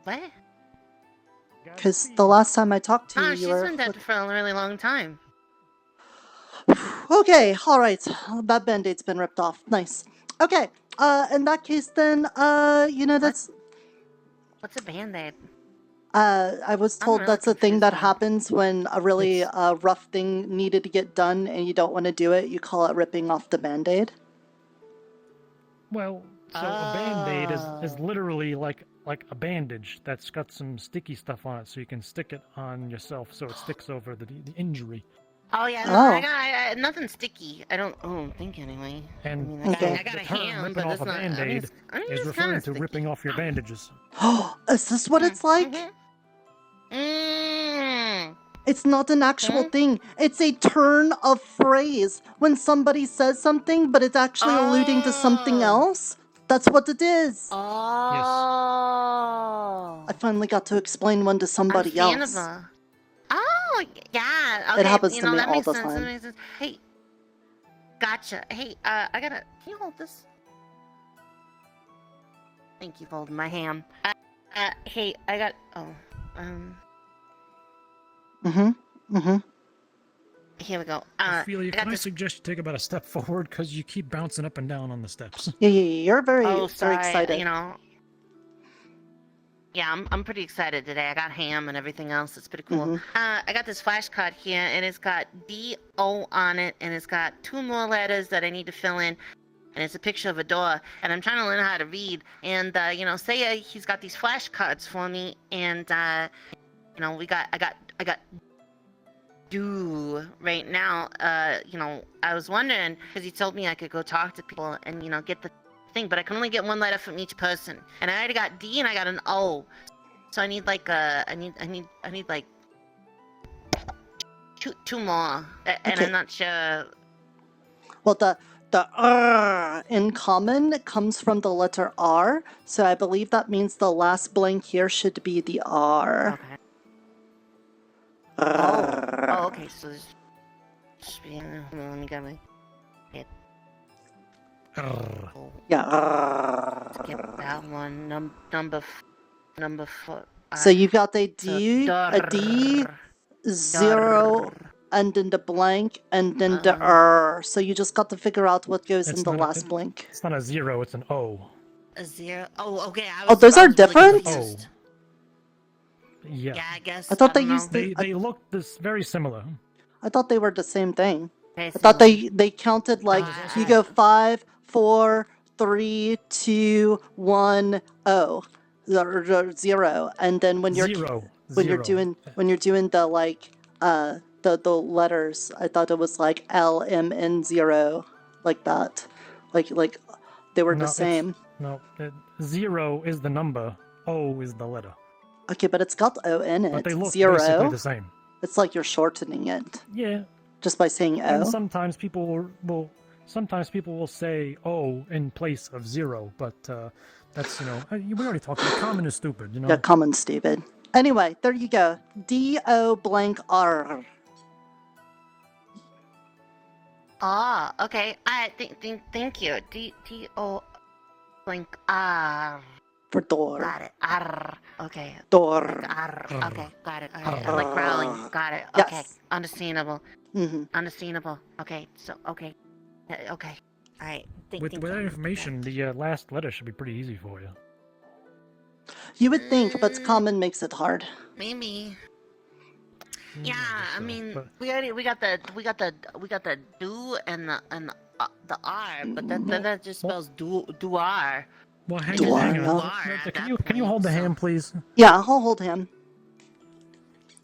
what? Because the last time I talked to you, She's you were been dead for a really long time. Okay, all right. That band-aid's been ripped off. Nice. Okay. In that case, then, that's. What's a band-aid? I was told really that's a thing that confused happens when a really rough thing needed to get done and you don't want to do it. You call it ripping off the band-aid. Well, so a band-aid is literally like a bandage that's got some sticky stuff on it, so you can stick it on yourself so it sticks over the injury. Oh yeah, no, I got nothing sticky. I don't think anyway. And I got a the term ham, ripping but off it's a not. band-aid is referring to ripping off your bandages. Is this what it's like? It's not an actual thing. It's a turn of phrase. When somebody says something, but it's actually alluding to something else. That's what it is. Oh. I finally got to explain one to somebody else. Understandable. Oh, yeah. Okay, It happens to me that all makes the sense. That time. makes sense. Hey, gotcha. Hey, I gotta. Can you hold this? Thank you for holding my ham. Hey, I got. Here we go. Ophelia, can I suggest you take about a step forward because you keep bouncing up and down on the steps? Yeah, you're very sorry, excited. Yeah, I'm pretty excited today. I got ham and everything else. It's pretty cool. I got this flashcard here, and it's got D-O on it, and it's got 2 more letters that I need to fill in, and it's a picture of a door, and I'm trying to learn how to read. And say he's got these flashcards for me, and I got do right now. I was wondering because he told me I could go talk to people and get the thing, but I can only get 1 letter from each person, and I already got D and I got an O, so I need like I need like two more, and I'm not sure. Well, the R in common comes from the letter R, so I believe that means the last blank here should be the R. Okay. Oh, okay. So this. Let me get my head. Yeah. Skip that one. Number 4. So you've got a D, 0, and then the blank, and then the R. So you just got to figure out what goes in the last blank. It's not a 0, it's an O. A 0. Oh, okay. Those are different? Really Yeah. Yeah, I guess. I thought they used. They look very similar. I thought they were the same thing. Very I thought they counted like Ah. you go 5, 4, 3, 2, 1, 0, 0, and then when you're doing the like the letters, I thought it was like L, M, N, 0, like that, like they were the same. No, 0 is the number, O is the letter. Okay, but it's got O in it. But they look 0. basically the same. It's like you're shortening it. Yeah. Just by saying O. And sometimes people will say O in place of 0, but that's we already talked about common is stupid. Yeah, common's stupid. Anyway, there you go. D-O blank R. Oh, okay. Thank you. D-O blank R. for door. Got it. Arr. Okay. Door. Like, arr. Okay, got it. Alright, Arr. like growling. Got it. Yes. Okay. Understandable. Mm-hmm. Understandable. Okay, so, okay. Okay. Alright. With that information, the last letter should be pretty easy for you. You would think, but common makes it hard. Maybe. Yeah, I so, mean, but- we got the do and the R, but that just spells do R. Well, hang Do on. I know? Can you hold the hand, please? Yeah, I'll hold him.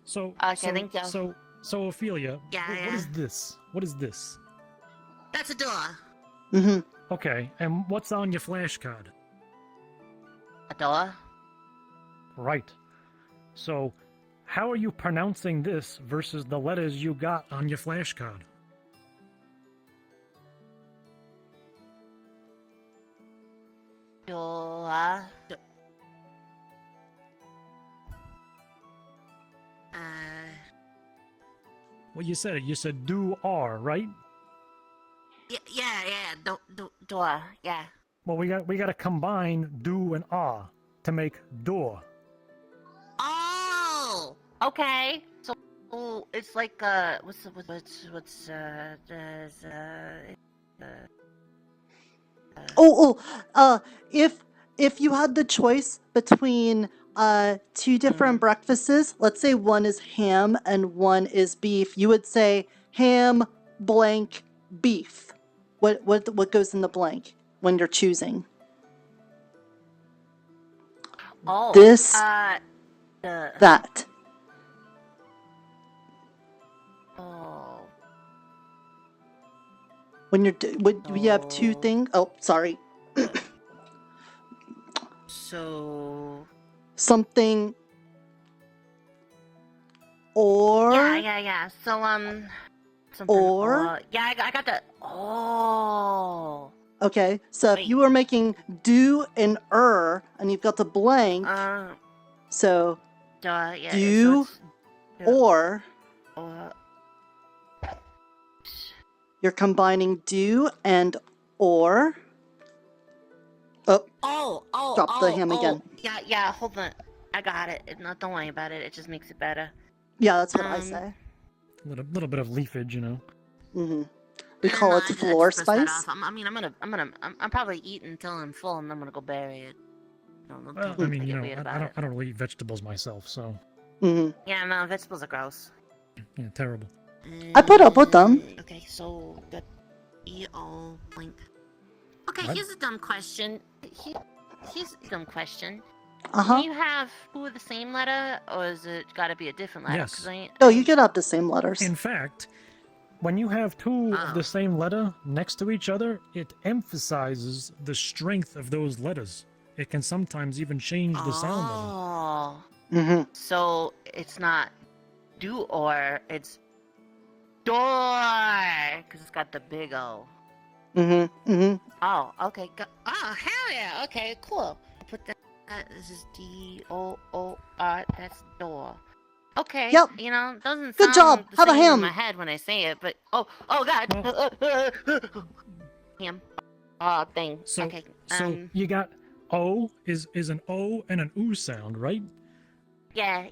So, thank you. So Ophelia, Yeah, what yeah. is this? What is this? That's a door. Mm-hmm. Okay, and what's on your flashcard? A door? Right. So, how are you pronouncing this versus the letters you got on your flashcard? Door. Well, you said it. You said do R, right? Yeah. Door. Yeah. Well, we got to combine do and R to make door. Oh. Okay. So it's like if you had the choice between two different breakfasts, let's say one is ham and one is beef, you would say ham blank beef. What goes in the blank when you're choosing? Oh. This. That. Oh. When you have two things. Oh, sorry. So. Something. Or. Yeah. So something. Or. Yeah, I got the. Oh. Okay, so if you were making do and and you've got the blank, so Yeah, do or you're combining do and or. Drop the ham again. Yeah, hold on. I got it. No, don't worry about it. It just makes it better. Yeah, that's what I say. A little bit of leafage, you know. Mm-hmm. We call it floor spice. I'm probably eating until I'm full, and I'm gonna go bury it. Well, I mean, you know, I don't really eat vegetables myself, so. Mm-hmm. Yeah, no, vegetables are gross. Yeah, terrible. I put up with them. Okay, so got E-O blink. Okay, What? here's a dumb question. Here's a dumb question. Uh-huh. Can you have two of the same letter, or is it got to be a different letter? Yes. 'Cause Oh, you could have the same letters. In fact, when you have two of the same letter next to each other, it emphasizes the strength of those letters. It can sometimes even change the sound of them. Oh. Mm-hmm. So it's not do or, it's door, because it's got the big O. Mm-hmm. Mm-hmm. Oh, okay. Oh, hell yeah. Okay, cool. Put that. This is D-O-O-R. That's door. Okay. Yep. You know, it doesn't Good sound job. the Have a same ham. in my head when I say it, but oh god. Ham. Oh, thing. So, okay. so you got O is an O and an oo sound, right? Yeah.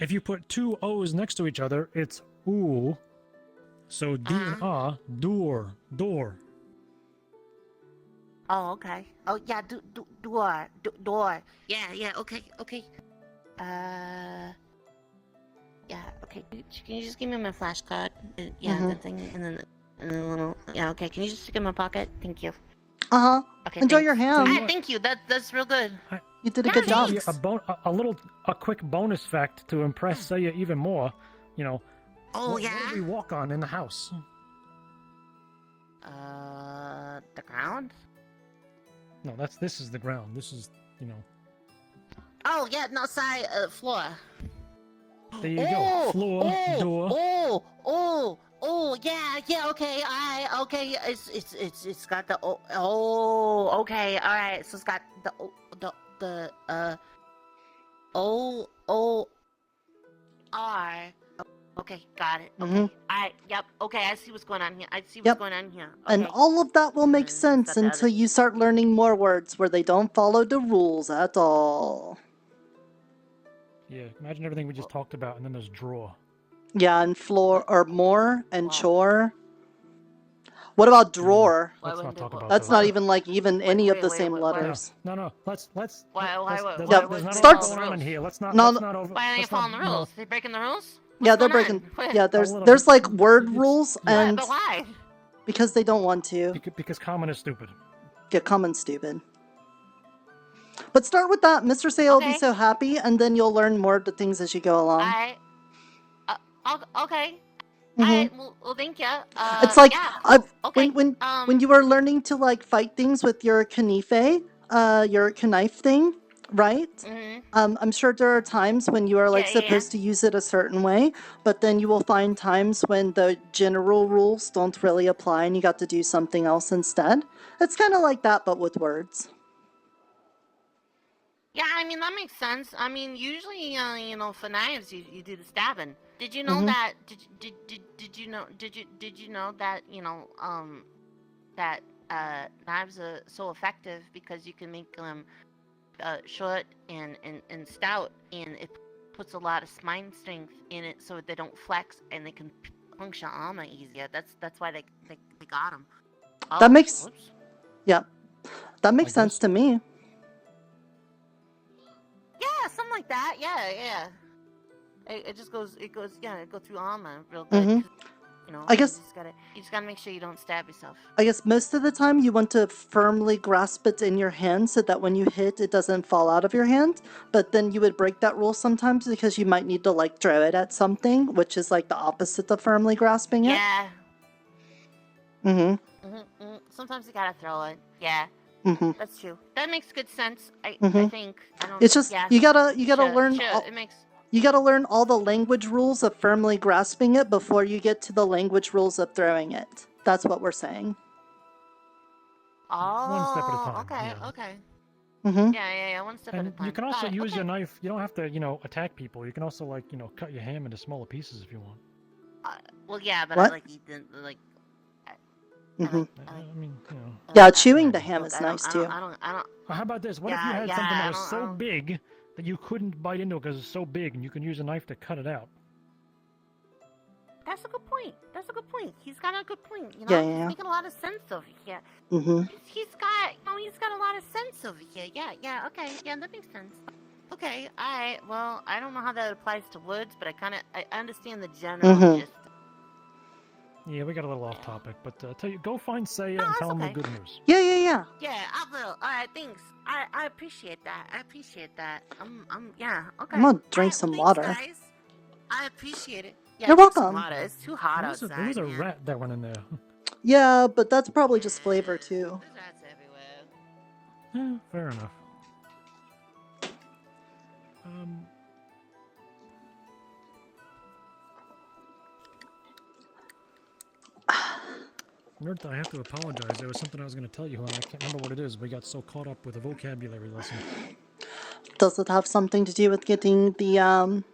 If you put two O's next to each other, it's oo. So D and A, door. Oh, okay. Oh, yeah, door. Yeah, okay. Yeah, okay. Can you just give me my flashcard? Yeah, the thing, and then the little. Yeah, okay. Can you just stick it in my pocket? Thank you. Uh-huh. Okay. Enjoy thanks. your ham. Thank you. that's real good. You did a good job. A quick bonus fact to impress Saya even more. You know. What do we walk on in the house? The ground? No, this is the ground. This is, you know. Oh, yeah, no, sorry, floor. There you go. Floor, door. Yeah, okay, alright, okay, it's got the okay, alright, so it's got the O R. Okay, got it. Mhm. Okay. Yep. Okay, I see what's going on here. I see what's going on here. Okay. And all of that will make sense until you start learning more words where they don't follow the rules at all. Yeah, imagine everything we just talked about, and then there's draw. Yeah, and floor or more and chore. What about drawer? Let's not talk about That's those. not even like any of the same why- letters. No. Let's. Why- there's why- not- there's not a starts- lot going on in here. Let's not. No, let's not over. Why are they let's not, following the you know, rules? They breaking the rules? Yeah, What's they're going breaking. on? Yeah, A there's little like word rules and But why? because they don't want to. Because common is stupid. Yeah, common stupid. But start with that. Mr. Say will be so happy, and then you'll learn more of the things as you go along. Okay. Mhm. Well, thank you. It's like yeah. when you were learning to like fight things with your knife, your knife thing, right? Mhm. I'm sure there are times when you are like supposed to use it a certain way, but then you will find times when the general rules don't really apply, and you got to do something else instead. It's kind of like that, but with words. Yeah, I mean that makes sense. I mean, usually, for knives, you do the stabbing. Did you know that? Did you know that that knives are so effective because you can make them short and stout, and it puts a lot of spine strength in it, so they don't flex and they can puncture armor easier. That's why they got them. That makes that makes sense to me. Yeah, something like that. Yeah. It goes through armor real good. Mhm. I I guess- you just gotta make sure you don't stab yourself. I guess most of the time you want to firmly grasp it in your hand so that when you hit, it doesn't fall out of your hand. But then you would break that rule sometimes because you might need to like throw it at something, which is like the opposite of firmly grasping it. Yeah. Sometimes you gotta throw it. Yeah. That's true. That makes good sense. I think. I don't, It's just you gotta sure, learn. Sure, it makes. You gotta learn all the language rules of firmly grasping it before you get to the language rules of throwing it. That's what we're saying. Oh. One step at a time. Okay. yeah. Okay. Mhm. Yeah. One step at a And time. you can also Got it, use okay. your knife. You don't have to, attack people. You can also cut your ham into smaller pieces if you want. Well, yeah, but What? I like eating like. Mhm. I mean, Yeah, chewing the ham is nice too. I don't. How about this? What if you had something that was so big that you couldn't bite into it because it's so big, and you can use a knife to cut it out? That's a good point. He's got a good point. Yeah. He's making a lot of sense over here. Mhm. He's got a lot of sense over here. Yeah. Okay. Yeah, that makes sense. Okay. Well, I don't know how that applies to words, but I understand the general gist. Yeah, we got a little off topic, but go find Saya and tell him the good news. Yeah. Yeah, I will. All right, thanks. I appreciate that. Yeah. Okay. I'm gonna drink some Thanks, water. guys. I appreciate it. Yeah, You're drink some welcome. water. It's too hot There outside. was a man. rat that went in there. Yeah, but that's probably just flavor too. There's rats everywhere. Fair enough. Nerd, I have to apologize. There was something I was going to tell you, and I can't remember what it is. We got so caught up with a vocabulary lesson. Does it have something to do with getting the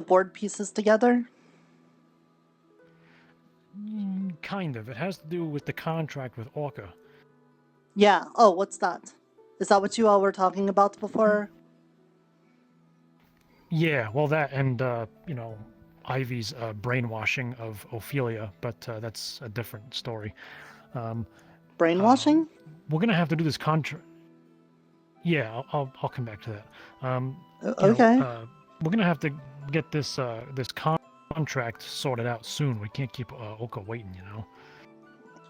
board pieces together? Kind of. It has to do with the contract with Orca. Yeah. Oh, what's that? Is that what you all were talking about before? Yeah, well, that and, Ivy's brainwashing of Ophelia, but that's a different story. Brainwashing? We're going to have to do this contract. Yeah, I'll come back to that. Okay. We're going to have to get this contract sorted out soon. We can't keep Oka waiting,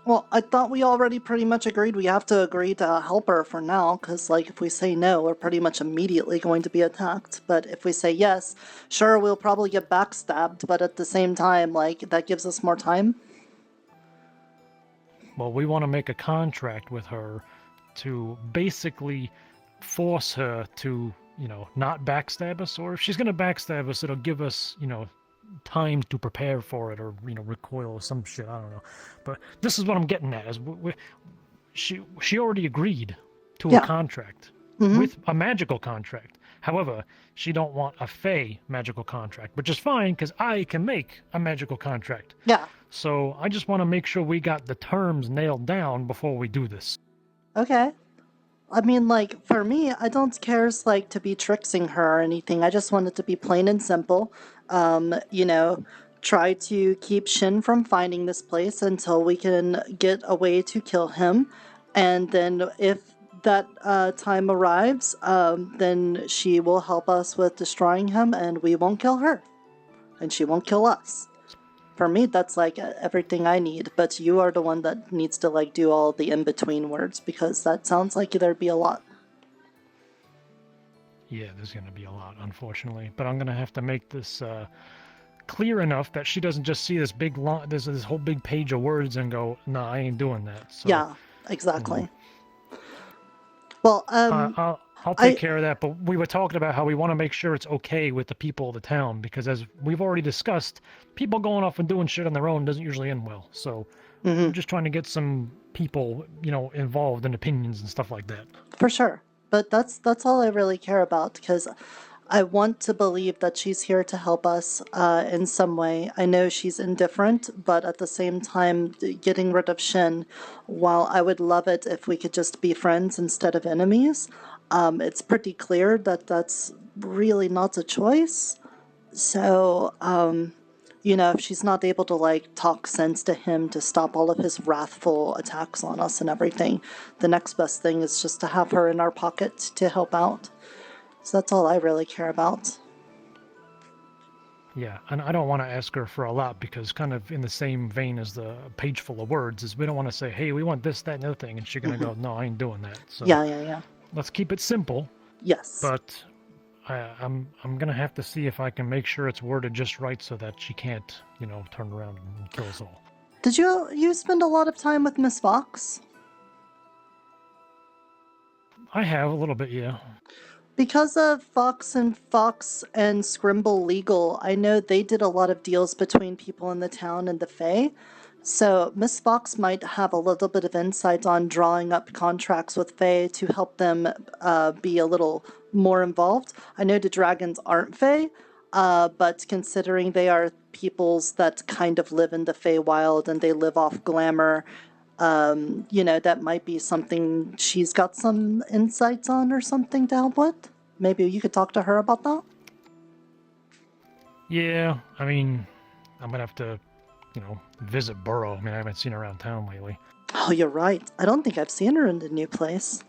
Well, I thought we already pretty much agreed we have to agree to help her for now, because, like, if we say no, we're pretty much immediately going to be attacked. But if we say yes, sure, we'll probably get backstabbed, but at the same time, like, that gives us more time. Well, we want to make a contract with her to basically force her to, not backstab us, or if she's going to backstab us, it'll give us, time to prepare for it, or recoil or some shit. I don't know, but this is what I'm getting at: is she already agreed to a contract with a magical contract. However, she don't want a Fey magical contract, which is fine because I can make a magical contract. Yeah. So I just want to make sure we got the terms nailed down before we do this. Okay. I mean, like, for me, I don't care, like, to be tricksing her or anything. I just want it to be plain and simple. You know, try to keep Shin from finding this place until we can get a way to kill him. And then if that time arrives, then she will help us with destroying him and we won't kill her. And she won't kill us. For me, that's like everything I need, but you are the one that needs to like do all the in-between words because that sounds like there'd be a lot. Yeah, there's going to be a lot, unfortunately. But I'm going to have to make this clear enough that she doesn't just see this big this whole big page of words and go, "No, I ain't doing that." So, yeah, exactly. Well, I'll take care of that. But we were talking about how we want to make sure it's okay with the people of the town because, as we've already discussed, people going off and doing shit on their own doesn't usually end well. So, I'm just trying to get some people, you know, involved in opinions and stuff like that. For sure. But that's all I really care about because I want to believe that she's here to help us in some way. I know she's indifferent, but at the same time, getting rid of Shin, while I would love it if we could just be friends instead of enemies, it's pretty clear that that's really not a choice. So, you know, if she's not able to, like, talk sense to him to stop all of his wrathful attacks on us and everything, the next best thing is just to have her in our pocket to help out. So that's all I really care about. Yeah, and I don't want to ask her for a lot because kind of in the same vein as the page full of words is we don't want to say, hey, we want this, that, and the other thing, and she's going to go, no, I ain't doing that. So Yeah. Let's keep it simple. Yes. But I'm going to have to see if I can make sure it's worded just right so that she can't, you know, turn around and kill us all. Did you spend a lot of time with Miss Fox? I have a little bit, yeah. Because of Fox and Scrimble Legal, I know they did a lot of deals between people in the town and the Fae. So Miss Fox might have a little bit of insight on drawing up contracts with Fae to help them be a little more involved. I know the dragons aren't Fae, but considering they are peoples that kind of live in the Feywild and they live off glamour, you know, that might be something she's got some insights on or something to help with. Maybe you could talk to her about that? Yeah, I mean, I'm going to have to, you know, visit Burrow. I mean, I haven't seen her around town lately. Oh, you're right. I don't think I've seen her in the new place.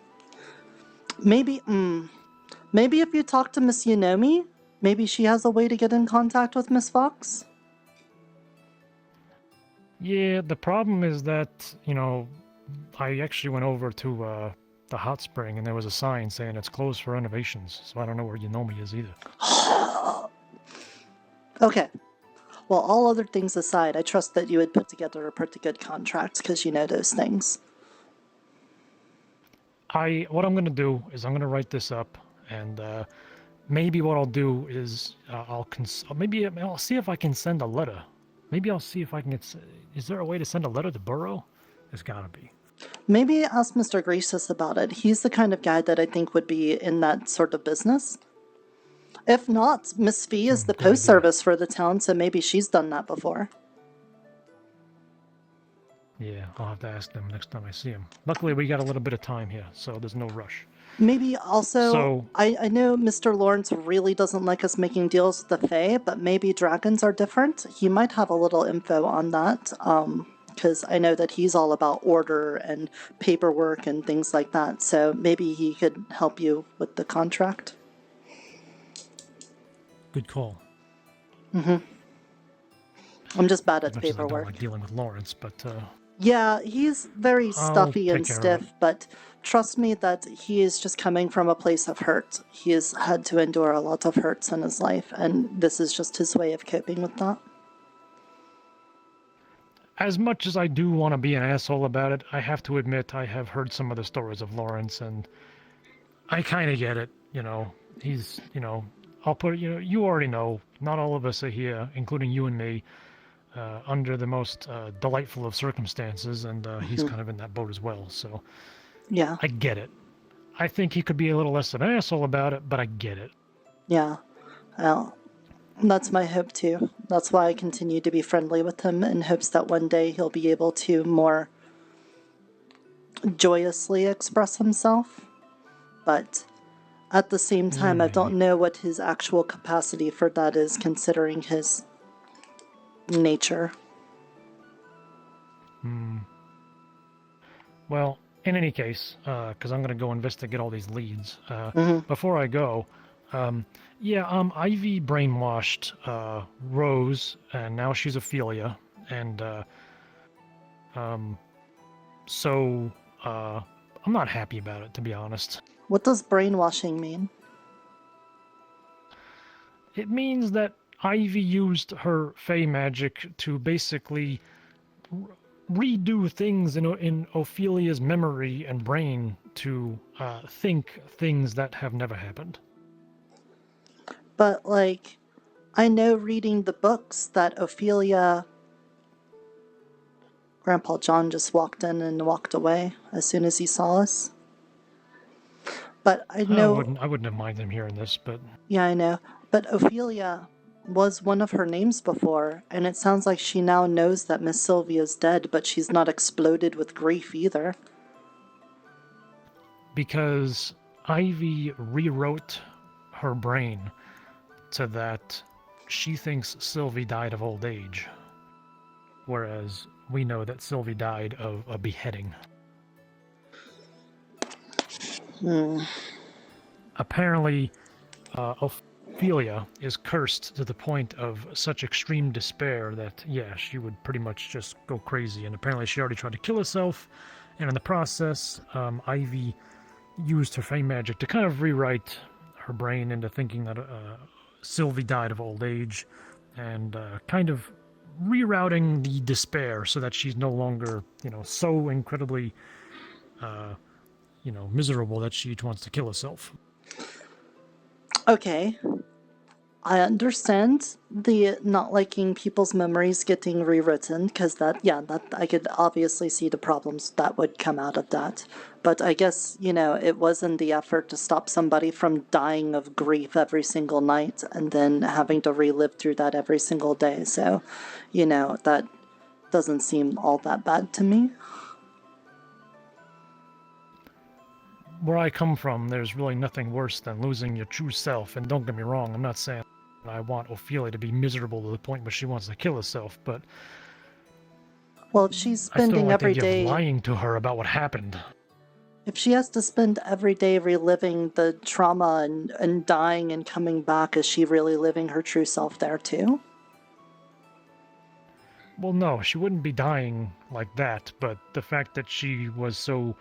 Maybe if you talk to Miss Yunomi, maybe she has a way to get in contact with Miss Fox? Yeah, the problem is that, you know, I actually went over to the hot spring and there was a sign saying it's closed for renovations, so I don't know where Yunomi is either. Okay. Well, all other things aside, I trust that you would put together a pretty good contract because you know those things. What I'm going to do is I'm going to write this up, and maybe what I'll do is I'll see if I can send a letter. Maybe I'll see if I can get... Is there a way to send a letter to Burrow? There's gotta be. Maybe ask Mr. Greasus about it. He's the kind of guy that I think would be in that sort of business. If not, Miss Fee is the post service for the town, so maybe she's done that before. Yeah, I'll have to ask them next time I see him. Luckily, we got a little bit of time here, so there's no rush. Maybe also, I know Mr. Lawrence really doesn't like us making deals with the Fae, but maybe dragons are different. He might have a little info on that, because I know that he's all about order and paperwork and things like that, so maybe he could help you with the contract. Good call. I'm just bad at as much paperwork. As I don't like dealing with Lawrence, but... Yeah, he's very stuffy and stiff, but trust me that he is just coming from a place of hurt. He has had to endure a lot of hurts in his life, and this is just his way of coping with that. As much as I do want to be an asshole about it, I have to admit I have heard some of the stories of Lawrence, and I kind of get it, you know. He's, you know, I'll put it, you know, you already know, not all of us are here, including you and me, under the most delightful of circumstances, and he's kind of in that boat as well, so yeah, I get it. I think he could be a little less of an asshole about it, but I get it. Yeah. Well, that's my hope too. That's why I continue to be friendly with him in hopes that one day he'll be able to more joyously express himself. But at the same time, I don't know what his actual capacity for that is, considering his nature. Well, in any case, because I'm going to go investigate all these leads. Mhm. Before I go, Ivy brainwashed Rose, and now she's Ophelia, and so I'm not happy about it, to be honest. What does brainwashing mean? It means that Ivy used her Fey magic to basically redo things in Ophelia's memory and brain to think things that have never happened. But, like, I know reading the books that Ophelia... Grandpa John just walked in and walked away as soon as he saw us. But I know... I wouldn't have minded him hearing this, but... Yeah, I know. But Ophelia was one of her names before, and it sounds like she now knows that Miss Sylvia's dead, but she's not exploded with grief either. Because Ivy rewrote her brain so that she thinks Sylvie died of old age, whereas we know that Sylvie died of a beheading. Apparently, Ophelia is cursed to the point of such extreme despair that, yeah, she would pretty much just go crazy. And apparently she already tried to kill herself, and in the process, Ivy used her Fey magic to kind of rewrite her brain into thinking that Sylvie died of old age, and kind of rerouting the despair so that she's no longer, so incredibly, miserable that she wants to kill herself. Okay. I understand the not liking people's memories getting rewritten, because that I could obviously see the problems that would come out of that. But I guess, it wasn't the effort to stop somebody from dying of grief every single night and then having to relive through that every single day. So, that doesn't seem all that bad to me. Where I come from, there's really nothing worse than losing your true self, and don't get me wrong, I'm not saying I want Ophelia to be miserable to the point where she wants to kill herself, but... Well, if she's spending spending I still like every the idea day... of lying to her about what happened. If she has to spend every day reliving the trauma and dying and coming back, is she really living her true self there too? Well, no, she wouldn't be dying like that, but the fact that she was so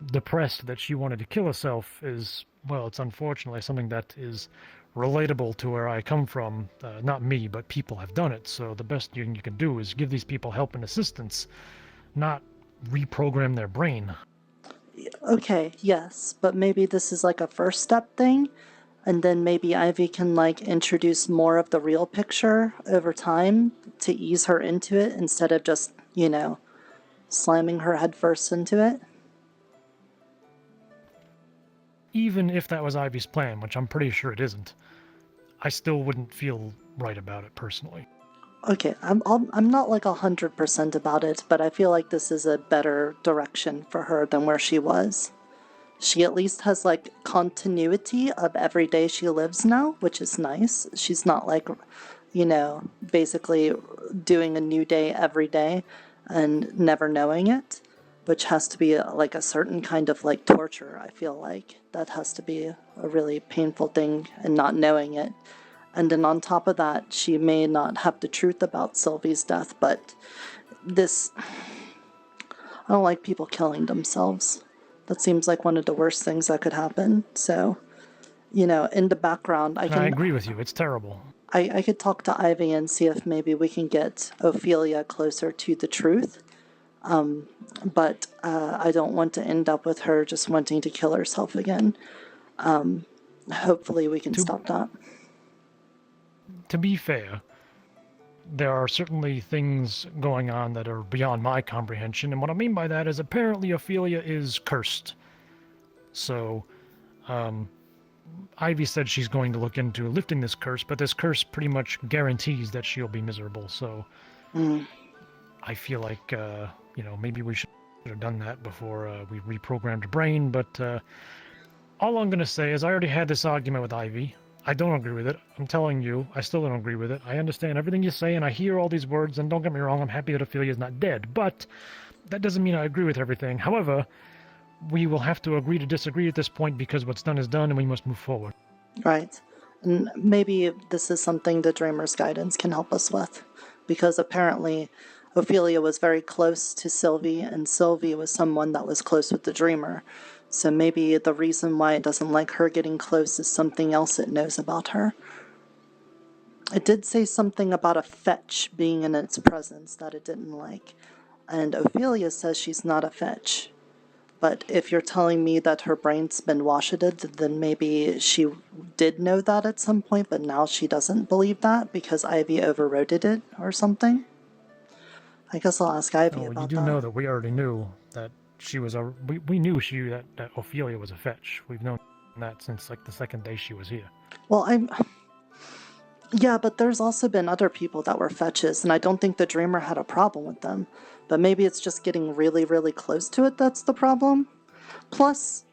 depressed that she wanted to kill herself is, well, it's unfortunately something that is relatable to where I come from. Not me, but people have done it, so the best thing you can do is give these people help and assistance, not reprogram their brain. Okay, yes, but maybe this is like a first step thing, and then maybe Ivy can introduce more of the real picture over time to ease her into it instead of just, slamming her head first into it. Even if that was Ivy's plan, which I'm pretty sure it isn't, I still wouldn't feel right about it personally. Okay, I'm not 100% about it, but I feel like this is a better direction for her than where she was. She at least has continuity of every day she lives now, which is nice. She's not basically doing a new day every day and never knowing it, which has to be a certain kind of torture. I feel like that has to be a really painful thing, and not knowing it. And then on top of that, she may not have the truth about Sylvie's death, but I don't like people killing themselves. That seems like one of the worst things that could happen. So, in the background, I agree with you. It's terrible. I could talk to Ivy and see if maybe we can get Ophelia closer to the truth. But I don't want to end up with her just wanting to kill herself again. Hopefully we can stop that. To be fair, there are certainly things going on that are beyond my comprehension, and what I mean by that is apparently Ophelia is cursed. So, Ivy said she's going to look into lifting this curse, but this curse pretty much guarantees that she'll be miserable. So I feel like, maybe we should have done that before we reprogrammed her brain. But all I'm going to say is I already had this argument with Ivy. I don't agree with it. I'm telling you, I still don't agree with it. I understand everything you say, and I hear all these words, and don't get me wrong, I'm happy that Ophelia's not dead. But that doesn't mean I agree with everything. However, we will have to agree to disagree at this point because what's done is done, and we must move forward. Right. And maybe this is something the Dreamer's Guidance can help us with, because apparently Ophelia was very close to Sylvie, and Sylvie was someone that was close with the Dreamer. So maybe the reason why it doesn't like her getting close is something else it knows about her. It did say something about a fetch being in its presence that it didn't like. And Ophelia says she's not a fetch. But if you're telling me that her brain's been washeted, then maybe she did know that at some point, but now she doesn't believe that because Ivy overrode it or something. I guess I'll ask Ivy about that. You do know that we already knew that she was we knew that Ophelia was a fetch. We've known that since like the second day she was here. Well, yeah, but there's also been other people that were fetches, and I don't think the Dreamer had a problem with them. But maybe it's just getting really, really close to it that's the problem. Plus,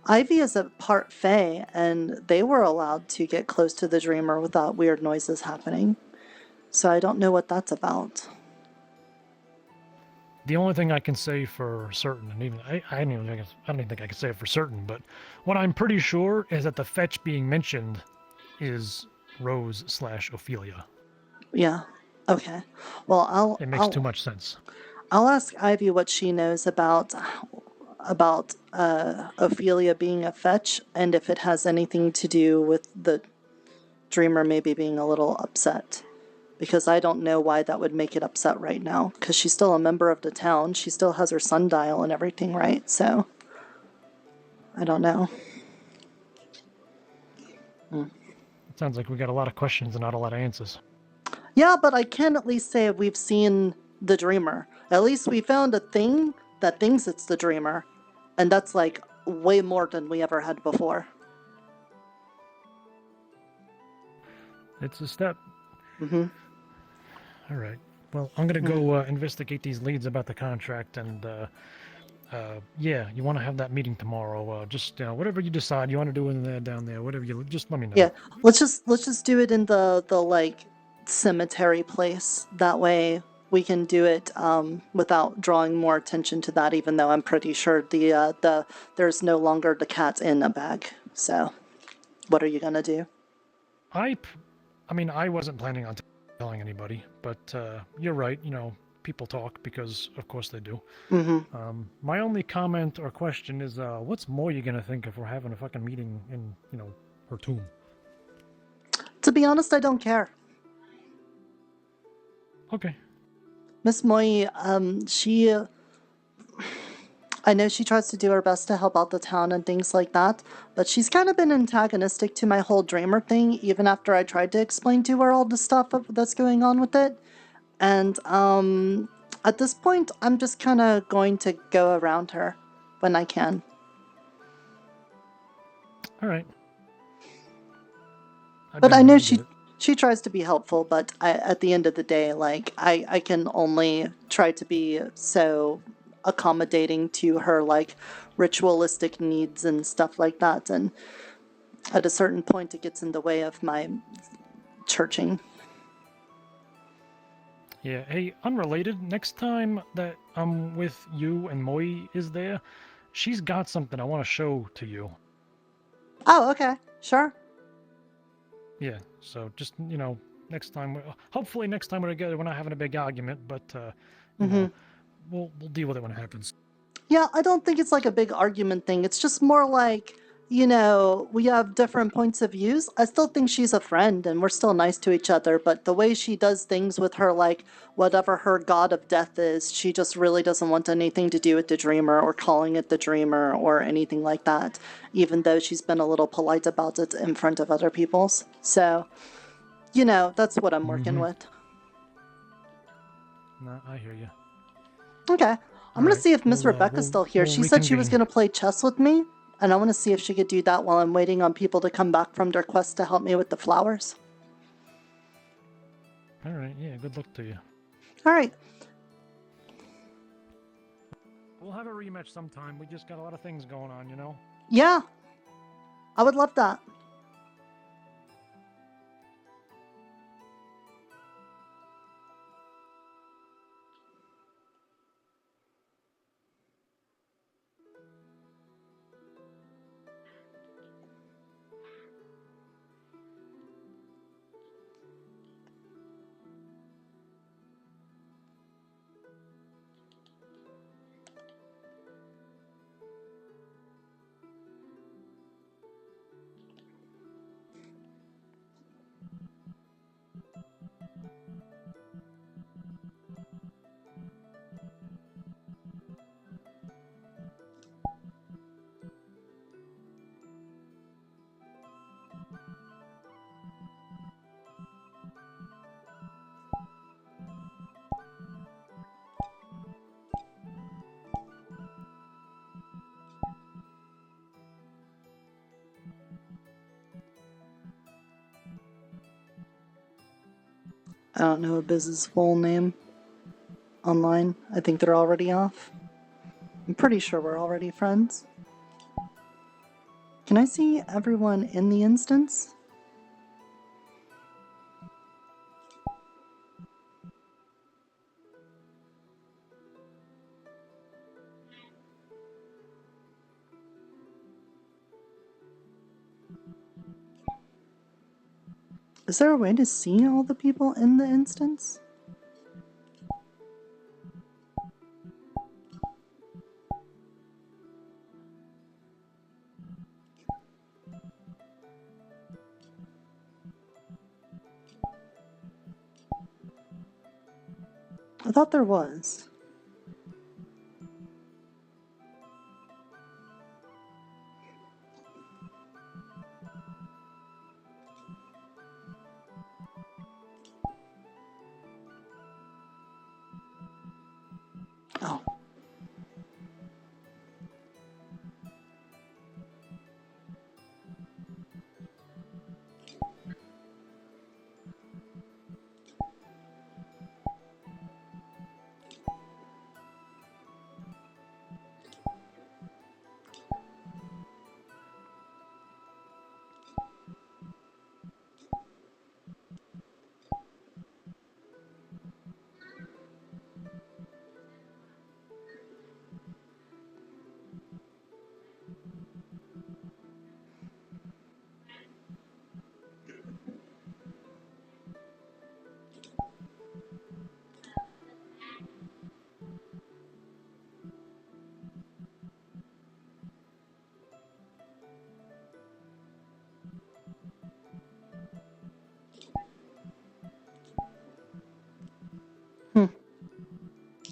Ivy is a part Fae, and they were allowed to get close to the Dreamer without weird noises happening. So I don't know what that's about. The only thing I can say for certain, and even I don't even think I can say it for certain, but what I'm pretty sure is that the fetch being mentioned is Rose/Ophelia. Yeah. Okay. Well, it makes too much sense. I'll ask Ivy what she knows about Ophelia being a fetch, and if it has anything to do with the Dreamer maybe being a little upset. Because I don't know why that would make it upset right now. Because she's still a member of the town. She still has her sundial and everything, right? So, I don't know. It sounds like we got a lot of questions and not a lot of answers. Yeah, but I can at least say we've seen the Dreamer. At least we found a thing that thinks it's the Dreamer. And that's like way more than we ever had before. It's a step. Mm-hmm. All right. Well, I'm going to go investigate these leads about the contract, and yeah, you want to have that meeting tomorrow. Just whatever you decide you want to do in there, down there, whatever you just let me know. Yeah, let's just do it in the like cemetery place. That way we can do it without drawing more attention to that. Even though I'm pretty sure there's no longer the cat in a bag. So, what are you gonna do? I mean, I wasn't planning on telling anybody, but you're right. People talk because, of course, they do. Mm-hmm. My only comment or question is, what's more you gonna think if we're having a fucking meeting in, her tomb? To be honest, I don't care. Okay. Miss Moy, I know she tries to do her best to help out the town and things like that, but she's kind of been antagonistic to my whole Dreamer thing, even after I tried to explain to her all the stuff that's going on with it. And at this point, I'm just kind of going to go around her when I can. All right. But I know she tries to be helpful, but at the end of the day, like, I can only try to be so accommodating to her, like, ritualistic needs and stuff like that, and at a certain point it gets in the way of my churching. Yeah, hey, unrelated, next time that I'm with you and Moy is there, she's got something I want to show to you. Oh, okay, sure. Yeah, so just, next time, hopefully next time we're together we're not having a big argument, but, you know, we'll deal with it when it happens. Yeah, I don't think it's like a big argument thing. It's just more like, we have different points of views. I still think she's a friend and we're still nice to each other, but the way she does things with her, like, whatever her god of death is, she just really doesn't want anything to do with the Dreamer or calling it the Dreamer or anything like that, even though she's been a little polite about it in front of other people's. So, that's what I'm working with. No, I hear you. Okay. I'm going to see if Miss Rebecca's still here. She said she was going to play chess with me, And I want to see if she could do that while I'm waiting on people to come back from their quest to help me with the flowers. Alright, yeah, good luck to you. Alright. We'll have a rematch sometime. We just got a lot of things going on, you know? Yeah. I would love that. I don't know Biz's full name online. I think they're already off. I'm pretty sure we're already friends. Can I see everyone in the instance? Is there a way to see all the people in the instance? I thought there was. Oh.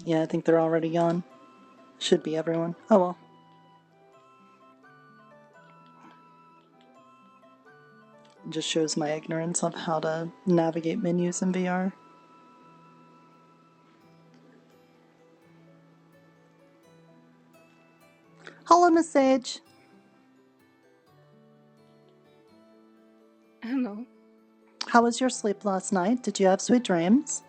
Yeah, I think they're already gone. Should be everyone. Oh well. It just shows my ignorance of how to navigate menus in VR. Hello, Miss Sage. Hello. How was your sleep last night? Did you have sweet dreams?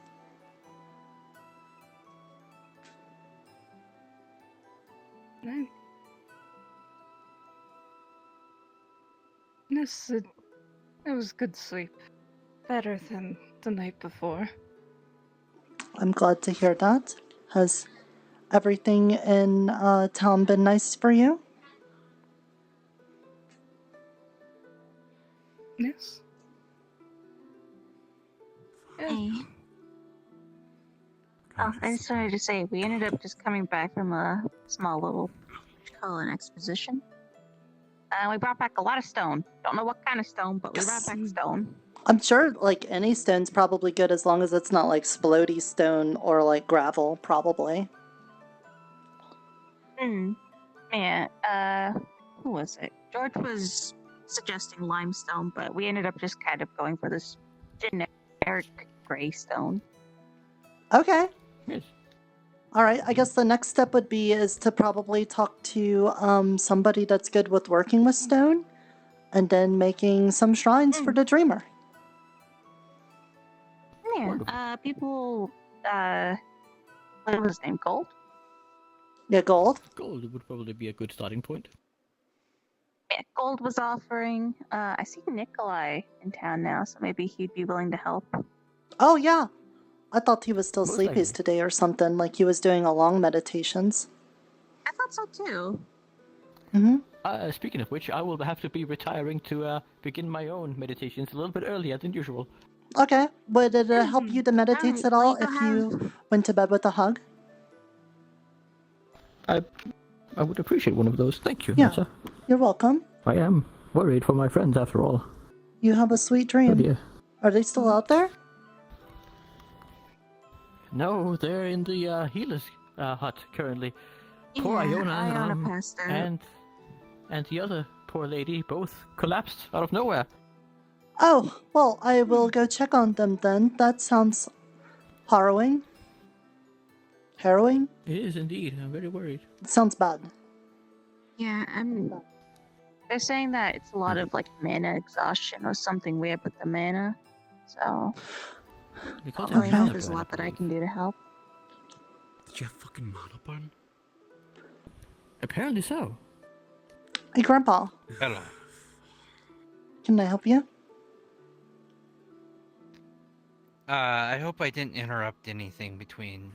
No. Yes, it was good sleep. Better than the night before. I'm glad to hear that. Has everything in town been nice for you? Yes. Hey. Oh, I'm sorry to say, we ended up just coming back from a small little, an exposition. We brought back a lot of stone. Don't know what kind of stone, but we brought back stone. I'm sure, like, any stone's probably good as long as it's not, like, splody stone or, like, gravel, probably. Yeah, who was it? George was suggesting limestone, but we ended up just kind of going for this generic gray stone. Okay. Yes. All right, I guess the next step would be is to probably talk to somebody that's good with working with stone, and then making some shrines for the dreamer. Yeah. People. What was his name? Gold. Yeah, gold. Gold would probably be a good starting point. Yeah, Gold was offering. I see Nikolai in town now, so maybe he'd be willing to help. Oh yeah, I thought he was still Most sleepies likely. today or something. Like he was doing a long meditations. I thought so too. Mm-hmm. Speaking of which, I will have to be retiring to begin my own meditations a little bit earlier than usual. Okay. Would it help you to meditate at all if you went to bed with a hug? I would appreciate one of those. Thank you, Yeah. Nessa. You're welcome. I am worried for my friends after all. You have a sweet dream. Oh dear. Are they still out there? No, they're in the healer's hut currently. Poor Yeah, Iona, Iona passed out. and the other poor lady both collapsed out of nowhere. Oh, well, I will go check on them then. That sounds harrowing. Harrowing? It is indeed. I'm very worried. It sounds bad. Yeah, they're saying that it's a lot of like mana exhaustion or something weird with the mana. So Because I don't of know if mana there's a burn, lot that I can do to help. Did you have fucking mana burn? Apparently so. Hey, Grandpa, Hello. can I help you? I hope I didn't interrupt anything between.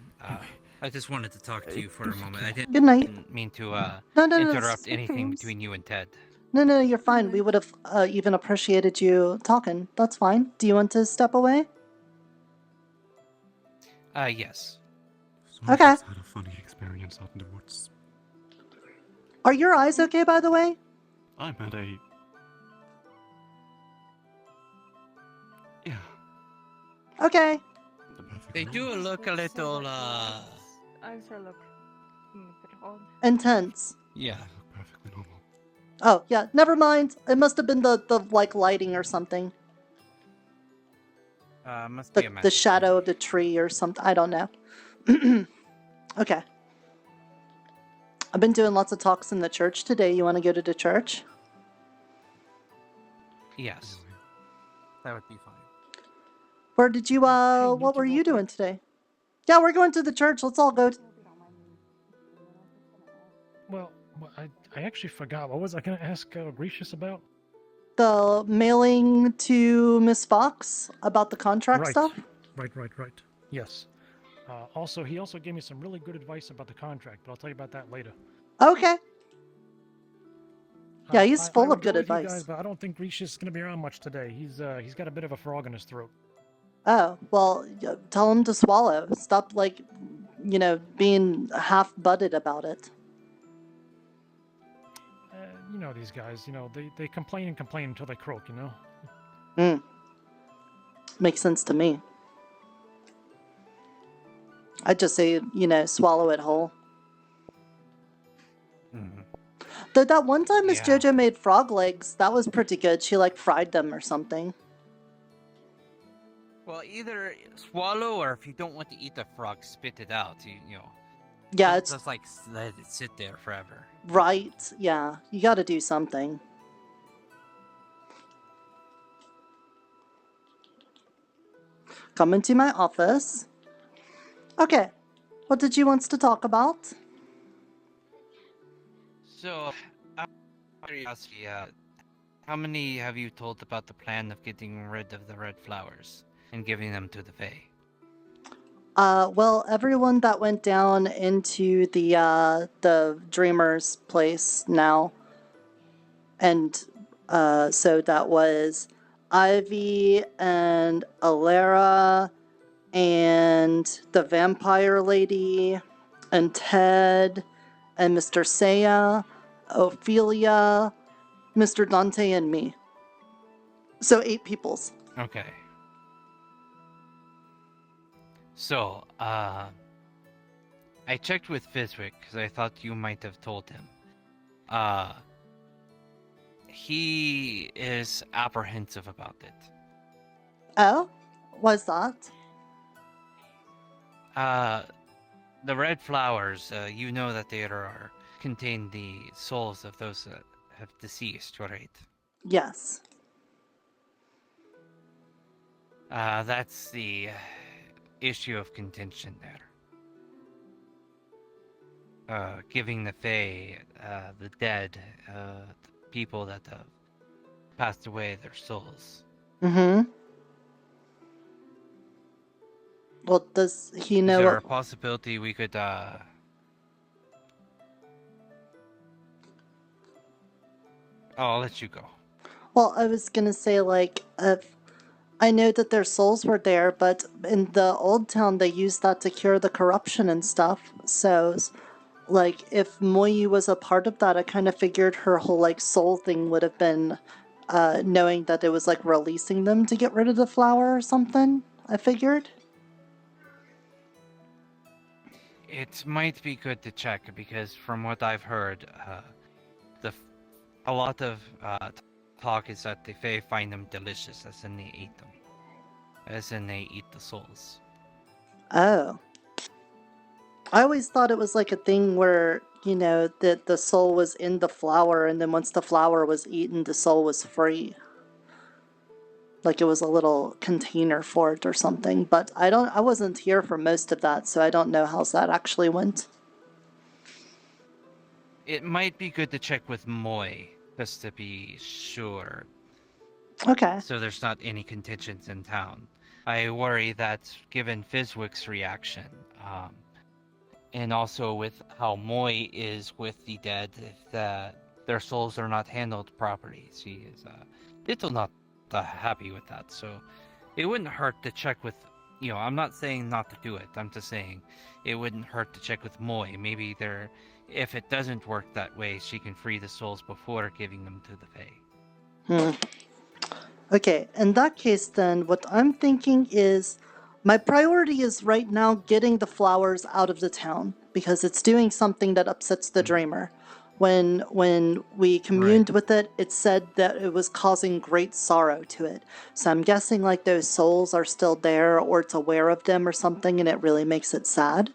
I just wanted to talk to you for a moment. I didn't Good night. mean to No, interrupt it's anything okay. between you and Ted. No, you're fine. We would have even appreciated you talking. That's fine. Do you want to step away? Yes. Okay. Had a funny experience out in the woods. Are your eyes okay, by the way? I'm at a... Yeah. Okay. They do look a little, Eyes are look a bit odd. Intense. Yeah. Perfectly normal. Oh, yeah. Never mind. It must have been the like lighting or something. Must be a The shadow of the tree or something. I don't know. Okay. I've been doing lots of talks in the church today. You want to go to the church? Yes. That would be fine. Where did you, what were you doing today? Yeah, we're going to the church. Let's all go. Well, I actually forgot. What was I going to ask Gracious about? The mailing to Miss Fox about the contract stuff? Right. Yes. He also gave me some really good advice about the contract, but I'll tell you about that later. Okay. Yeah, he's I full would of good go with you advice. guys, but I don't think Gracious is going to be around much today. He's got a bit of a frog in his throat. Oh, well, tell him to swallow. Stop, like, being half-butted about it. You know these guys, they complain and complain until they croak, Makes sense to me. I'd just say, swallow it whole. That one time Miss JoJo made frog legs, that was pretty good. She, fried them or something. Well, either swallow or if you don't want to eat the frog, spit it out. Yeah, don't it's... just let it sit there forever. Right, yeah. You gotta do something. Come into my office. Okay, what did you want to talk about? So, out of curiosity, how many have you told about the plan of getting rid of the red flowers and giving them to the Fae? Well, everyone that went down into the Dreamer's place now. And, so that was Ivy and Alara and the vampire lady and Ted and Mr. Seiya, Ophelia, Mr. Dante, and me. So 8 peoples. Okay. So, I checked with Fizwick because I thought you might have told him. He is apprehensive about it. Oh? What's that? the red flowers, you know that they contain the souls of those that have deceased, right? Yes. That's the issue of contention there. Giving the Fae, the dead, the people that have passed away, their souls. Mm-hmm. Well, does he know? Is there a possibility we could, Oh, I'll let you go. Well, I was gonna say, like, I know that their souls were there, but in the old town they used that to cure the corruption and stuff. So, like, if Moyi was a part of that, I kind of figured her whole, like, soul thing would have been knowing that it was, like, releasing them to get rid of the flower or something, I figured. It might be good to check, because from what I've heard, a lot of talk is that the Fae find them delicious, as in they eat them. As in they eat the souls. Oh. I always thought it was like a thing where, you know, that the soul was in the flower, and then once the flower was eaten, the soul was free. Like it was a little container for it or something. But I wasn't here for most of that, so I don't know how that actually went. It might be good to check with Moy, just to be sure. Okay. So there's not any contingents in town. I worry that given Fizwick's reaction, and also with how Moy is with the dead, if their souls are not handled properly, she is little not happy with that. So it wouldn't hurt to check with, I'm not saying not to do it. I'm just saying it wouldn't hurt to check with Moy. Maybe if it doesn't work that way, she can free the souls before giving them to the Fae. Okay, in that case then, what I'm thinking is, my priority is right now getting the flowers out of the town, because it's doing something that upsets the Dreamer. When we communed with it, it said that it was causing great sorrow to it. So I'm guessing like those souls are still there, or it's aware of them or something, and it really makes it sad.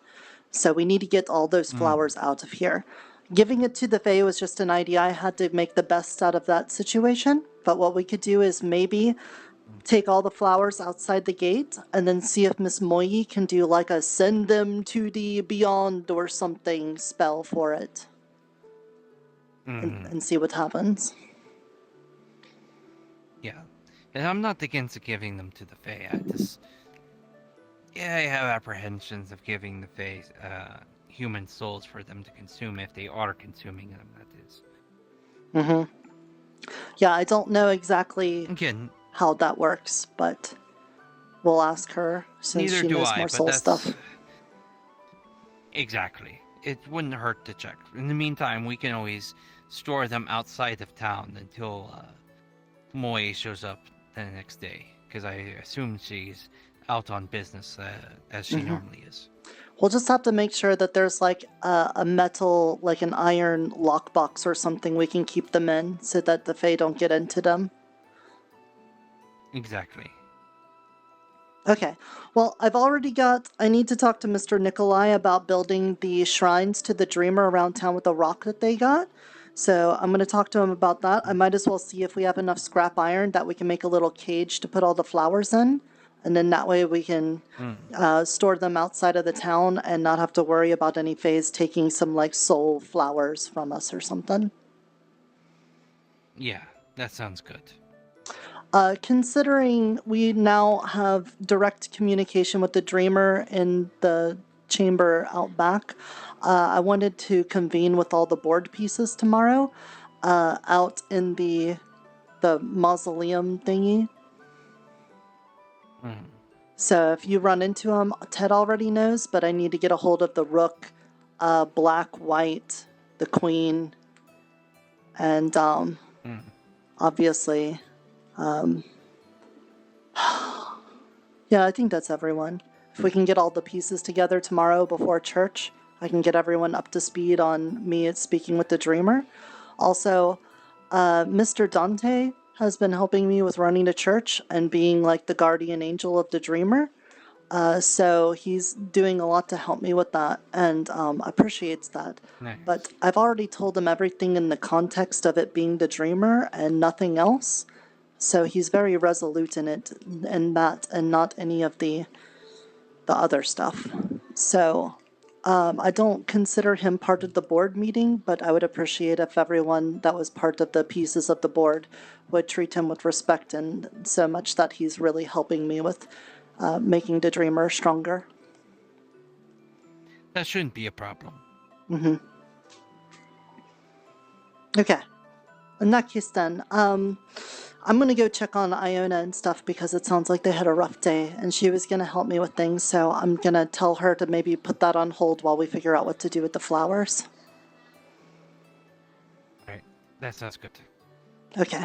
So we need to get all those flowers out of here. Giving it to the Fae was just an idea. I had to make the best out of that situation. But what we could do is maybe take all the flowers outside the gate and then see if Miss Moyi can do like a send them to the beyond or something spell for it. And see what happens. Yeah. And I'm not against giving them to the Fae. I have apprehensions of giving the Fae human souls for them to consume, if they are consuming them, that is. Yeah, I don't know exactly how that works, but we'll ask her since she knows more soul stuff. Exactly. It wouldn't hurt to check. In the meantime, we can always store them outside of town until Moy shows up the next day, because I assume she's out on business as she normally is. We'll just have to make sure that there's like a metal, like an iron lockbox or something we can keep them in so that the Fae don't get into them. Exactly. Okay. Well, I need to talk to Mr. Nikolai about building the shrines to the Dreamer around town with the rock that they got. So I'm going to talk to him about that. I might as well see if we have enough scrap iron that we can make a little cage to put all the flowers in. And then that way we can store them outside of the town and not have to worry about any Faes taking some like soul flowers from us or something. Yeah, that sounds good. Considering we now have direct communication with the Dreamer in the chamber out back, I wanted to convene with all the board pieces tomorrow out in the mausoleum thingy. So if you run into him, Ted already knows, but I need to get a hold of the Rook, Black, White, the Queen, and obviously, yeah, I think that's everyone. If we can get all the pieces together tomorrow before church, I can get everyone up to speed on me speaking with the Dreamer. Also, Mr. Dante has been helping me with running the church and being like the guardian angel of the Dreamer. So he's doing a lot to help me with that, and appreciates that. Nice. But I've already told him everything in the context of it being the dreamer and nothing else. So he's very resolute in it, and that, and not any of the other stuff. So I don't consider him part of the board meeting, but I would appreciate if everyone that was part of the pieces of the board would treat him with respect, and so much that he's really helping me with making the dreamer stronger. That shouldn't be a problem. Mm-hmm. Okay. In that case then, I'm going to go check on Iona and stuff because it sounds like they had a rough day and she was going to help me with things, so I'm going to tell her to maybe put that on hold while we figure out what to do with the flowers. Alright, that sounds good. Okay.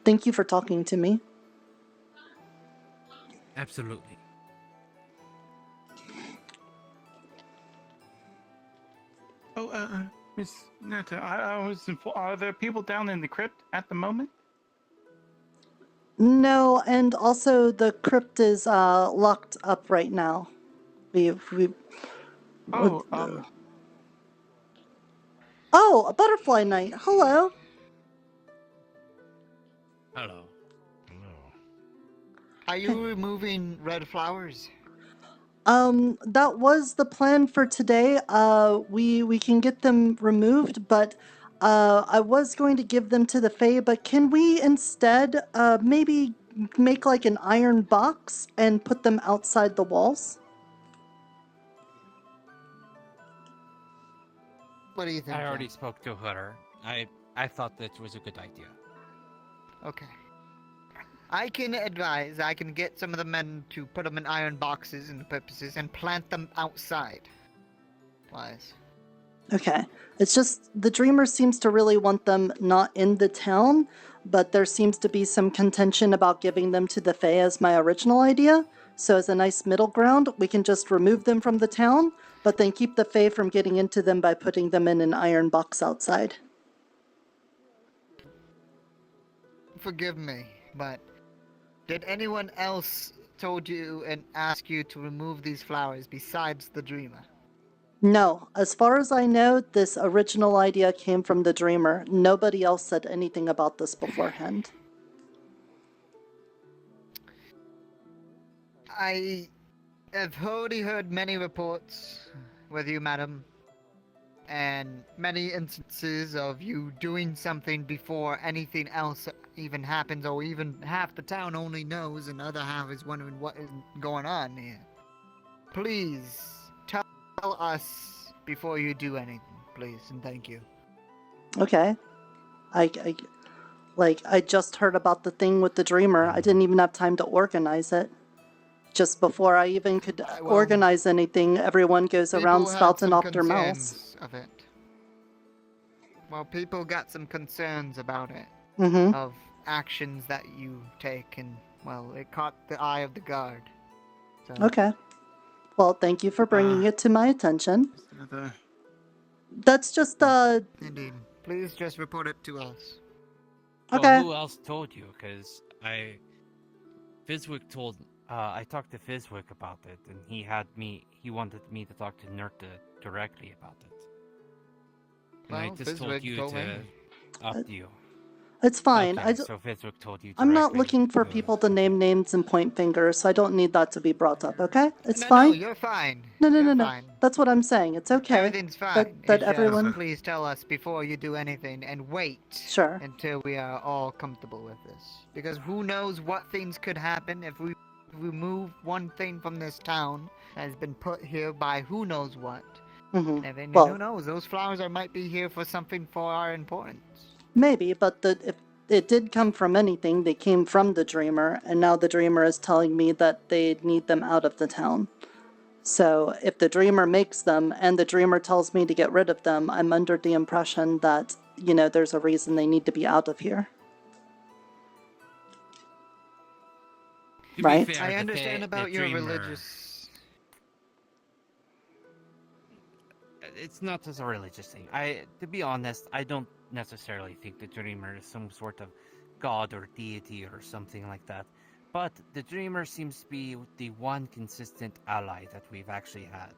Thank you for talking to me. Absolutely. Oh, Miss Netta, I was are there people down in the crypt at the moment? No, and also the crypt is locked up right now. Oh, Oh, a butterfly knight. Hello. Hello. Are you removing red flowers? That was the plan for today. We can get them removed, but I was going to give them to the Fae, but can we instead maybe make like an iron box and put them outside the walls? What do you think? I already spoke to her. I thought that was a good idea. Okay. I can advise, I can get some of the men to put them in iron boxes and purposes and plant them outside. Wise. Okay. It's just the dreamer seems to really want them not in the town, but there seems to be some contention about giving them to the Fae as my original idea. So as a nice middle ground, we can just remove them from the town, but then keep the Fae from getting into them by putting them in an iron box outside. Forgive me, but did anyone else told you and ask you to remove these flowers besides the dreamer? No, as far as I know, this original idea came from the dreamer. Nobody else said anything about this beforehand. I have already heard many reports with you, madam, and many instances of you doing something before anything else even happens, or even half the town only knows and the other half is wondering what is going on here. Please, tell us before you do anything, please, and thank you. Okay. I just heard about the thing with the dreamer. I didn't even have time to organize it. Just before I even could organize anything, everyone goes around spouting off their mouths. Of it. Well, people got some concerns about it. Mm-hmm. Of actions that you take, and, well, it caught the eye of the guard. So. Okay. Well, thank you for bringing it to my attention. That's just, Indeed. Please just report it to us. Well, okay. who else told you? Because Fizwick told... I talked to Fizwick about it, and he wanted me to talk to Nerta directly about it. And I just told you to up you. It's fine. Okay, so Fizwick told you directly. I'm not looking for people to name names and point fingers, so I don't need that to be brought up, okay? It's fine. No, you're fine. No. Fine. That's what I'm saying. It's okay. Everything's fine. That everyone... Please tell us before you do anything, and wait until we are all comfortable with this. Because who knows what things could happen if we remove one thing from this town that has been put here by who knows what. Mm-hmm. And then who knows? Those flowers might be here for something for our importance. Maybe, but if it did come from anything, they came from the dreamer, and now the dreamer is telling me that they need them out of the town. So if the dreamer makes them and the dreamer tells me to get rid of them, I'm under the impression that, there's a reason they need to be out of here. Right? Fair, I understand about your dreamer, religious... It's not just a religious thing. To be honest, I don't necessarily think the dreamer is some sort of god or deity or something like that. But the Dreamer seems to be the one consistent ally that we've actually had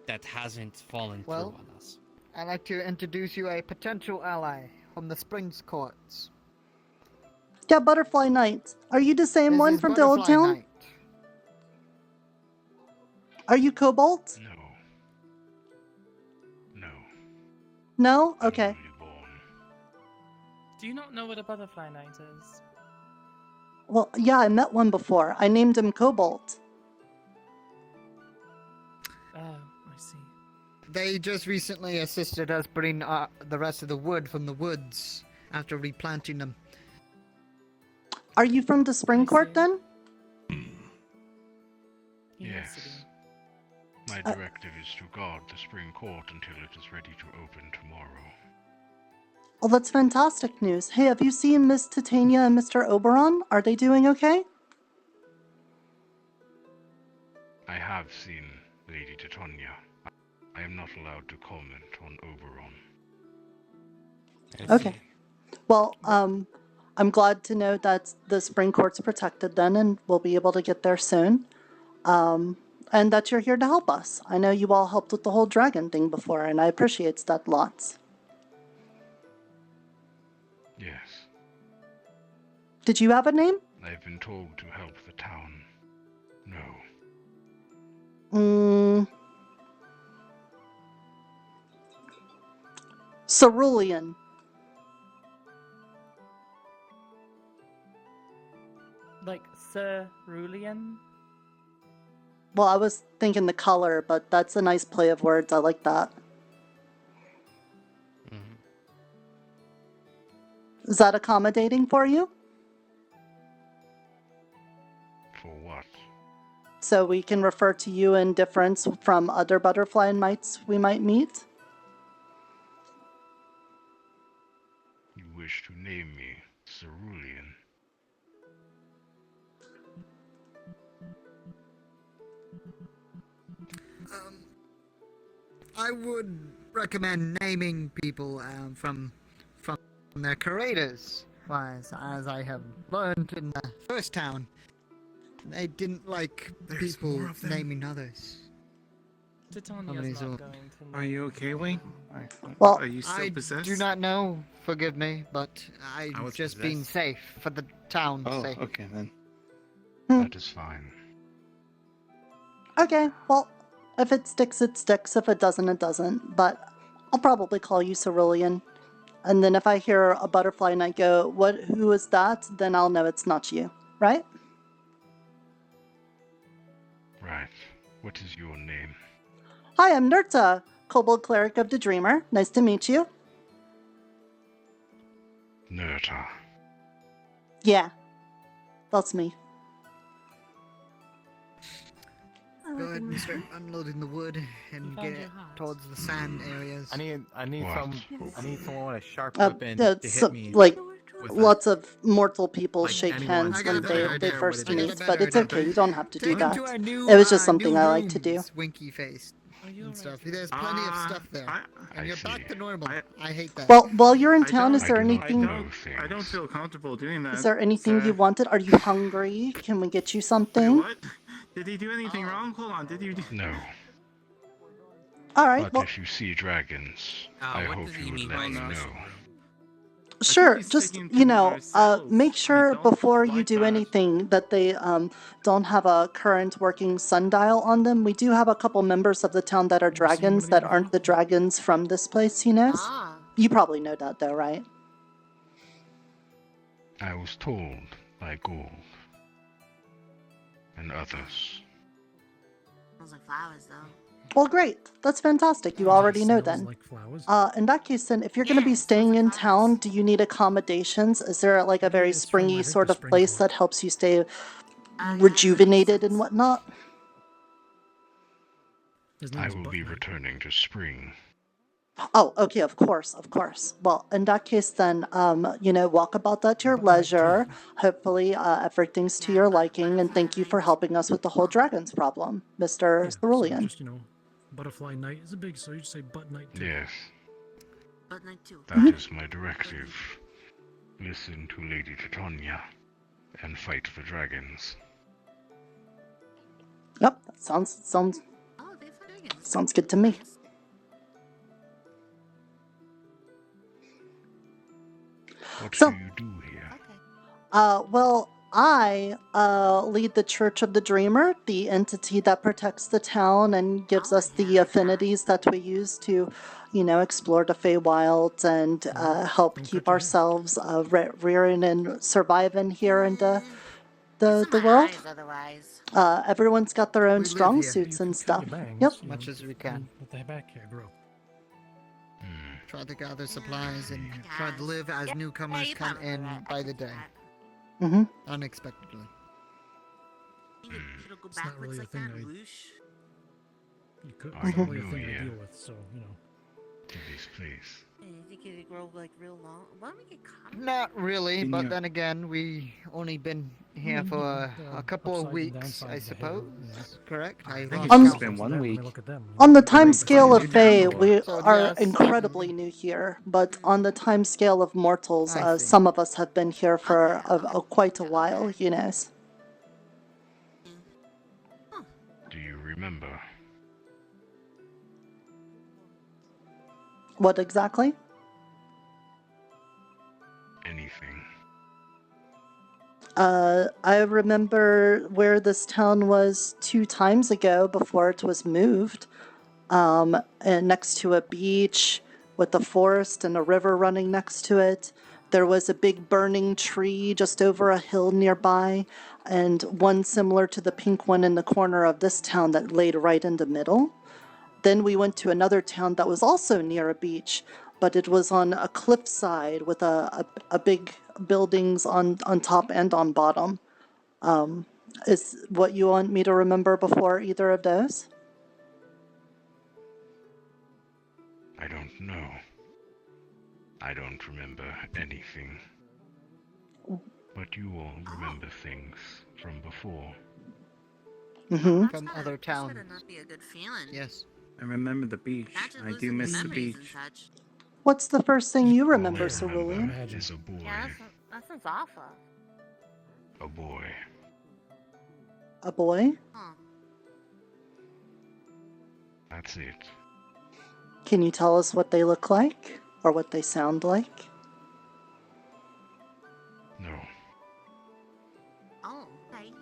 that hasn't fallen through on us. I'd like to introduce you a potential ally from the Springs Courts. Yeah, Butterfly Knight. Are you the same This one is from the old Butterfly town? Knight. Are you Cobalt? No. No? Okay. Do you not know what a butterfly knight is? Well, yeah, I met one before. I named him Cobalt. Oh, I see. They just recently assisted us bring the rest of the wood from the woods after replanting them. Are you from the Spring Court then? Yes. My directive is to guard the Spring Court until it is ready to open tomorrow. Well, that's fantastic news. Hey, have you seen Miss Titania and Mr. Oberon? Are they doing okay? I have seen Lady Titania. I am not allowed to comment on Oberon. Okay. Well, I'm glad to know that the Spring Court's protected then and we'll be able to get there soon. And that you're here to help us. I know you all helped with the whole dragon thing before, and I appreciate that lots. Yes. Did you have a name? I've been told to help the town. No. Cerulean. Like cerulean? Well, I was thinking the color, but that's a nice play of words. I like that. Is that accommodating for you? For what? So we can refer to you in difference from other butterfly knights we might meet? You wish to name me Cerulean? I would recommend naming people from their creators, as I have learned in the first town. They didn't like people naming others. Titania's not going to know. Are you okay, Wayne? Well, are you still I possessed? do not know. Forgive me, but I'm was just being possessed. safe for the town's sake. Okay then. That is fine. Okay, well, if it sticks, it sticks. If it doesn't, it doesn't. But I'll probably call you Cerulean. And then if I hear a butterfly and I go, who is that? Then I'll know it's not you, right? Right. What is your name? Hi, I'm Nerta, Kobold Cleric of the Dreamer. Nice to meet you. Nerta. Yeah, that's me. Go ahead and start unloading the wood and get it towards the sand areas. I need someone with a sharp Uh, weapon uh, to so- hit me. like, with lots of mortal people Like shake anyone. hands I got when a better they idea first what it is. meet, but it's okay. You don't have to do Take him that. to our new, It was just something new I like to do. rooms, Winky face and stuff. There's plenty of stuff there, and you're back to normal. I hate that. Well, while you're in town, is there anything? I don't feel comfortable doing that. Is there anything sir. you wanted? Are you hungry? Can we get you something? What? Did he do anything wrong? Hold on. Did you? No. All right. But Well, if you see dragons, I hope you would let me know. sure. Just make sure before you do anything that they don't have a current working sundial on them. We do have a couple members of the town that are dragons that aren't the dragons from this place. He knows. You probably know that though, right? I was told by Gold and others. Smells like flowers, though. Well, great. That's fantastic. You already know then. In that case, then, if you're going to be staying in town, do you need accommodations? Is there like a very springy sort of place that helps you stay rejuvenated and whatnot? I will be returning to Spring. Oh, okay, of course. Well, in that case, then, walk about at your leisure. Hopefully, everything's to your liking, and thank you for helping us with the whole dragons problem, Mr. Cerulean. Just, Butterfly Knight is a big, so you just say Butt Knight too. Yes. Butt Knight too. That is my directive. Listen to Lady Titania. and fight the dragons. Yep, that sounds good to me. What So- do you do here? Well, I lead the Church of the Dreamer, the entity that protects the town and gives us the affinities that we use to, explore the Feywilds and help keep ourselves rearing and surviving here in the world. Otherwise. Everyone's got their own We live strong here. suits and stuff. Bangs, Yep. you Much know, as we can. Let the back hair grow. Try to gather supplies and try to live as newcomers you come probably in right. by the day. Mm-hmm. Unexpectedly. It'll go It's not really backwards a like thing that, I- whoosh. You could. Are It's not you really a new thing to here? deal with, so, To this place. You think it'll grow like real long? Why don't we get caught? Not really, Can but you- then again, we only been here for a couple of weeks, I suppose. Correct? I think lost it's Um, just been 1 week. On the time scale of Fae, Fae, we So, are yes, incredibly new here, but on the time scale of mortals, I see. some of us have been here for quite a while, Do you remember? What exactly? Anything? I remember where this town was 2 times ago before it was moved, and next to a beach with a forest and a river running next to it. There was a big burning tree just over a hill nearby, and one similar to the pink one in the corner of this town that laid right in the middle. Then we went to another town that was also near a beach, but it was on a cliffside with a big buildings on top and on bottom. Is what you want me to remember before either of those? I don't know. I don't remember anything. But you all remember things from before. Mm-hmm. From other towns. Better not be a good feeling. Yes. I remember the beach. Imagine I do losing miss the memories and beach. such. What's the first thing you remember, All I Cerulean? remember is a boy. Yeah, that sounds awful. A boy. A boy? Huh. That's it. Can you tell us what they look like? Or what they sound like? No. Oh, okay.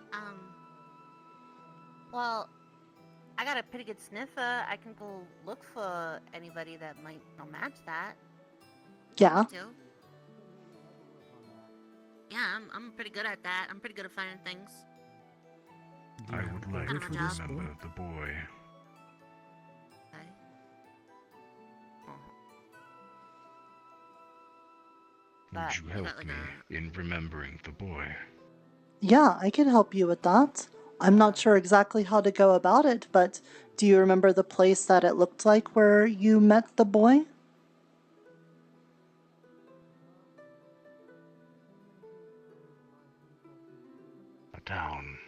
Well, I got a pretty good sniffer. I can go look for anybody that might match that. Yeah. Do. Yeah, I'm pretty good at that. I'm pretty good at finding things. I would like Kind to of a job. remember the boy. Okay. Would But you you help got, like, me in remembering the boy? Yeah, I can help you with that. I'm not sure exactly how to go about it, but do you remember the place that it looked like where you met the boy? A town.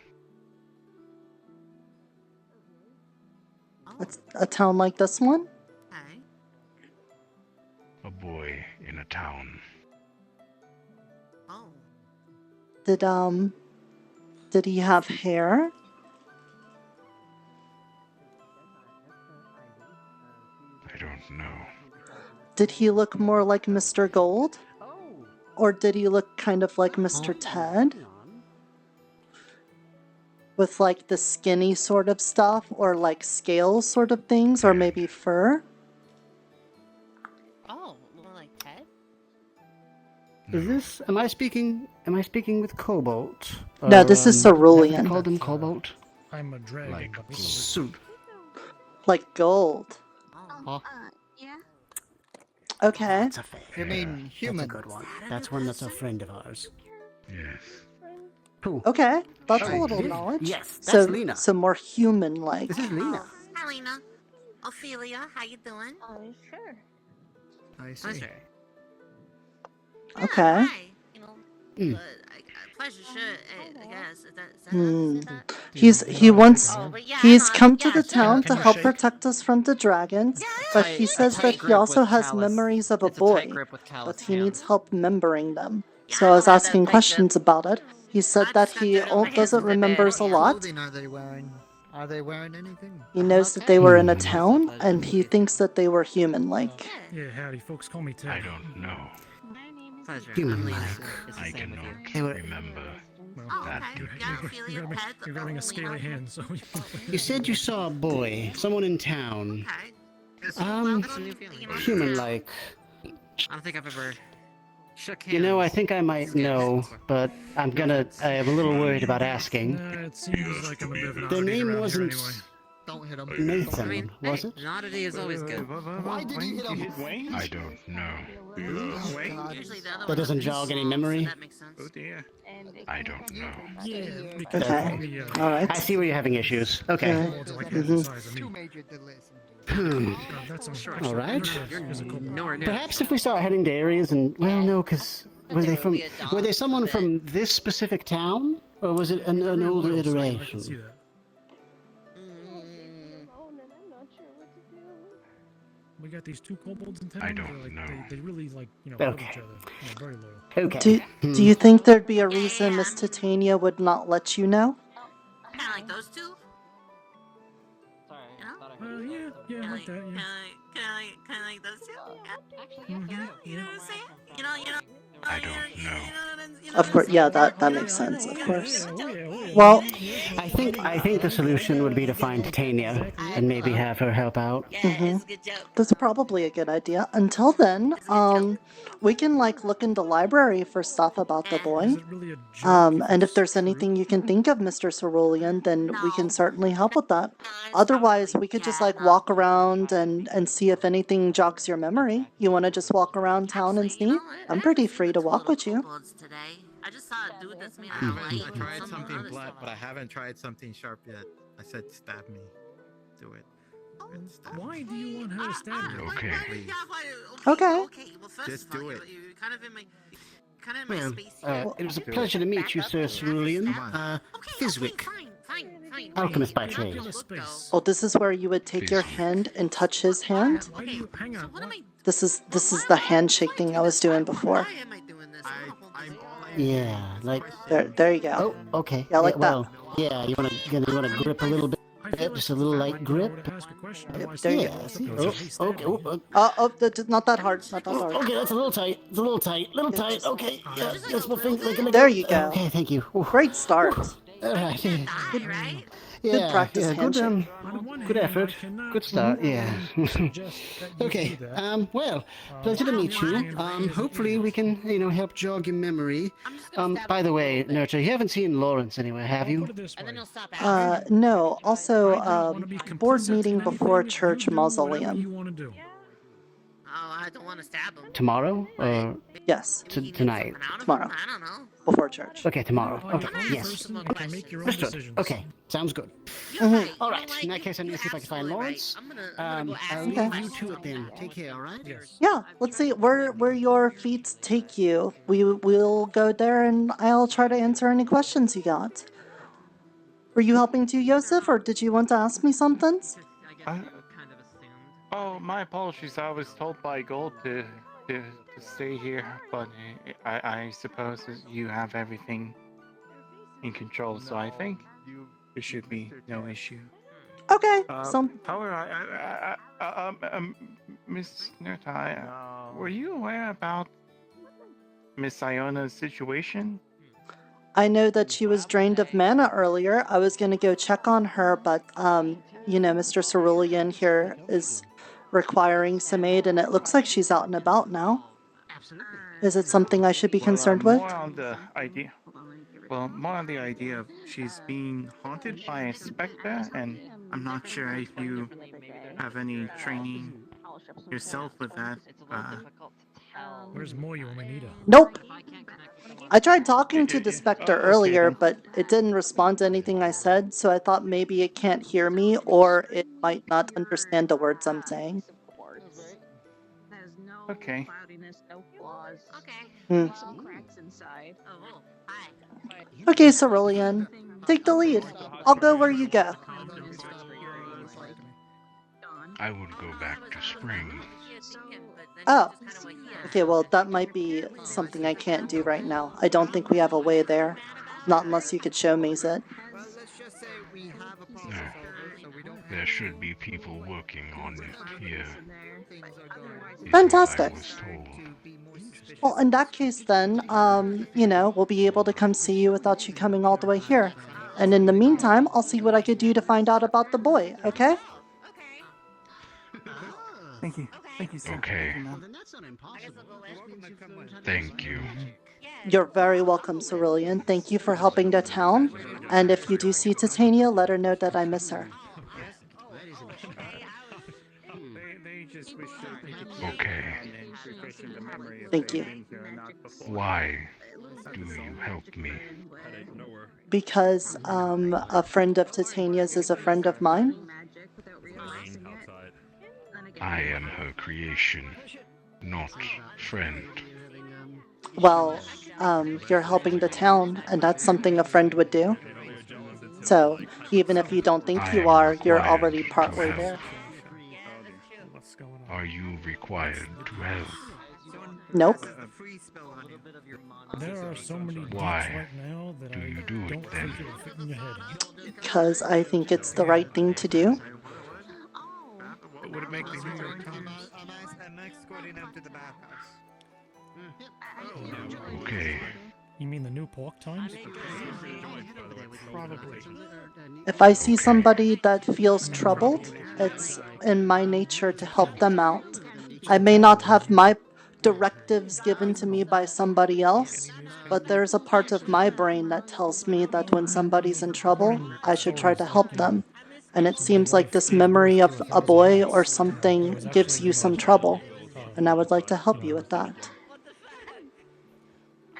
It's a town like this one? Okay. A boy in a town. Oh. Did he have hair? I don't know. Did he look more like Mr. Gold? Or did he look kind of like Mr. Ted? With like the skinny sort of stuff, or like scales sort of things, or maybe fur? Oh, more like Ted? Is this? Am I speaking with Cobalt? No, this is Cerulean. Have you called him Cobalt? I'm a dragon. Like but soup. Like gold. Huh? Yeah. Okay. That's a fair. You mean That's a human? good one. That's one that's a friend of ours. Yes. Cool. Okay, that's a Sorry. little knowledge. Yes, that's so, Lena. So more human-like. This is Lena. Hi, Lena. Ophelia, how you doing? Oh, sure. I see. Pleasure. Okay. Hi. You know, Mm. pleasure, sure. I guess. Is that Hmm. that? He wants. Oh, but yeah, He's no, come to yeah, the sure. town Can to you help shake? protect us from the dragons, but he says that he also has memories of a boy, but he needs help remembering them. Yeah, So I I was don't have that asking tight questions about it. He said that he doesn't remember a lot. Clothing are they wearing? Are they wearing anything? He knows that they were in a town, and he thinks that they were human-like. Yeah, howdy, folks. Call me Ted. I don't know. Pleasure. Human-like. I cannot remember that. You're having a scaly hand, so... You said you saw a boy, someone in town. Human-like. I don't think I've ever shook hands. You know, I think I might know, but I'm a little worried about asking. It seems like I'm a bit of an Their oddity name around here wasn't anyway. Don't hit him. Nathan, was it? An oddity is always good. Why did he hit him? I don't know. That doesn't jog any memory? Oh dear. I don't know. Okay. Alright. I see where you're having issues. Okay. Too major to listen. All right. Nowhere near. Perhaps if we start heading to areas and no, because were they someone from this specific town, or was it an older iteration? We got these two kobolds in town. I don't know. They really love each other. Very loyal. Okay. Do you think there'd be a reason Miss Titania would not let you know? Kind of like those two. Yeah, like that. Yeah. Kind of like those two. You know what I'm saying? You know. I don't know. Of course, yeah, that makes sense. Of course. Well, I think the solution would be to find Titania and maybe have her help out. That's probably a good idea. Until then, we can look in the library for stuff about the boy. And if there's anything you can think of, Mr. Cerulean, then we can certainly help with that. Otherwise, we could just walk around and see if anything jogs your memory. You want to just walk around town and see? I'm pretty free to walk with you. I just saw a dude that's made I of light. tried something blunt, but I haven't tried something sharp yet. I said stab me. Do it. Why do you want her to stab you? Okay. Please. Okay. Well, first Just of all, do it. You're kind of in my Well, space here. it was a pleasure to meet you, Sir Cerulean. Fizwick. Fine. Alchemist by trade. Oh, this is where you would take your hand and touch his hand? Hang on. This is the handshake thing I was doing before. Yeah, like there you go. Oh, okay. Yeah, like that. Yeah, you wanna grip a little bit, just a little light grip. There you go. Okay. Not that hard. Not that hard. Okay, that's a little tight. It's a little tight. Okay. Yeah, just my finger. There you go. Okay, thank you. Great start. All right. Good practice handshake. Good effort. Good start. Yeah. Okay. Well, pleasure to meet you. Hopefully we can, help jog your memory. By the way, Nurture, you haven't seen Lawrence anywhere, have you? No. Also, board meeting before church mausoleum. Oh, I don't want to stab him. Tomorrow? Or yes. Tonight? Tomorrow. I don't know. Before church. Okay, tomorrow. Okay, yes. Understood. Okay, sounds good. All right, in that case, I'm going to see if I can find Lawrence. I'll leave you to it then. Take care, all right? Yes. Yeah, let's see where your feet take you. We'll go there and I'll try to answer any questions you got. Were you helping too, Yosef, or did you want to ask me something? Oh, my apologies. I was told by Gold to stay here, but I suppose that you have everything in control, so I think there should be no issue. Okay. However, Miss Nertai, were you aware about Miss Iona's situation? I know that she was drained of mana earlier. I was going to go check on her, but, Mr. Cerulean here is requiring some aid, and it looks like she's out and about now. Is it something I should be concerned with? More on the idea of she's being haunted by a specter, and I'm not sure if you have any training yourself with that. Where's Moya when we need her? Nope. I tried talking to the specter earlier, but it didn't respond to anything I said, so I thought maybe it can't hear me, or it might not understand the words I'm saying. Okay. Okay, Cerulean, take the lead. I'll go where you go. I would go back to spring. Oh. Okay, well, that might be something I can't do right now. I don't think we have a way there. Not unless you could show me it. Well, let's just say we have a problem solver, so we don't have There should be people working on it here. Fantastic. I was told. Well, in that case then, you know, we'll be able to come see you without you coming all the way here. And in the meantime, I'll see what I could do to find out about the boy, okay? Thank you. Thank you, sir. Okay. Thank you. You're very welcome, Cerulean. Thank you for helping the town. And if you do see Titania, let her know that I miss her. Okay. Thank you. Why do you help me? Because a friend of Titania's is a friend of mine. I am her creation, not friend. Well, you're helping the town, and that's something a friend would do. So, even if you don't think you are, you're already partway there. Are you required to help? Nope. There are so many deets Why right now that do you do I it don't then? think it would fit in your head. Because I think it's the right thing to do. Would it make the New York Times? I'm escorting them to the bathhouse. Okay. You mean the New Pork Times? Probably. If I see somebody that feels troubled, it's in my nature to help them out. I may not have my directives given to me by somebody else, but there's a part of my brain that tells me that when somebody's in trouble, I should try to help them. And it seems like this memory of a boy or something gives you some trouble, and I would like to help you with that.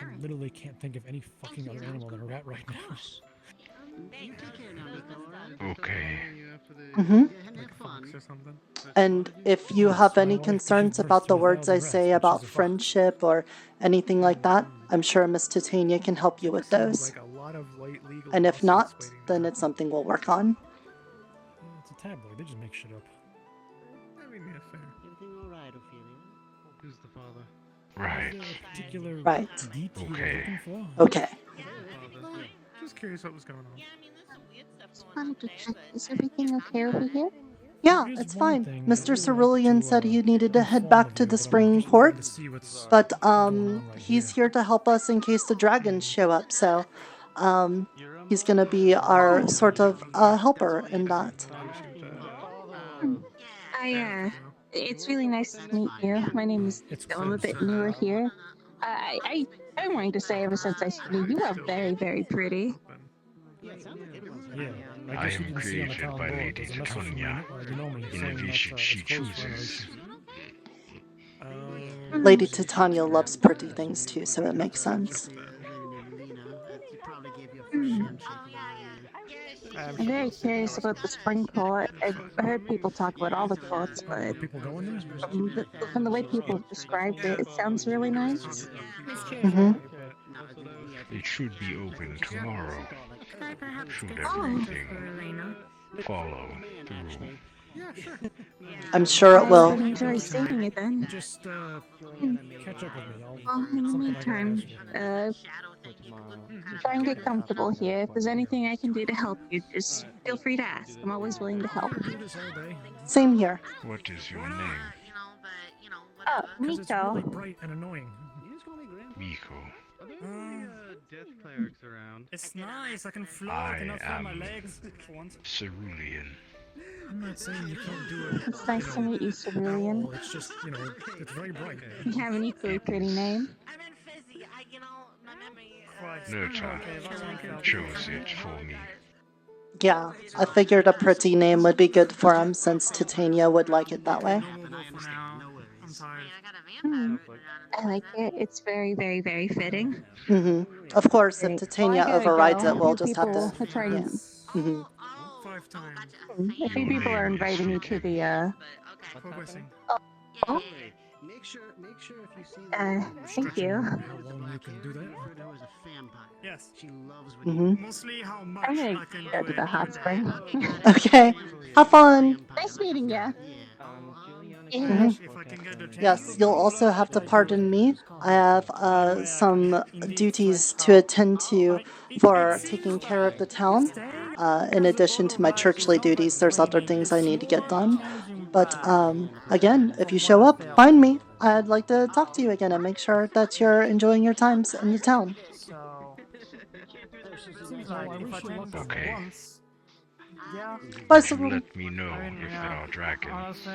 I literally can't think of any fucking other animal than a rat right now. Okay. And if you have any concerns about the words I say about friendship or anything like that, I'm sure Miss Titania can help you with those. And if not, then it's something we'll work on. It's a tabloid, they just make shit up. Everything alright, Ophelia? Who's the father? Right. Particular Right. deep you were Okay. looking for? Okay. Just curious what was going on. Just wanted to check, is everything okay over here? Yeah, it's fine. Mr. Cerulean said he needed to head back to the spring port, but he's here to help us in case the dragons show up, so he's gonna be our sort of helper in that. It's really nice to meet you. My name is I'm a bit newer here. I'm wanting to say ever since I saw you, you are very, very pretty. Yeah, I am created by Lady Titania in a vision she chooses. Lady Titania loves pretty things too, so it makes sense. I'm very curious about the spring court. I've heard people talk about all the courts, but from the way people described it, it sounds really nice. It should be open tomorrow. Should everything follow through. I'm sure it I will. would enjoy seeing it then. Just catch up with me. Well, in the meantime, try and get comfortable here. If there's anything I can do to help you, just feel free to ask. I'm always willing to help. Same here. What is your name? Oh, Miko. It's really bright and annoying. Miko. Death clerics around. It's nice, I can float, I cannot feel my am legs for once. Cerulean. I'm not saying you can't do it. It's nice to meet you, Cerulean. It's just, you know, it's very bright. You have an equally pretty name. Nurta chose it for me. Yeah, I figured a pretty name would be good for him since Titania would like it that way. I like it. It's very, very, very fitting. Of course, if Titania Well, I gotta overrides go. it, we'll You just have people to. are trying Yeah. A few people are inviting me to the, Oh. Make sure if you see Thank you. Yes. She loves Mostly how much I'm gonna I can go do to the it. hot spring. Okay, have fun. Nice meeting ya. Yes, you'll also have to pardon me. I have some duties to attend to for taking care of the town. In addition to my churchly duties, there's other things I need to get done. But again, if you show up, find me. I'd like to talk to you again and make sure that you're enjoying your times in the town. Okay. Bye, You Cerulean. let me know if there are dragons.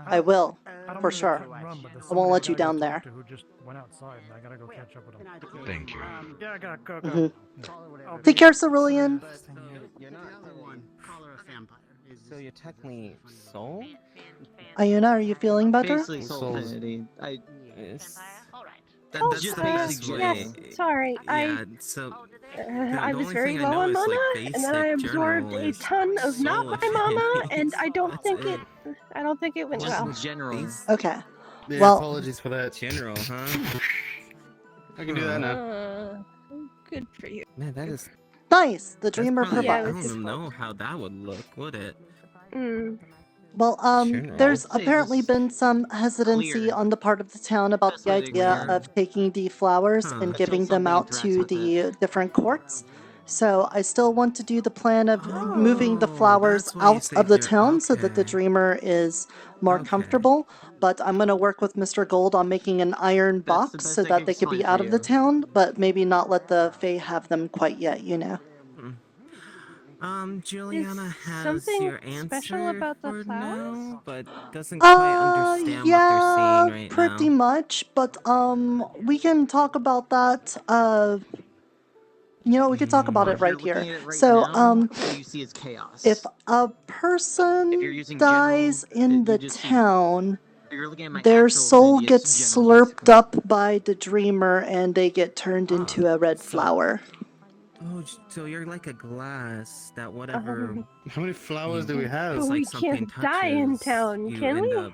I will, for sure. I won't let you down there. Who just went outside, and I gotta go catch up with him. Thank you. Yeah, I gotta go. Mhm. Take care, Cerulean. You're not the one. Call her a vampire. So you're technically soul? Ayuna, are you feeling better? Basically soul entity. That's just the basic yes, sorry. I was very low on mana, and then I absorbed a ton of not my mana, and I don't think it went well. General. Okay. Yeah, Well, apologies for that. General, huh? I can do that now. Good for you. Man, that is. Nice. The dreamer Probably, I provides. don't know how that would look, would it? Well, Sure. there's I'd say apparently just been some hesitancy clear. on the part of the town about the idea of taking the flowers and giving them out to the different courts. So I still want to do the plan of moving the flowers out of the town so that the dreamer is more comfortable. But I'm going to work with Mr. Gold on making an iron box so that they could be out of the town, but maybe not let the Fae have them quite yet, you know. Juliana has something your answer special about the for flowers? now, but doesn't quite understand Yeah, what they're saying right pretty now. much, but we can talk about that. We could talk about it right here. So, What you see is chaos. if a person using dies in the you just see- town, You're looking at my their actual soul ability, gets it's general. slurped up by the dreamer and they get turned into a red flower. Oh, so you're like a glass that whatever. How many flowers do we have? But we can't die in town, can we?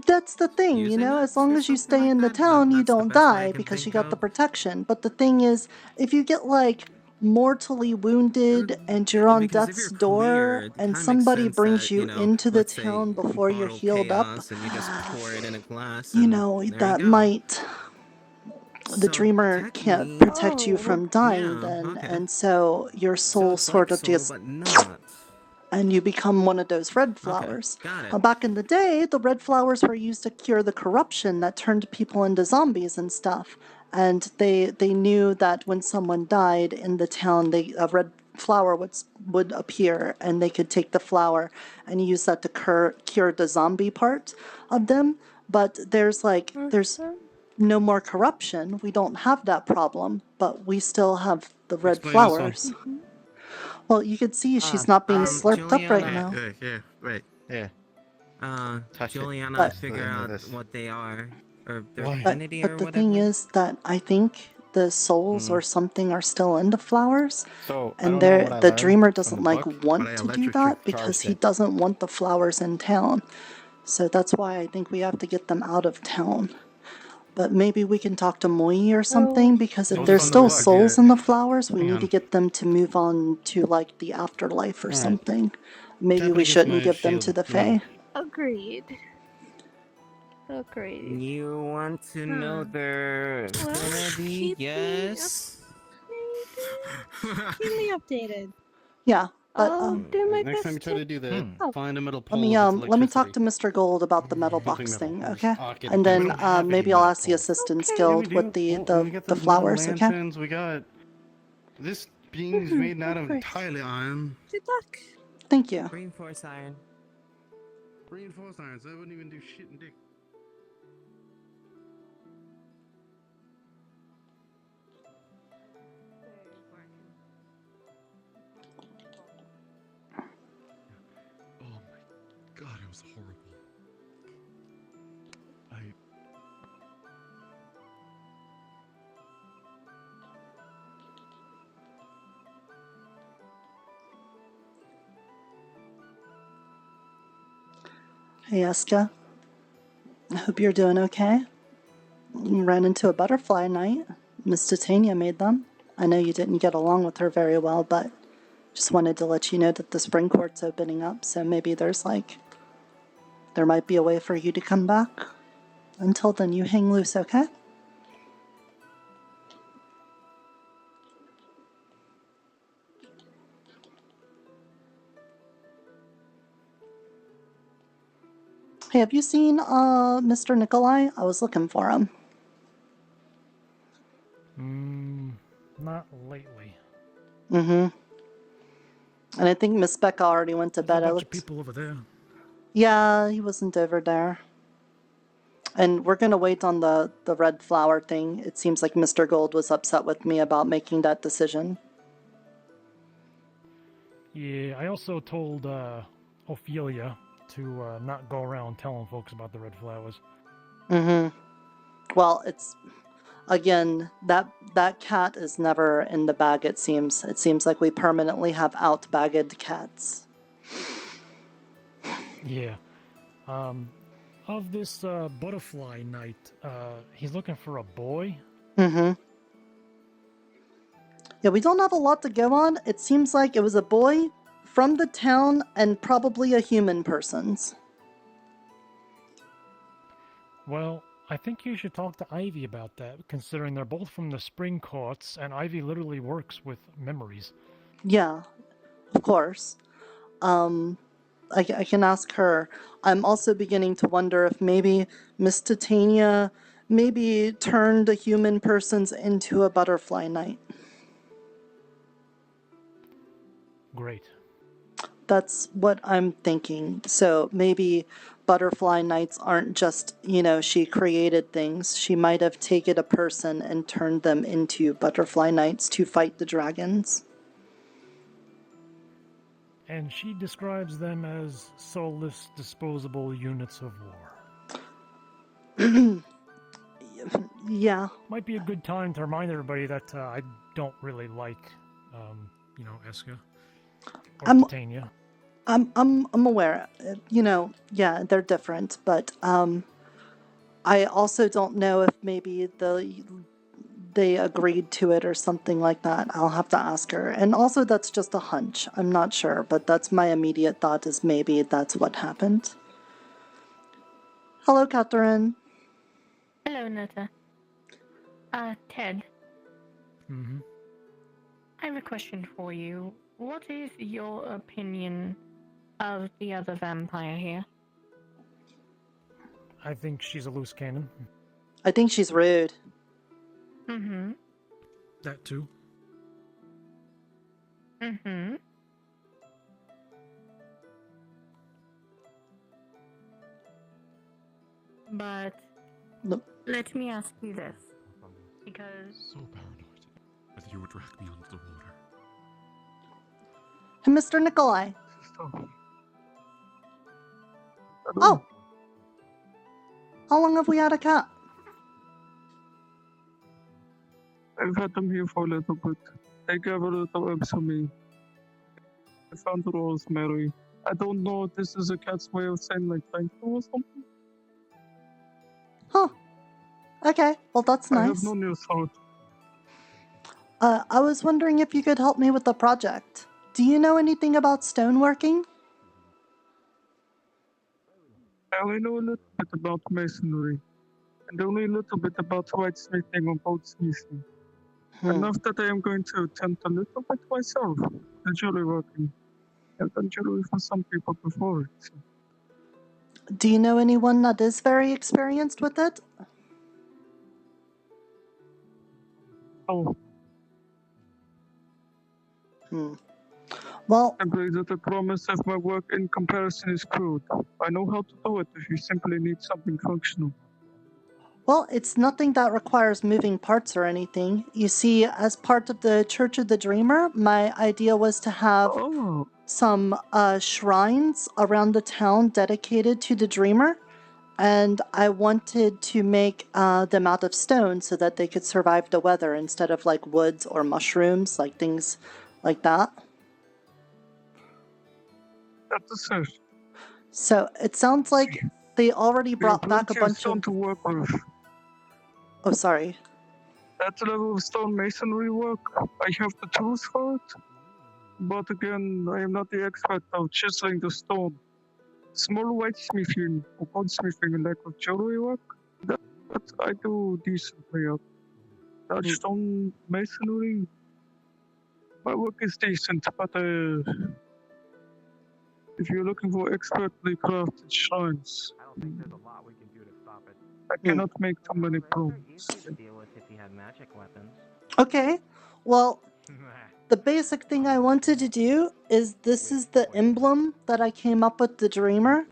That's the thing, you know, as long as you stay in the town, you don't die because you got the protection. But the thing is, if you get like mortally wounded and you're on death's door and somebody brings you into the town before you're healed up, And you just pour it in a glass. you know, that might. The dreamer can't protect you from dying then, and so your soul sort of just. And you become one of those red flowers. Back in the day, the red flowers were used to cure the corruption that turned people into zombies and stuff. And they knew that when someone died in the town, a red flower would appear, and they could take the flower and use that to cure the zombie part of them. But there's no more corruption. We don't have that problem, but we still have the red Explain this flowers. Well, you can see she's not being slurped up right now. Yeah, right. Yeah. Juliana, But- figure out what they are. Or their But affinity or the whatever. thing is that I think the souls or something are still in the flowers, So, I and don't know what I the learned dreamer from doesn't the like book, want but I to do electric that because charged he it. doesn't want the flowers in town. So that's why I think we have to get them out of town. But maybe we can talk to Moi or something, because if Those there's from the still book, souls yeah. in the flowers, we Hang need on. to get them to move on to like the afterlife or Alright. something. Maybe Tapping we against shouldn't my give them to shield. the Fae. Agreed. Agreed. You want to know their affinity? keep me Yes. Keep me updated. Yeah, but I'll do my Next best time you try to do that, help. find a metal pole. Let me talk to Mr. Gold about the metal box thing, okay? get And it. then We don't have maybe any I'll metal ask the assistants Yeah, we guild do. with We got the metal flowers, okay? lanterns, we got this beam's made out of entirely iron. Good luck. Thank you. Reinforced iron. Reinforced iron, so that wouldn't even do shit in dick. Oh my god, it was horrible. Hey, Eska. I hope you're doing okay. You ran into a butterfly night. Miss Titania made them. I know you didn't get along with her very well, but just wanted to let you know that the spring court's opening up, so maybe there's like there might be a way for you to come back. Until then, you hang loose, okay? Hey, have you seen Mr. Nikolai? I was looking for him. Not lately. Mm-hmm. And I think Miss Becca already went to bed. There's a bunch of people over there. Yeah, he wasn't over there. And we're gonna wait on the red flower thing. It seems like Mr. Gold was upset with me about making that decision. Yeah, I also told Ophelia to not go around telling folks about the red flowers. Mm-hmm. Well, it's... Again, that cat is never in the bag, it seems. It seems like we permanently have out-bagged cats. Yeah. Of this butterfly night, he's looking for a boy? Mm-hmm. Yeah, we don't have a lot to go on. It seems like it was a boy from the town and probably a human person's. Well, I think you should talk to Ivy about that, considering they're both from the spring courts, and Ivy literally works with memories. Yeah, of course. I can ask her. I'm also beginning to wonder if maybe Miss Titania maybe turned a human person's into a butterfly knight. Great. That's what I'm thinking. So maybe butterfly knights aren't just, she created things. She might have taken a person and turned them into butterfly knights to fight the dragons. And she describes them as soulless, disposable units of war. Yeah. Might be a good time to remind everybody that I don't really like, Eska or Titania. I'm aware. Yeah, they're different, but I also don't know if maybe they agreed to it or something like that. I'll have to ask her. And also, that's just a hunch. I'm not sure, but that's my immediate thought is maybe that's what happened. Hello, Catherine. Hello, Netta. Ted. Mm-hmm. I have a question for you. What is your opinion of the other vampire here? I think she's a loose cannon. I think she's rude. Mm-hmm. That too. Mm-hmm. But let me ask you this, because so paranoid that you would drag me under the water. Hey, Mr. Nikolai. Oh! How long have we had a cat? I've had them here for a little bit. They gave a little eggs to me. I found rosemary. I don't know if this is a cat's way of saying like thank you or something. Huh. Okay, well that's nice. I have no news for it. I was wondering if you could help me with the project. Do you know anything about stoneworking? I only know a little bit about masonry, and only a little bit about whitesmithing or goldsmithing. Enough that I am going to attempt a little bit myself, the jewelry working. I've done jewelry for some people before. So. Do you know anyone that is very experienced with it? Oh. Well, I believe that the promise of my work in comparison is crude. I know how to do it if you simply need something functional. Well, it's nothing that requires moving parts or anything. You see, as part of the Church of the Dreamer, my idea was to have some shrines around the town dedicated to the Dreamer, and I wanted to make them out of stone so that they could survive the weather instead of like woods or mushrooms, like things like that. That's it. So it sounds like they already brought back a bunch stone of... to work with. Oh, sorry. That level of stone masonry work, I have the tools for it. But again, I am not the expert of chiseling the stone. small whitesmithing or goldsmithing like with jewelry work. That I do decently at. That stone masonry, my work is decent, but if you're looking for expertly crafted shrines, I don't think there's a lot we can do to stop it. I cannot make too many promises. Easy to deal with if you had magic weapons. Okay, well, the basic thing I wanted to do is this is the emblem that I came up with the Dreamer.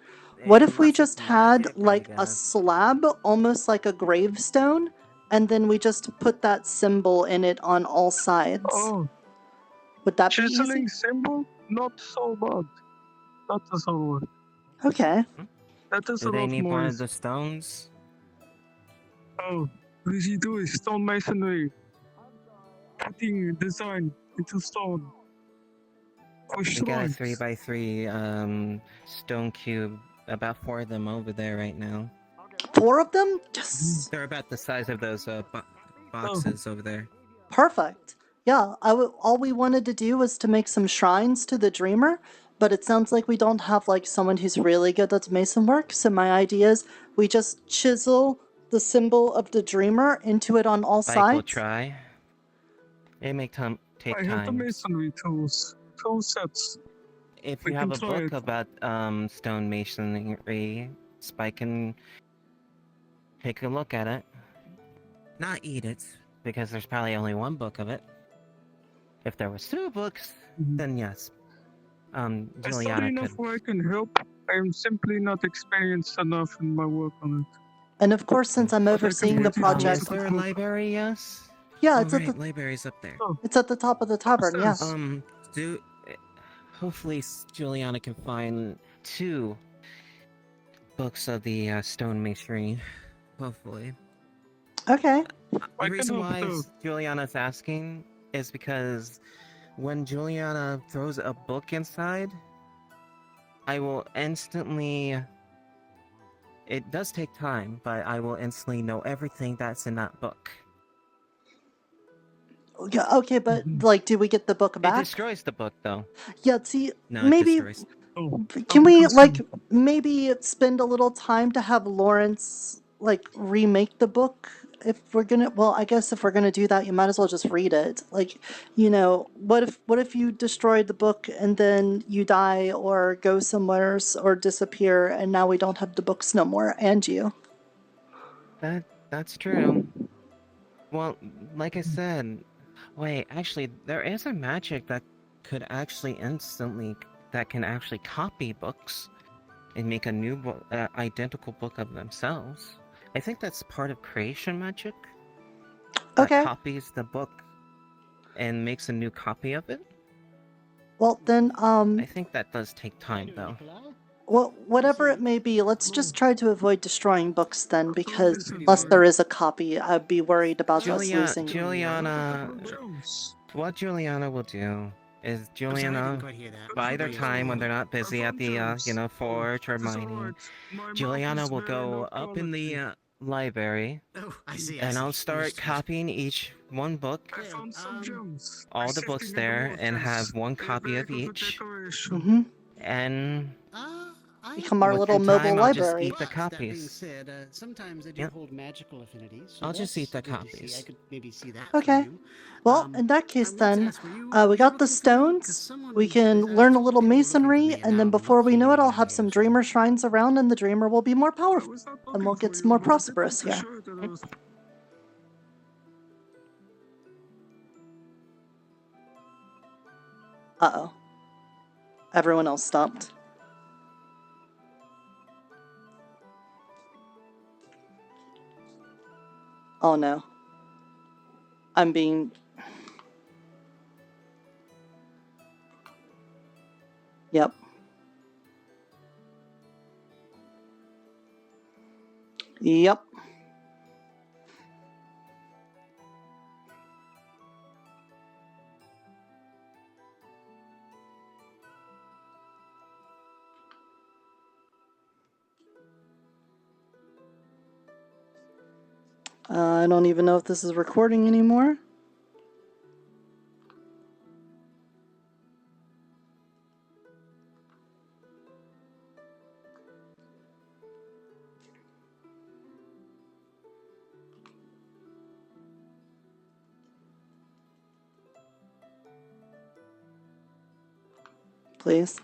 What if we just had like a slab, almost like a gravestone, and then we just put that symbol in it on all sides? Oh, would that be chiseling easy? symbol? Not so bad. That is all right. Okay. That is Do a they lot need more one of easy. the stones? Oh, what is he doing? Stone masonry. Putting design into stone. For We got a shrines. 3x3 stone cube. About 4 of them over there right now. 4 of them? Yes. They're about the size of those boxes over there. Perfect. Yeah, all we wanted to do was to make some shrines to the Dreamer, but it sounds like we don't have like someone who's really good at mason work, so my idea is we just chisel the symbol of the Dreamer into it on all Spike will sides. try. It may take I have the time. masonry tools. 2 sets. If We you have can a try book it. about stone masonry, Spike can take a look at it. Not eat it, because there's probably only 1 book of it. If there was 2 books, then yes. I study Juliana enough could. where I can help. I am simply not experienced enough in my work on it. And of course, since I'm But I can overseeing the put it towards project, Is there a library? Yes. yeah, it's at the library's up there. it's at the top of the tavern. Yes. Hopefully Juliana can find 2 books of the stone masonry. Hopefully. Okay. The reason why Juliana's asking is because when Juliana throws a book inside, I will instantly. It does take time, but I will instantly know everything that's in that book. Okay, but like, do we get the book It back? destroys the book, though. Yeah, see, No, maybe it destroys. can we like maybe spend a little time to have Lawrence like remake the book if we're gonna? Well, I guess if we're gonna do that, you might as well just read it. Like, what if you destroyed the book and then you die or go somewhere or disappear, and now we don't have the books no more, and you. That's true. Well, like I said, wait, actually, there is a magic that could actually that can actually copy books and make a new identical book of themselves. I think that's part of creation magic. Okay. That copies the book and makes a new copy of it. Well, then, I think that does take time, though. Well, whatever it may be, let's just try to avoid destroying books then, because unless there is a copy, I'd be worried about us losing. Juliana, what Juliana will do is Juliana, by their time when they're not busy at the forge or mining, Juliana will go up in the library, and I'll start copying each one book, all the books there, and have 1 copy of each. Mm-hmm. And become our with little the mobile time, I'll just library. eat the copies. Sometimes I do Yep. hold magical affinities. So I'll just that's eat the good to copies. see. I could maybe see that. Okay. Well, in that case then, we got the stones, we can learn a little masonry, and then before we know it, I'll have some dreamer shrines around, and the dreamer will be more powerful, and we'll get some more prosperous here. Uh-oh. Everyone else stopped. Oh no. I'm being... Yep. Yep. I don't even know if this is recording anymore. please.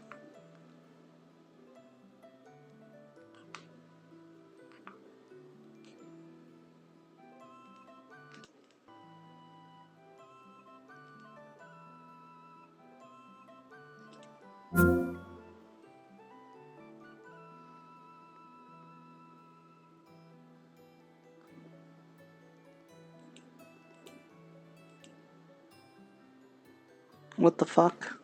What the fuck?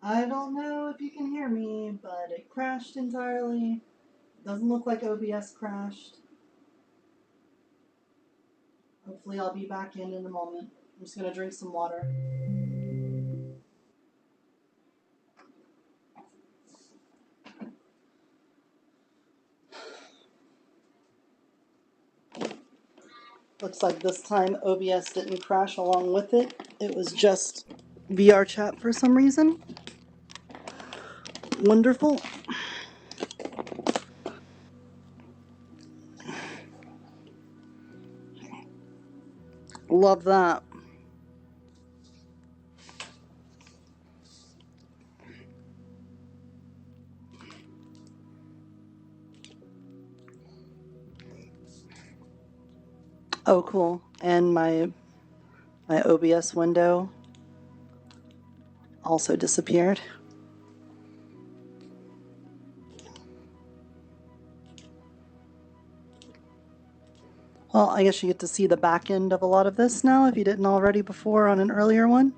I don't know if you can hear me, but it crashed entirely. Doesn't look like OBS crashed. Hopefully I'll be back in a moment. I'm just gonna drink some water. Looks like this time OBS didn't crash along with it. It was just VR chat for some reason. Wonderful. Love that. Oh, cool. And my OBS window also disappeared. Well, I guess you get to see the back end of a lot of this now if you didn't already before on an earlier one.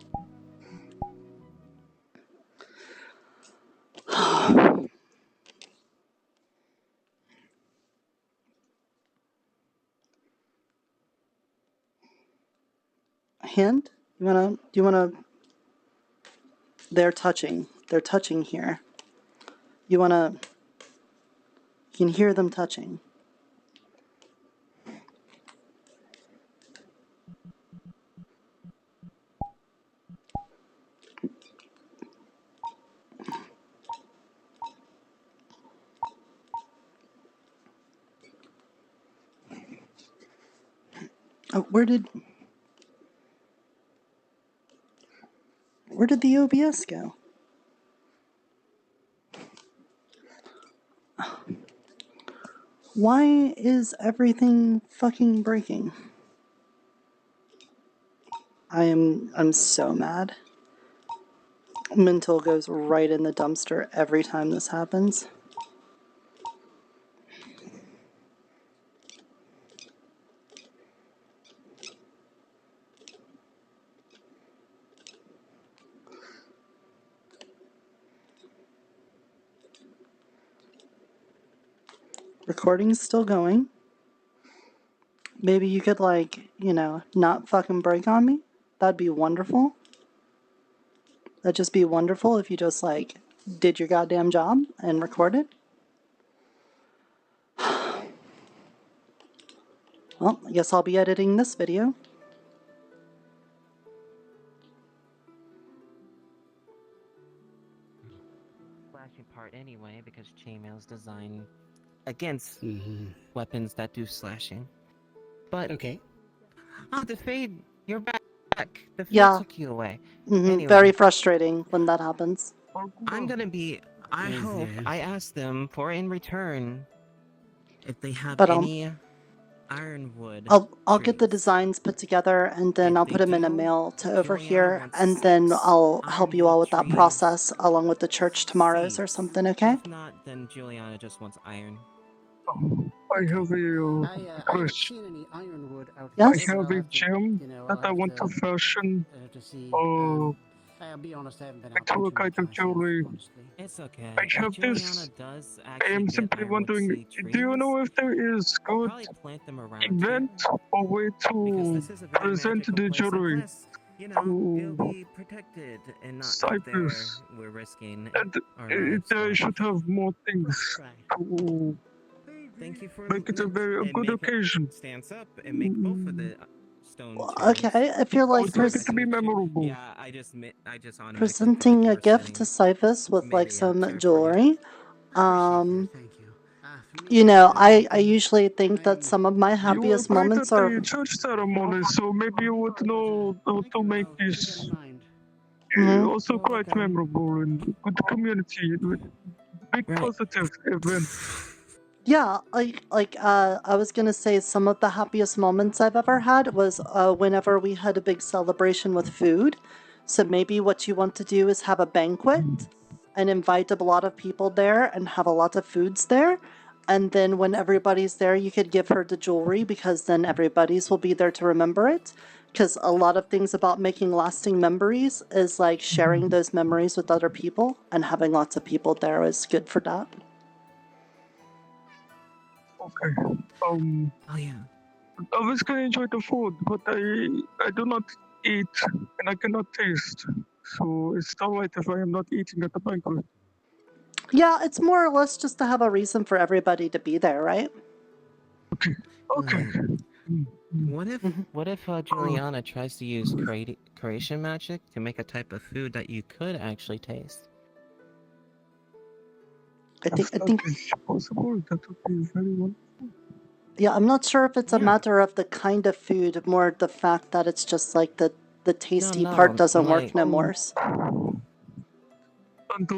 Hand? Do you wanna they're touching here. You can hear them touching. Oh, where did the OBS go? Why is everything fucking breaking? I'm so mad. Mental goes right in the dumpster every time this happens. Recording's still going. Maybe you could, like, not fucking break on me? That'd be wonderful. That'd just be wonderful if you just, like, did your goddamn job and recorded. Well, I guess I'll be editing this video. Slashing part anyway, because chainmail's designed against weapons that do slashing. But okay. Oh, the Fade, you're back. The Fade Yeah. took you away. Mm-hmm. Anyway. Very frustrating when that happens. I'm gonna be. I hope I ask them for in return if they have But any ironwood. I'll get the designs put together and then I'll put them in a mail to over here, and then I'll help you all with that process along with the church tomorrow's or something. Okay? If not, then Juliana just wants iron. I have a I haven't question. seen any ironwood out Yes? here. I have I'll a have to, gem I'll that I have want to fashion. to see. I'll be honest, I haven't been out into there a too kind much of myself, jewelry. honestly. It's okay. I If have Juliana this. does I actually am get simply ironwood wondering, seed do you trees, know if there is I'll good probably plant them around event here. or way Because to this is a very present magical the place, and jewelry plus, you know, it'll to be protected and not out there Cyprus? we're risking And our lives they for. should have more things to Thank you for make it a very good occasion. Stands up and make both of the stone Okay, if you're I like would like it to be memorable. Yeah, I just automatically presenting thought a you were gift to setting Cyphus with like Maybe up some there for you. jewelry, you know, I usually think that some of my You were happiest great moments at are. the church ceremony, so maybe you would know how to make this Mhm. also quite memorable and good community, big positive event. Yeah, I was gonna say some of the happiest moments I've ever had was whenever we had a big celebration with food. So maybe what you want to do is have a banquet and invite a lot of people there and have a lot of foods there. And then when everybody's there, you could give her the jewelry because then everybody's will be there to remember it. Because a lot of things about making lasting memories is like sharing those memories with other people, and having lots of people there is good for that. Okay. Oh yeah. I was gonna enjoy the food, but I do not eat and I cannot taste. So it's alright if I am not eating at the banquet. Yeah, it's more or less just to have a reason for everybody to be there, right? Okay. What if Juliana tries to use creation magic to make a type of food that you could actually taste? I think it's possible. That would be very wonderful. Yeah, I'm not sure if it's a matter of the kind of food, more the fact that it's just like the tasty part doesn't work no more. And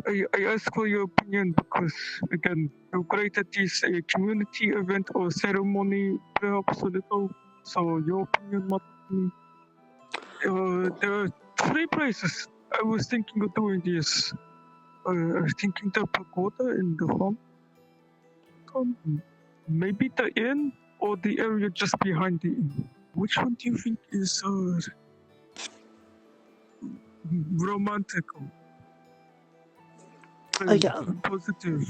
I ask for your opinion because, again, you're great at this community event or ceremony, perhaps a little. So your opinion matters to me. There are 3 places I was thinking of doing this. I was thinking the pagoda in the fountain, maybe the inn or the area just behind the inn. Which one do you think is romantical? Yeah. Positive.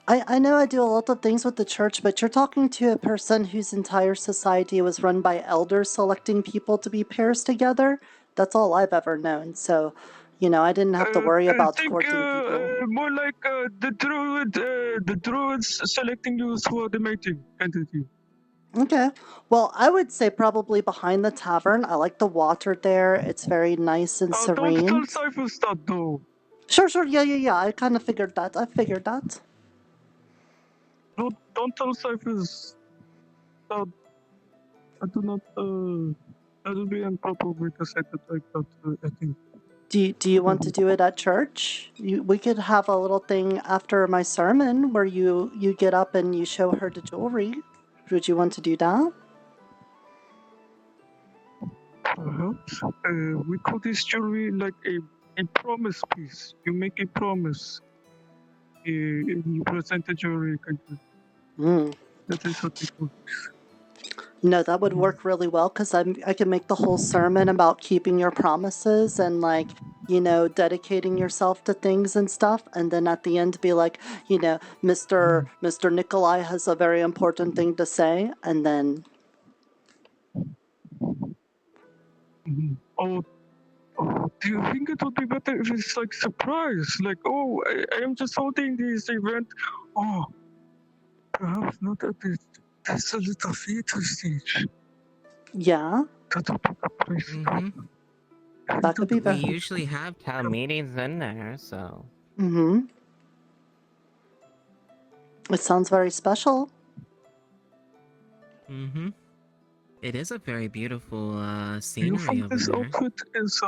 I know I do a lot of things with the church, but you're talking to a person whose entire society was run by elders selecting people to be pairs together. That's all I've ever known. So, you know, I didn't have to worry about courting people. More like the druids selecting you for the mating entity. Okay. Well, I would say probably behind the tavern. I like the water there. It's very nice and serene. Don't tell Cyphers that though. Sure. Yeah. I kind of figured that. I figured that. Don't tell Cyphers that. I do not. That would be improper way to say it like that. I think. Do you want to do it at church? We could have a little thing after my sermon where you get up and you show her the jewelry. Would you want to do that? Perhaps. We call this jewelry like a promise piece. You make a promise. And you present the jewelry. That is what we call this. No, that would work really well because I can make the whole sermon about keeping your promises and like, you know, dedicating yourself to things and stuff, and then at the end be like, you know, Mr. Nikolai has a very important thing to say, and then. Oh, do you think it would be better if it's like surprise? Like, oh, I am just holding this event. Oh, perhaps not at this. That's a little theater stage. Yeah. That would be the place. That could be We better. usually have town meetings in there, so. Mm-hmm. It sounds very special. Mm-hmm. It is a very beautiful Do you scenery think over this there. outfit is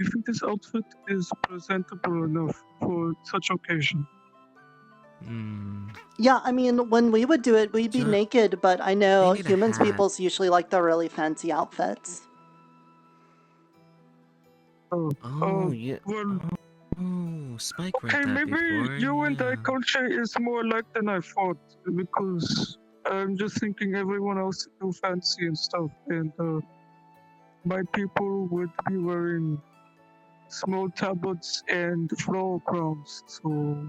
you think this outfit is presentable enough for such occasion? Yeah, I mean, when we would do it, we'd be naked, but I know humans peoples usually like the really fancy outfits. Yeah. Spike read Okay, that maybe before. you and I culture is more alike than I thought, because I'm just thinking everyone else is too fancy and stuff, and my people would be wearing small tablets and flower crowns, so...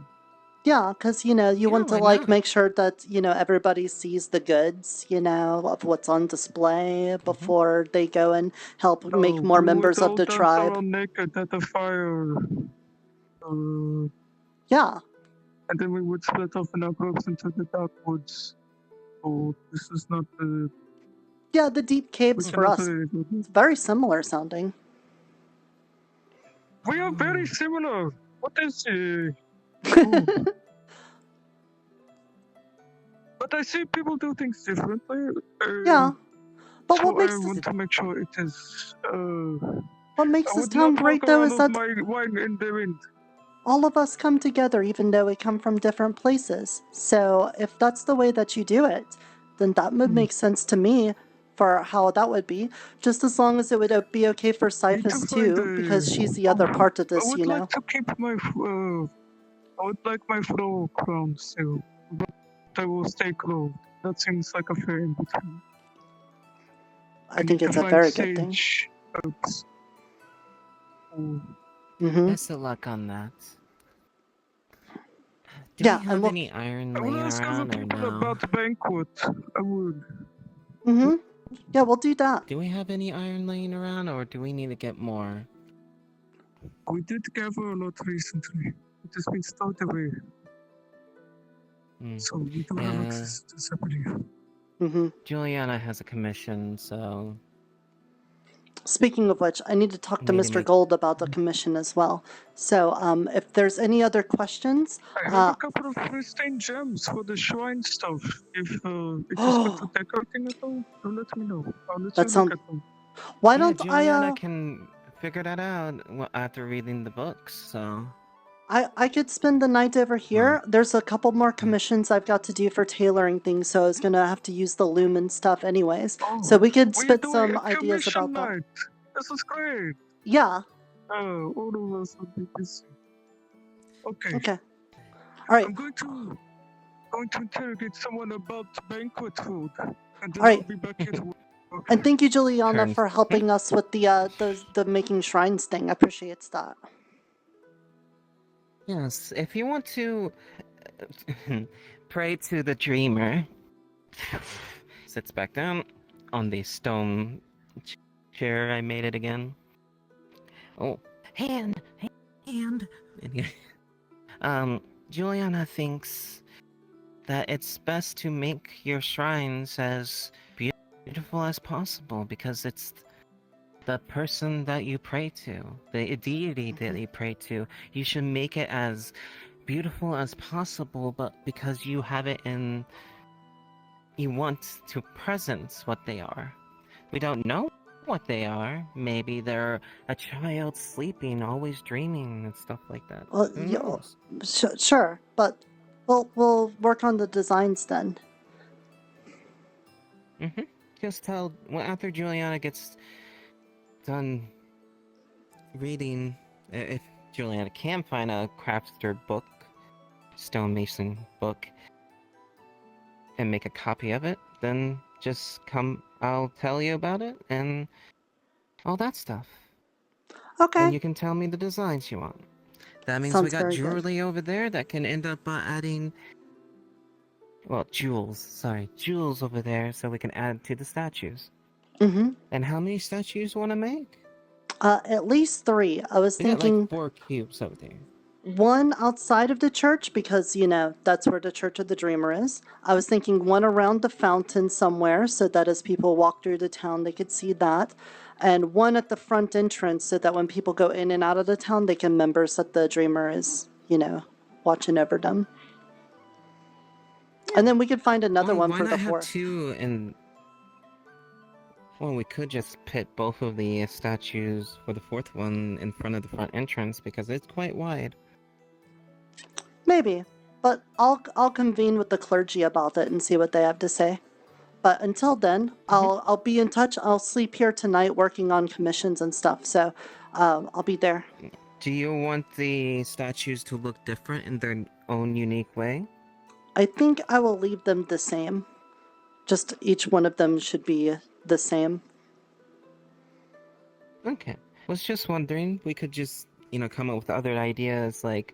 Yeah, because, you want to, make sure that, everybody sees the goods, of what's on display before they go and help make more members of the tribe. We would all dance around naked at the fire. Yeah. And then we would split off in our groups into the dark woods. So this is not the... Yeah, the deep caves for us. It's very similar sounding. We are very similar. What is But I see people do things differently. Yeah. But so what makes I want to make sure it is... what makes I this would town not great, walk though, around is with that my wine in the wind. all of us come together, even though we come from different places. So if that's the way that you do it, then that would make sense to me for how that would be. Just as long as it would be okay for Cyphus too, because she's the other part of this, I would like to keep my... I would like my flower crown still, but I will stay clothed. That seems like a fair in between. I think it's a very good thing. Best of luck on that. Do we have any iron laying around or no? About the banquet, I would. Yeah, we'll do that. Do we have any iron laying around, or do we need to get more? We did gather a lot recently. It has been stored away. So we don't have access to this, I believe. Juliana has a commission, so... Speaking of which, I need to talk to Mr. Gold about the commission as well. So, if there's any other questions... I have a couple of pristine gems for the shrine stuff. If it is good for decorating at all, do let me know. I'll let you look at them. Why don't Juliana can figure that out after reading the books, so... I could spend the night over here. There's a couple more commissions I've got to do for tailoring things, so I was going to have to use the loom and stuff anyways. So we could spit some ideas about that. This is great. Yeah. Oh, all of us will be busy. Okay. Okay. All right. I'm going to interrogate someone about banquet food, and then All right. I'll be back here to work. And thank you, Juliana, for helping us with the making shrines thing. I appreciate that. Yes, if you want to pray to the dreamer, sits back down on the stone chair. I made it again. Oh, hand. Juliana thinks that it's best to make your shrines as beautiful as possible because it's the person that you pray to, the deity that you pray to. You should make it as beautiful as possible, but because you have it in... You want to present what they are. We don't know what they are. Maybe they're a child sleeping, always dreaming, and stuff like that. Well, sure, but we'll work on the designs then. Just tell... Well, after Juliana gets done reading, if Juliana can find a crafter book, stonemason book, and make a copy of it, then just come, I'll tell you about it, and all that stuff. Okay. And you can tell me the designs you want. That means we got jewelry over there that can end up adding... Well, jewels over there, so we can add to the statues. And how many statues want to make? At least 3. I was thinking... Got, 4 cubes over there. 1 outside of the church, because, that's where the Church of the Dreamer is. I was thinking 1 around the fountain somewhere, so that as people walk through the town, they could see that. And 1 at the front entrance, so that when people go in and out of the town, they can remember that the Dreamer is, watching over them. And then we could find another one for the 4th. Well, we could just pit both of the statues for the fourth one in front of the front entrance because it's quite wide. Maybe, but I'll convene with the clergy about it and see what they have to say. But until then, I'll be in touch. I'll sleep here tonight working on commissions and stuff, so I'll be there. Do you want the statues to look different in their own unique way? I think I will leave them the same. Just each one of them should be the same. Okay. Was just wondering, we could just, come up with other ideas, like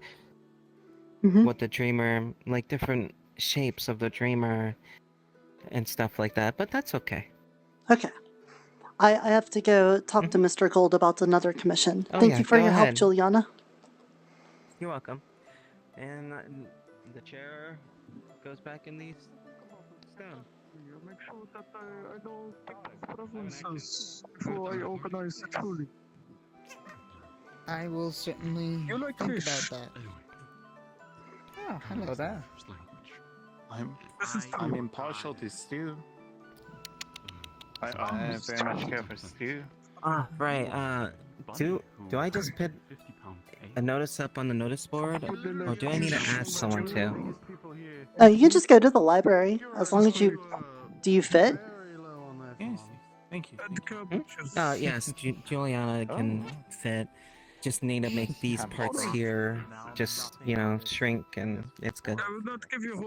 what the dreamer, like different shapes of the dreamer and stuff like that, but that's okay. Okay. I have to go talk to Mr. Gold about another commission. Oh, Thank yeah, you for go your ahead. help, Juliana. You're welcome. And the chair goes back in the stone. Make sure that I know the provinces before I organize the truly. I will certainly think about that. Oh, hello there. I'm impartial to stew. I very much care for stew. Ah, right. Do I just put a notice up on the notice board, or do I need to ask someone to? You can just go to the library, as long as you... Do you fit? Yes, thank you. Oh, yes, Juliana can fit. Just need to make these parts here just, shrink, and it's good.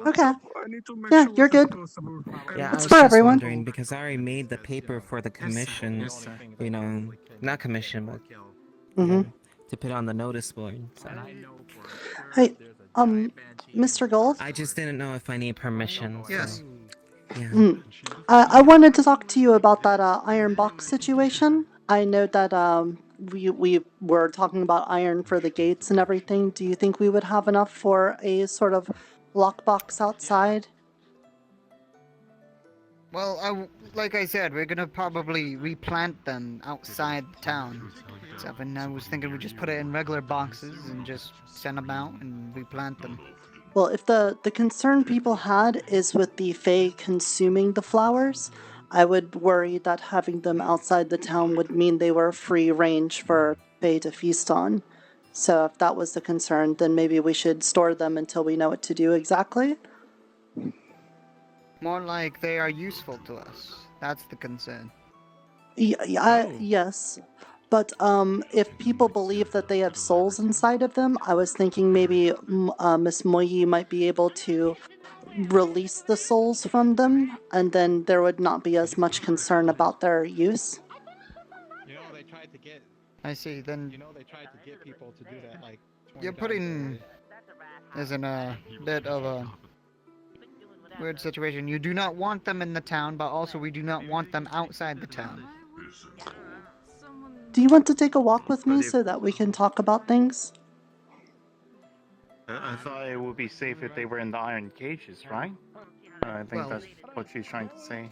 Okay. Yeah, you're good. Yeah, It's I was for just everyone. wondering, because I already made the paper for the commission, not commission, but to put on the notice board. So. Hey, Mr. Gold? I just didn't know if I need permission. So. Yes. Yeah. I wanted to talk to you about that iron box situation. I know that we were talking about iron for the gates and everything. Do you think we would have enough for a sort of lockbox outside? Well, like I said, we're gonna probably replant them outside town. And I was thinking we just put it in regular boxes and just send them out and replant them. Well, if the concern people had is with the Fae consuming the flowers, I would worry that having them outside the town would mean they were free range for Fae to feast on. So if that was the concern, then maybe we should store them until we know what to do exactly. More like they are useful to us. That's the concern. Yes. But if people believe that they have souls inside of them, I was thinking maybe Miss Moyi might be able to release the souls from them, and then there would not be as much concern about their use. They tried to get... I see, then... they tried to get people to do that, like... You're putting us in a bit of a weird situation. You do not want them in the town, but also we do not want them outside the town. Do you want to take a walk with me so that we can talk about things? I thought it would be safe if they were in the iron cages, right? I think that's what she's trying to say.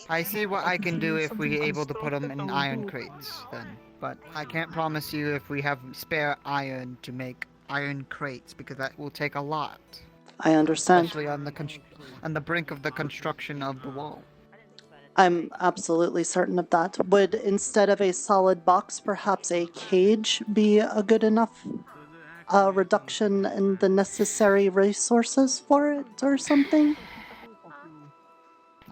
I see what I can do if we're able to put them in iron crates, then. But I can't promise you if we have spare iron to make iron crates, because that will take a lot. I understand. Especially on the brink of the construction of the wall. I'm absolutely certain of that. Would, instead of a solid box, perhaps a cage be a good enough reduction in the necessary resources for it, or something?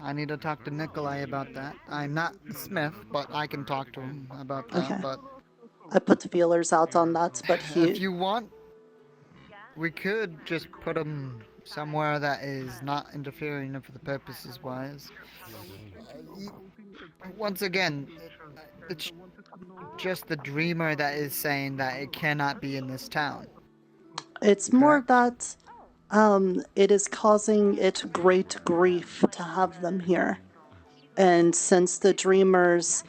I need to talk to Nikolai about that. I'm not the smith, but I can talk to him about that. Okay. But I put the feelers out on that, but if you want, we could just put him somewhere that is not interfering for the purposes wise. Once again, it's just the dreamer that is saying that it cannot be in this town. It's more that it is causing it great grief to have them here. And since the dreamer's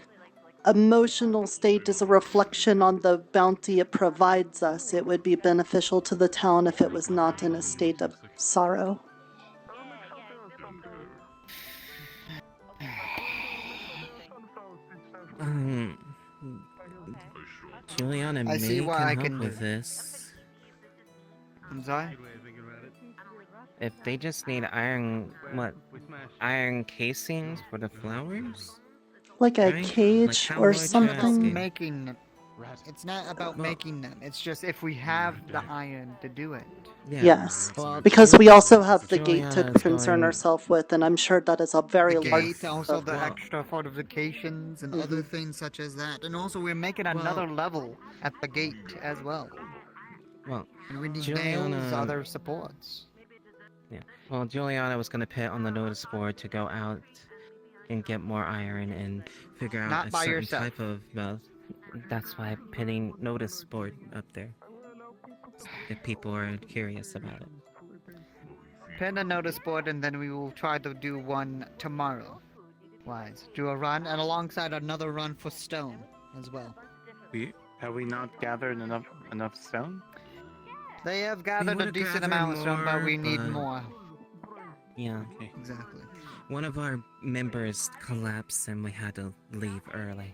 emotional state is a reflection on the bounty it provides us, it would be beneficial to the town if it was not in a state of sorrow. Juliana see may what I can can help with do. this. I'm sorry? if they just need iron, iron casings for the flowers? Like a Right? cage how or would It's not about something. making them. It's not about making them. It's just if we have the iron to do it. Yes, Well, because we also have the gate to Juliana's concern going- ourselves with, and I'm sure that is a very The large. gate, also the extra fortifications and other things such as that. And also we're making another level at the gate as well. Well, And we need Juliana- nails, other supports. Yeah. Well, Juliana was gonna put on the notice board to go out and get more iron and figure out Not a by certain yourself. type of. Well, that's why I'm putting notice board up there. If people are curious about it. Pin a notice board and then we will try to do one tomorrow. Wise. Do a run and alongside another run for stone as well. Have we not gathered enough stone? They have gathered a would've decent gathered amount of stone, but more, we need but- more. Yeah. Exactly. One of our members collapsed and we had to leave early.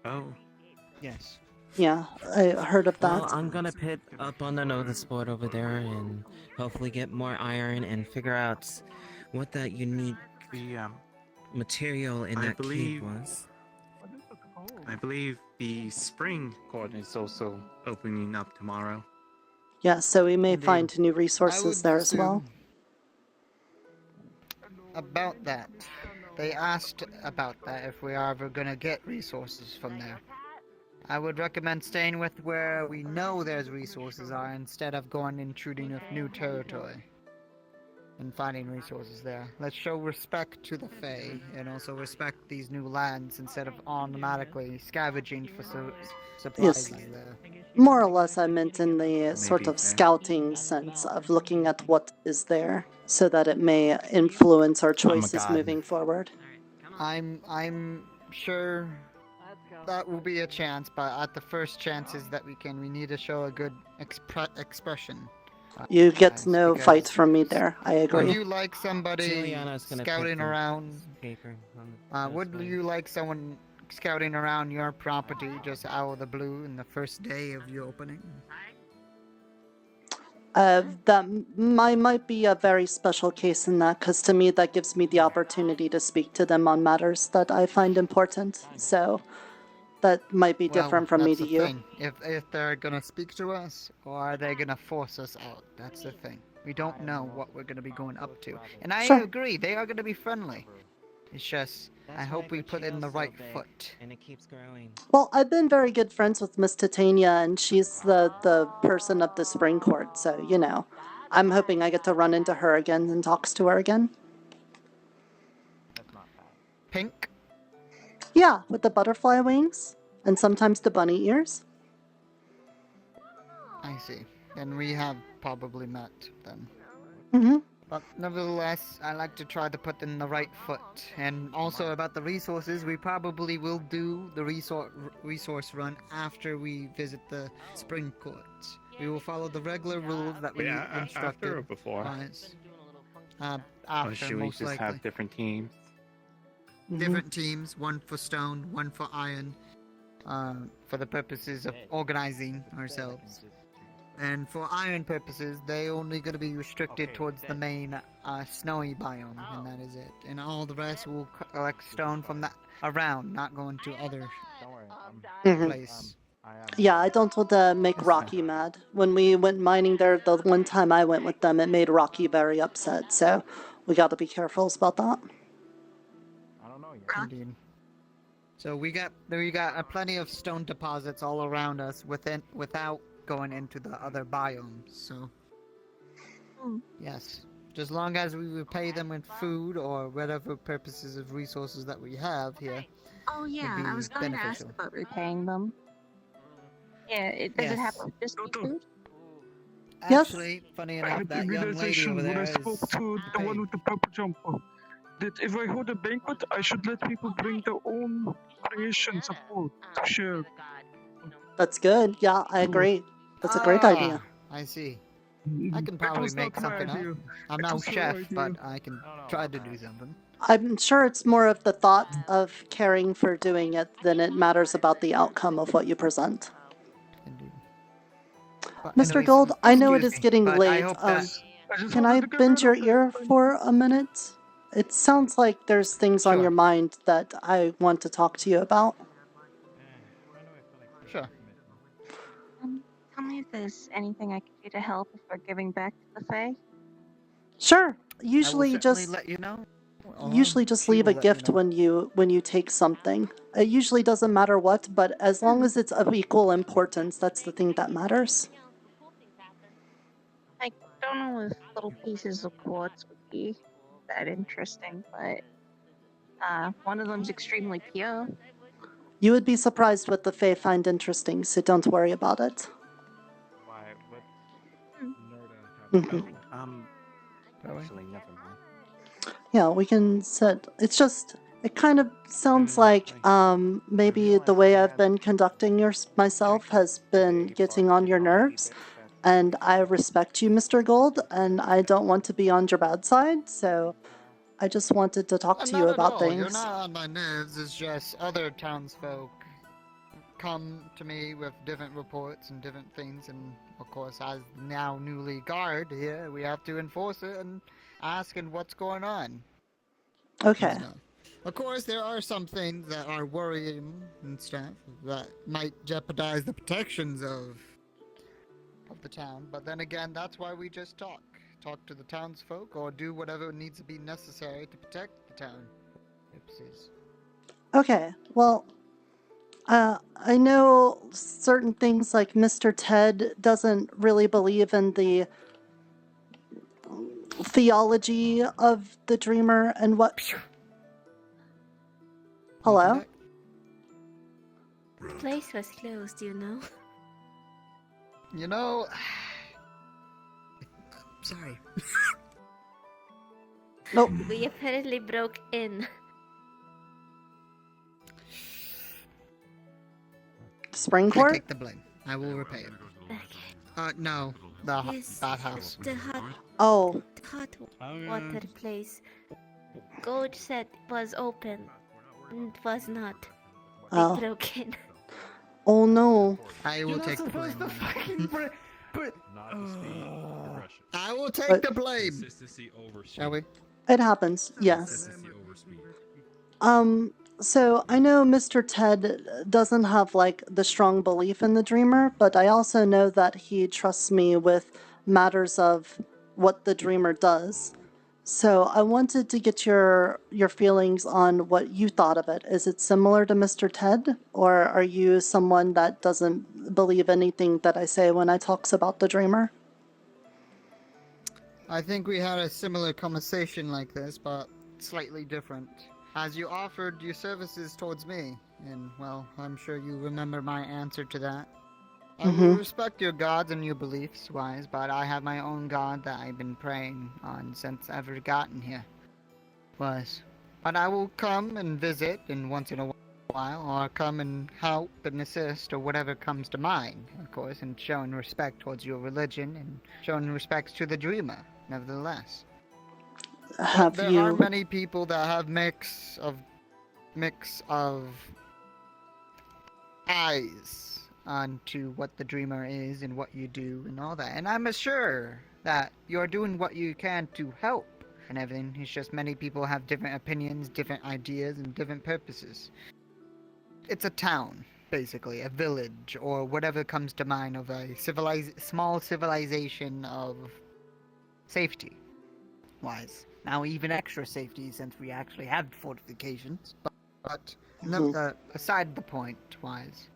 Oh. Yes. Yeah, I heard of that. Well, I'm gonna put up on the notice board over there and hopefully get more iron and figure out what that unique material in I that believe- cave was. I believe the spring court is also opening up tomorrow. Yeah, so we may Indeed. find new I resources would there as well. assume About that. They asked about that if we are ever gonna get resources from there. I would recommend staying with where we know there's resources are instead of going intruding with new territory and finding resources there. Let's show respect to the Fae and also respect these new lands instead of automatically scavenging for supplies Yes. there. More or less, I meant in the sort of scouting sense of looking at what is there so that it may influence our choices God. moving forward. I'm sure that will be a chance, but at the first chances that we can, we need to show a good expression. You get Guys, no because fight from me there, I Would agree. you like somebody Juliana's gonna put scouting the around? paper on the Would you like someone scouting around your property just out of the blue in the first day of your opening? That might be a very special case in that, because to me that gives me the opportunity to speak to them on matters that I find important. So that might be different from me that's to the you. thing. If they're gonna speak to us, or are they gonna force us out? That's the thing. We don't know what we're gonna be going up to. And I Sure. agree, they are gonna be friendly. It's just, I hope we put in the right foot. And it keeps growing. Well, I've been very good friends with Miss Titania, and she's the person of the spring court, so, you know, I'm hoping I get to run into her again and talks to her again. Pink? Yeah, with the butterfly wings, and sometimes the bunny ears. I see. Then we have probably met then. Mm-hmm. But nevertheless, I like to try to put in the right foot. And also about the resources, we probably will do the resource run after we visit the spring court. We will follow the regular rules that we instructed. After or before? Wise. Or After, should we most just likely. have different teams? Different teams, one for stone, one for iron, for the purposes of organizing ourselves. And for iron purposes, they only going to be restricted towards the main snowy biome, and that is it. And all the rest will collect stone from that around, not going to other place. Yeah, I don't want to make Rocky mad. When we went mining there, the one time I went with them, it made Rocky very upset, so we got to be careful about that. Indeed. So we got plenty of stone deposits all around us without going into the other biomes. So yes, just long as we repay them with food or whatever purposes of resources that we have here. Oh yeah, would be I was going to ask beneficial. about repaying them. Yeah, does it have to just be food? Actually, funny I enough, had the that young lady realization over when there I spoke to the one with the purple jumper that if I hold a banquet, I should let people bring their own creations of food to share. That's good. Yeah, I agree. That's a great idea. I see. I can That probably was make not my something idea. up. I'm That no was her chef, idea. but I can try to do something. I'm sure it's more of the thought of caring for doing it than it matters about the outcome of what you present. But Mr. anyways, Gold, I know it excuse is me, getting but late. I hope that Can I bend your ear for a minute? It sounds like there's things on your mind that I want to talk to you about. Sure. Tell me if there's anything I can do to help if we're giving back to the Fae. Sure. I will Usually certainly just let you know. usually just She leave will a let you gift know. when you take something. It usually doesn't matter what, but as long as it's of equal importance, that's the thing that matters. I don't know if little pieces of quartz would be that interesting, but one of them's extremely pure. You would be surprised what the Fae find interesting, so don't worry about it. Mhm. Actually, never mind. Yeah, we can set. It's just, it kind of sounds like maybe the way I've been conducting myself has been getting on your nerves. And I respect you, Mr. Gold, and I don't want to be on your bad side, so I just wanted to talk to you Not at about all. things. You're not on my nerves. It's just other townsfolk come to me with different reports and different things, and of course, as now newly guard here, we have to enforce it and ask and what's going on. Okay. Of course, there are some things that are worrying and stuff that might jeopardize the protections of the town, but then again, that's why we just talk to the townsfolk, or do whatever needs to be necessary to protect the town. Oopsies. Okay, well, I know certain things like Mr. Ted doesn't really believe in the theology of the dreamer and what... Hello? The place was closed, you know. You know... Sorry. Nope. We apparently broke in. Spring I Court? take the blame. I will repay it. No. The bathhouse. The hot water place. Gold said was open and was not. Oh. We broke in. Oh no. I will take the blame. I will take But- the blame. Shall we? It happens, yes. So I know Mr. Ted doesn't have like the strong belief in the dreamer, but I also know that he trusts me with matters of what the dreamer does. So I wanted to get your feelings on what you thought of it. Is it similar to Mr. Ted, or are you someone that doesn't believe anything that I say when I talks about the dreamer? I think we had a similar conversation like this, but slightly different. As you offered your services towards me, and, well, I'm sure you remember my answer to that. I will respect your gods and your beliefs, Wise, but I have my own god that I've been praying on since I've gotten here. Wise. But I will come and visit, and once in a while, or come and help and assist, or whatever comes to mind, of course, and showing respect towards your religion, and showing respect to the dreamer, nevertheless. There are many people that have mix of eyes onto what the dreamer is and what you do and all that. And I'm sure that you're doing what you can to help and everything. It's just many people have different opinions, different ideas, and different purposes. It's a town, basically, a village, or whatever comes to mind of a small civilization of safety. Wise. Now even extra safety since we actually have fortifications, but aside the point, Wise.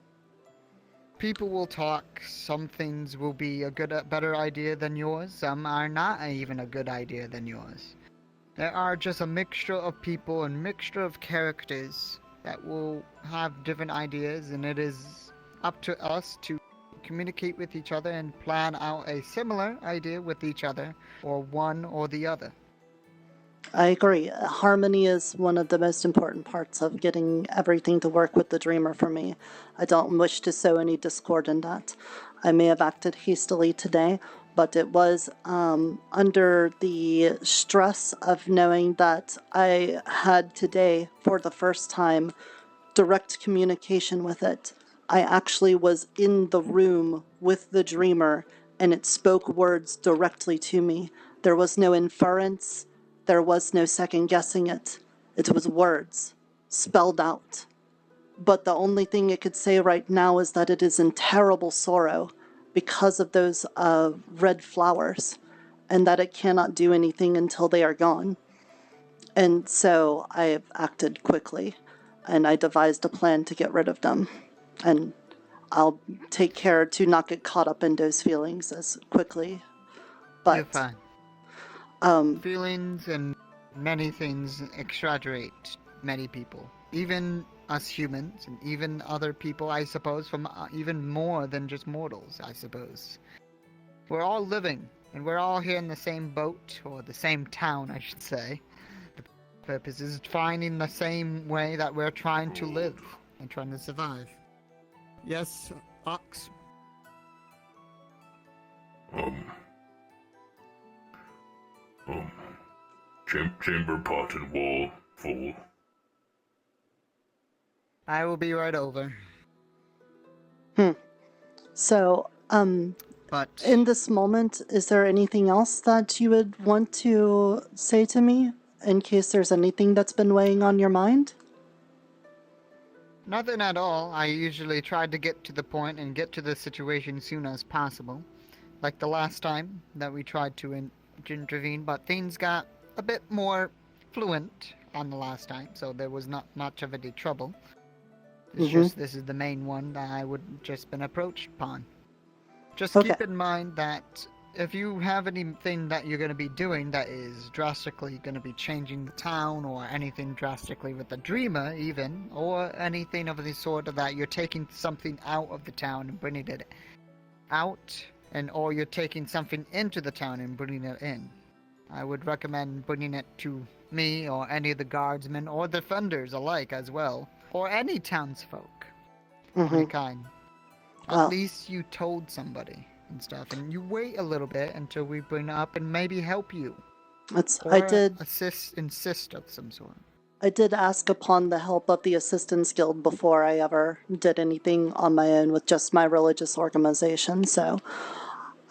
People will talk, some things will be a better idea than yours, some are not even a good idea than yours. There are just a mixture of people and mixture of characters that will have different ideas, and it is up to us to communicate with each other and plan out a similar idea with each other, or one or the other. I agree. Harmony is one of the most important parts of getting everything to work with the dreamer for me. I don't wish to sow any discord in that. I may have acted hastily today, but it was under the stress of knowing that I had today, for the first time, direct communication with it. I actually was in the room with the dreamer, and it spoke words directly to me. There was no inference. There was no second guessing it. It was words, spelled out. But the only thing it could say right now is that it is in terrible sorrow because of those red flowers, and that it cannot do anything until they are gone. And so I have acted quickly, and I devised a plan to get rid of them. And I'll take care to not get caught up in those feelings as quickly. But you're fine. Feelings and many things exaggerate many people. Even us humans, and even other people, I suppose, from even more than just mortals, I suppose. We're all living, and we're all here in the same boat, or the same town, I should say. The purpose is finding the same way that we're trying to live, and trying to survive. Yes, Ox? Chamber pot and wall full. I will be right over. So, but in this moment, is there anything else that you would want to say to me, in case there's anything that's been weighing on your mind? Nothing at all. I usually try to get to the point and get to the situation as soon as possible. Like the last time that we tried to intervene, but things got a bit more fluent on the last time, so there was not much of any trouble. It's just this is the main one that I would just been approached upon. Just keep in mind that if you have anything that you're going to be doing that is drastically going to be changing the town, or anything drastically with the dreamer even, or anything of the sort of that you're taking something out of the town and bringing it out, or you're taking something into the town and bringing it in, I would recommend bringing it to me or any of the guardsmen or defenders alike as well, or any townsfolk of any kind. At least you told somebody and stuff, and you wait a little bit until we bring it up and maybe help you. I did insist of some sort. I did ask upon the help of the Assistants Guild before I ever did anything on my own with just my religious organization, so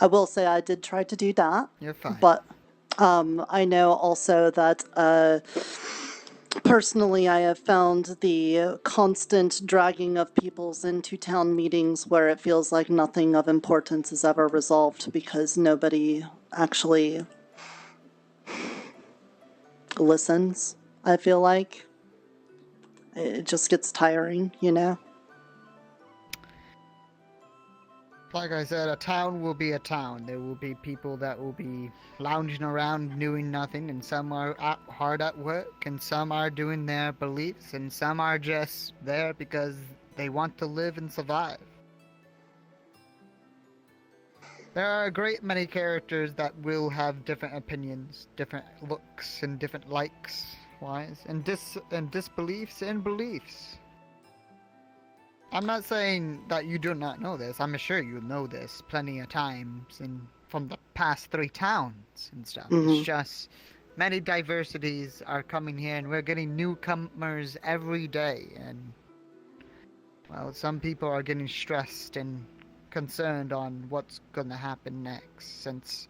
I will say I did try to do that. You're fine. But I know also that personally I have found the constant dragging of peoples into town meetings where it feels like nothing of importance is ever resolved because nobody actually listens, I feel like. It just gets tiring, you know? Like I said, a town will be a town. There will be people that will be lounging around doing nothing, and some are hard at work, and some are doing their beliefs, and some are just there because they want to live and survive. There are a great many characters that will have different opinions, different looks, and different likes-wise, and disbeliefs and beliefs. I'm not saying that you do not know this. I'm sure you know this plenty of times and from the past 3 towns and stuff. It's just many diversities are coming here, and we're getting newcomers every day. And, well, some people are getting stressed and concerned on what's going to happen next, since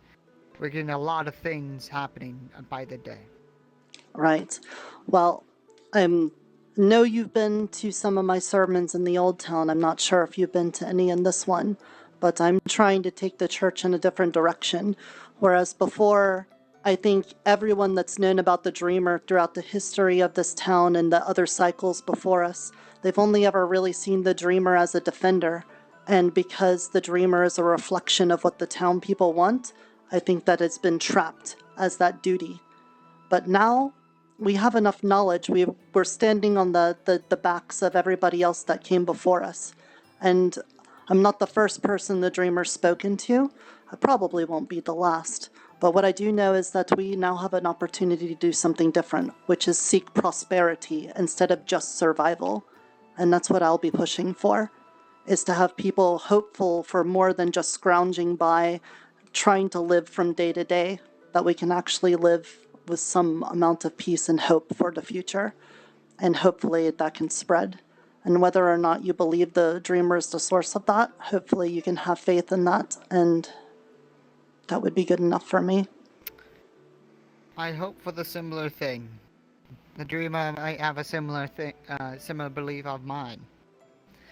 we're getting a lot of things happening by the day. Right. Well, know you've been to some of my sermons in the Old Town. I'm not sure if you've been to any in this one, but I'm trying to take the church in a different direction. Whereas before, I think everyone that's known about the Dreamer throughout the history of this town and the other cycles before us, they've only ever really seen the Dreamer as a defender. And because the Dreamer is a reflection of what the town people want, I think that it's been trapped as that duty. But now, we have enough knowledge. We're standing on the backs of everybody else that came before us. And I'm not the first person the Dreamer's spoken to. I probably won't be the last. But what I do know is that we now have an opportunity to do something different, which is seek prosperity instead of just survival. And that's what I'll be pushing for, is to have people hopeful for more than just scrounging by, trying to live from day to day, that we can actually live with some amount of peace and hope for the future. And hopefully that can spread. And whether or not you believe the Dreamer is the source of that, hopefully you can have faith in that, and that would be good enough for me. I hope for the similar thing. The dreamer might have a similar belief of mine.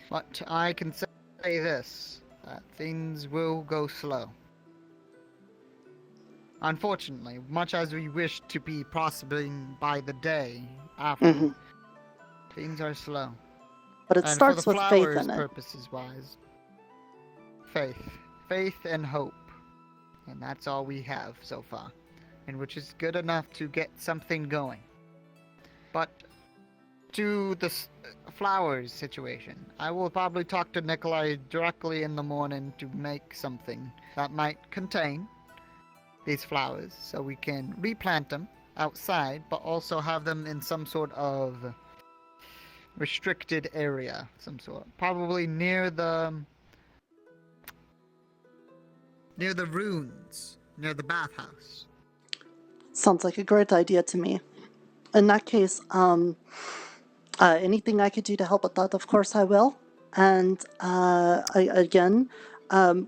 But I can say this, that things will go slow. Unfortunately, much as we wish to be prospering by the day after, things are slow. But it starts with faith in it. Purposes wise, faith and hope, and that's all we have so far, and which is good enough to get something going. But to the flowers situation, I will probably talk to Nikolai directly in the morning to make something that might contain these flowers, so we can replant them outside, but also have them in some sort of restricted area, probably near the ruins, near the bathhouse. Sounds like a great idea to me. In that case, anything I could do to help with that, of course I will. And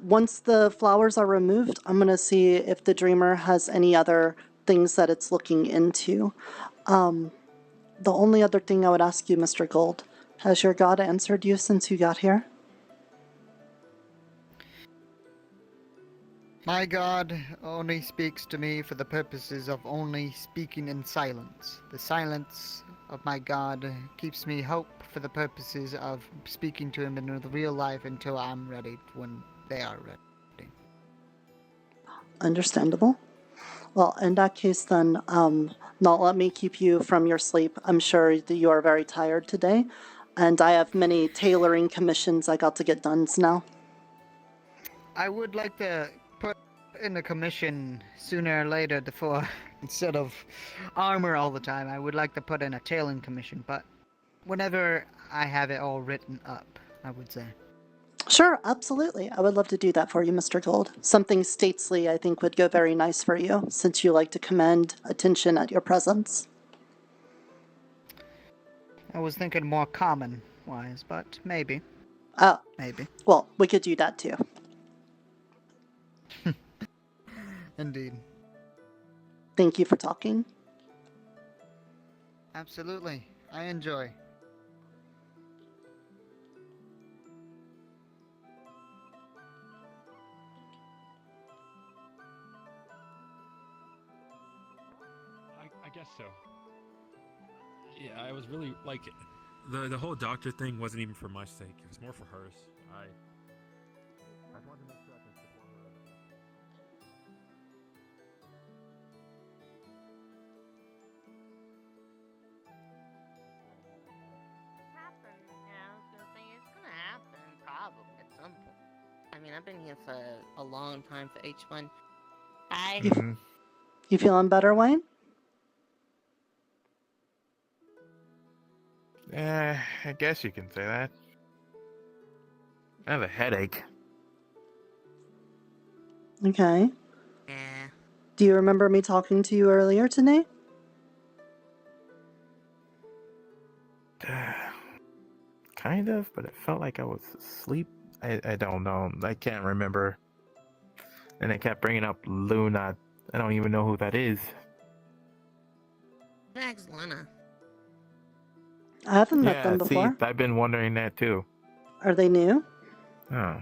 once the flowers are removed, I'm going to see if the dreamer has any other things that it's looking into. The only other thing I would ask you, Mr. Gold, has your god answered you since you got here? My god only speaks to me for the purposes of only speaking in silence. The silence of my god keeps me hope for the purposes of speaking to him in the real life until I'm ready, when they are ready. Understandable. Well, in that case then, not let me keep you from your sleep. I'm sure that you are very tired today, and I have many tailoring commissions I got to get done now. I would like to put in a commission sooner or later instead of armor all the time, I would like to put in a tailoring commission, but whenever I have it all written up, I would say. Sure, absolutely. I would love to do that for you, Mr. Gold. Something stately, I think, would go very nice for you, since you like to command attention at your presence. I was thinking more common-wise, but maybe. Oh. Maybe. Well, we could do that too. Indeed. Thank you for talking. Absolutely. I enjoy. I guess so. Yeah, I was really, like, the whole doctor thing wasn't even for my sake. It was more for hers. I wanted to make sure I could support her. Probably at some point. I mean, I've been here for a long time for H1. You feeling better, Wayne? I guess you can say that. I have a headache. Okay. Yeah. Do you remember me talking to you earlier today? Kind of, but it felt like I was asleep. I don't know. I can't remember. And I kept bringing up Luna. I don't even know who that is. Thanks, Luna. I haven't met them before. See, I've been wondering that too. Are they new? Oh.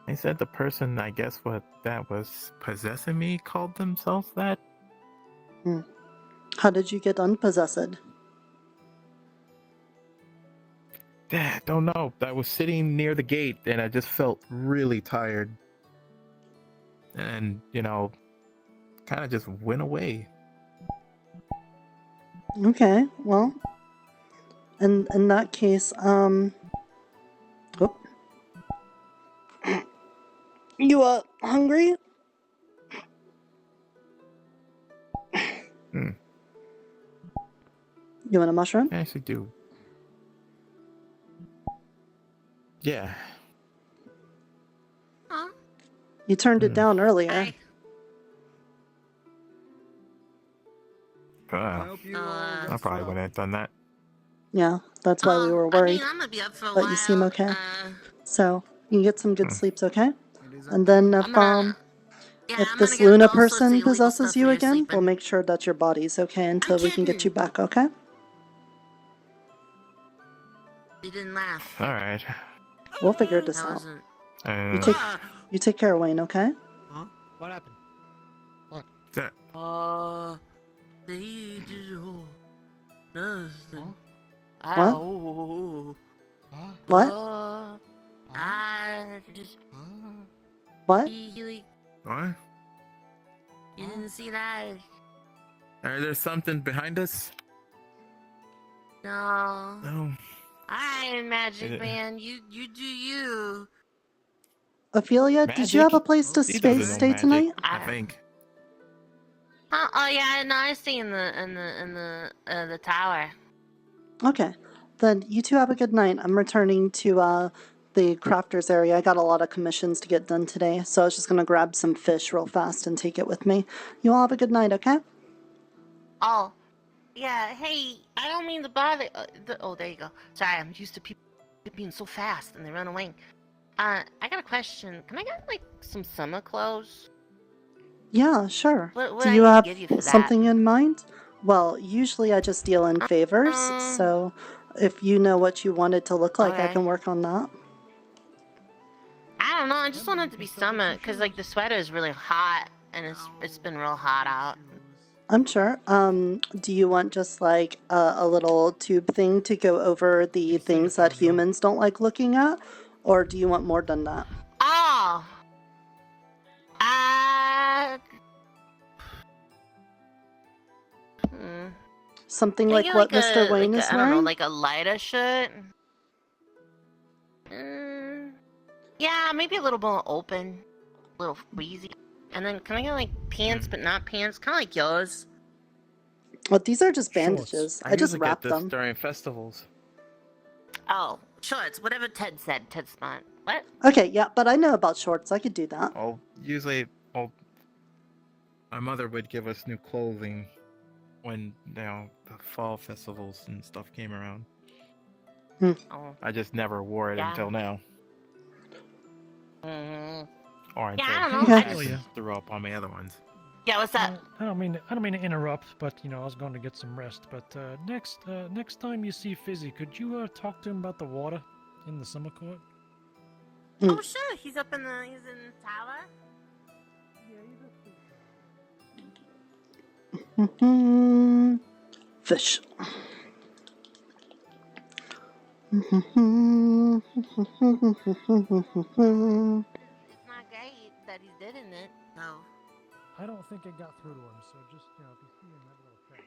They said the person, I guess, that was possessing me called themselves that. How did you get unpossessed? Don't know. I was sitting near the gate and I just felt really tired. And, kind of just went away. Okay, well, in that case, you, hungry? You want a mushroom? I actually do. Yeah. Huh? You turned it down earlier. I probably wouldn't have done that. Yeah, that's why we were worried. I'm gonna be up for a but while. You seem okay. So, you can get some good sleeps, okay? And then if, If this Luna person possesses you again, we'll make sure that your body's okay until we can get you back, okay? You didn't laugh. Alright. We'll figure this That out. wasn't. You take care, Wayne, okay? Huh? What happened? What? That. They do nothing. What? Oh. What? I just. What? What? You didn't see that? There's something behind us? No. No. Alright, Magic Man, you do you. Ophelia, did you have a place to He doesn't know stay magic, tonight? I think. Oh yeah, no, I stay in the tower. Okay. Then you two have a good night. I'm returning to the crafters area. I got a lot of commissions to get done today, so I was just gonna grab some fish real fast and take it with me. You all have a good night, okay? Oh, yeah. Hey, I don't mean to bother. Oh, there you go. Sorry, I'm used to people being so fast and they run away. I got a question. Can I get like some summer clothes? Yeah, sure. What Do I you need to have give you for that? something in mind? Well, usually I just deal in favors, so if you know what you want it to look like, I Okay. can work on that. I don't know. I just want it to be summer because like the sweater is really hot and it's been real hot out. I'm sure. Do you want just like a little tube thing to go over the things that humans don't like looking at? Or do you want more than that? Oh. Something Can I like get, what like, Mr. Wayne is I don't know, wearing? like a lighter shirt. Yeah, maybe a little more open, a little breezy. And then can I get like pants, but not pants, kind of like yours? Well, these are just bandages. I just usually wrap get this them. during festivals. Oh, shorts, whatever Ted said. Ted's smart. What? Okay, yeah, but I know about shorts. I could do that. Oh, usually, my mother would give us new clothing when, the fall festivals and stuff came around. Oh. I just never wore it Yeah. until now. Or until I don't know. I I just- just threw up on my other ones. Yeah, what's up? I don't mean to interrupt, but I was going to get some rest. But next time you see Fizzy, could you talk to him about the water in the summer court? Oh, sure. He's in the tower. Fish. It's not great that he's dead in it. No. I don't think it got through to him, so just, if you see him, that little thing.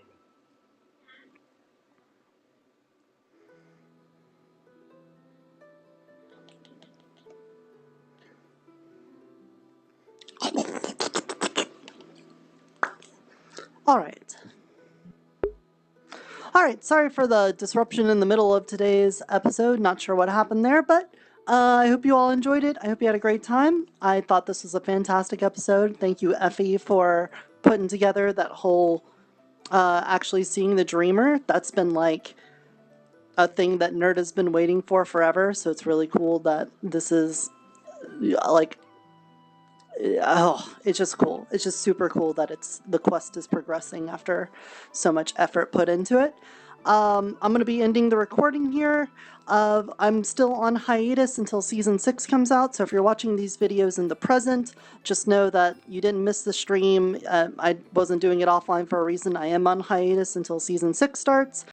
All right, sorry for the disruption in the middle of today's episode. Not sure what happened there, but I hope you all enjoyed it. I hope you had a great time. I thought this was a fantastic episode. Thank you, Effie, for putting together that whole actually seeing the Dreamer. That's been like a thing that Nerd has been waiting for forever, so it's really cool that this is like it's just cool. It's just super cool that the quest is progressing after so much effort put into it. I'm going to be ending the recording here. I'm still on hiatus until Season 6 comes out, so if you're watching these videos in the present, just know that you didn't miss the stream. I wasn't doing it offline for a reason. I am on hiatus until Season 6 starts.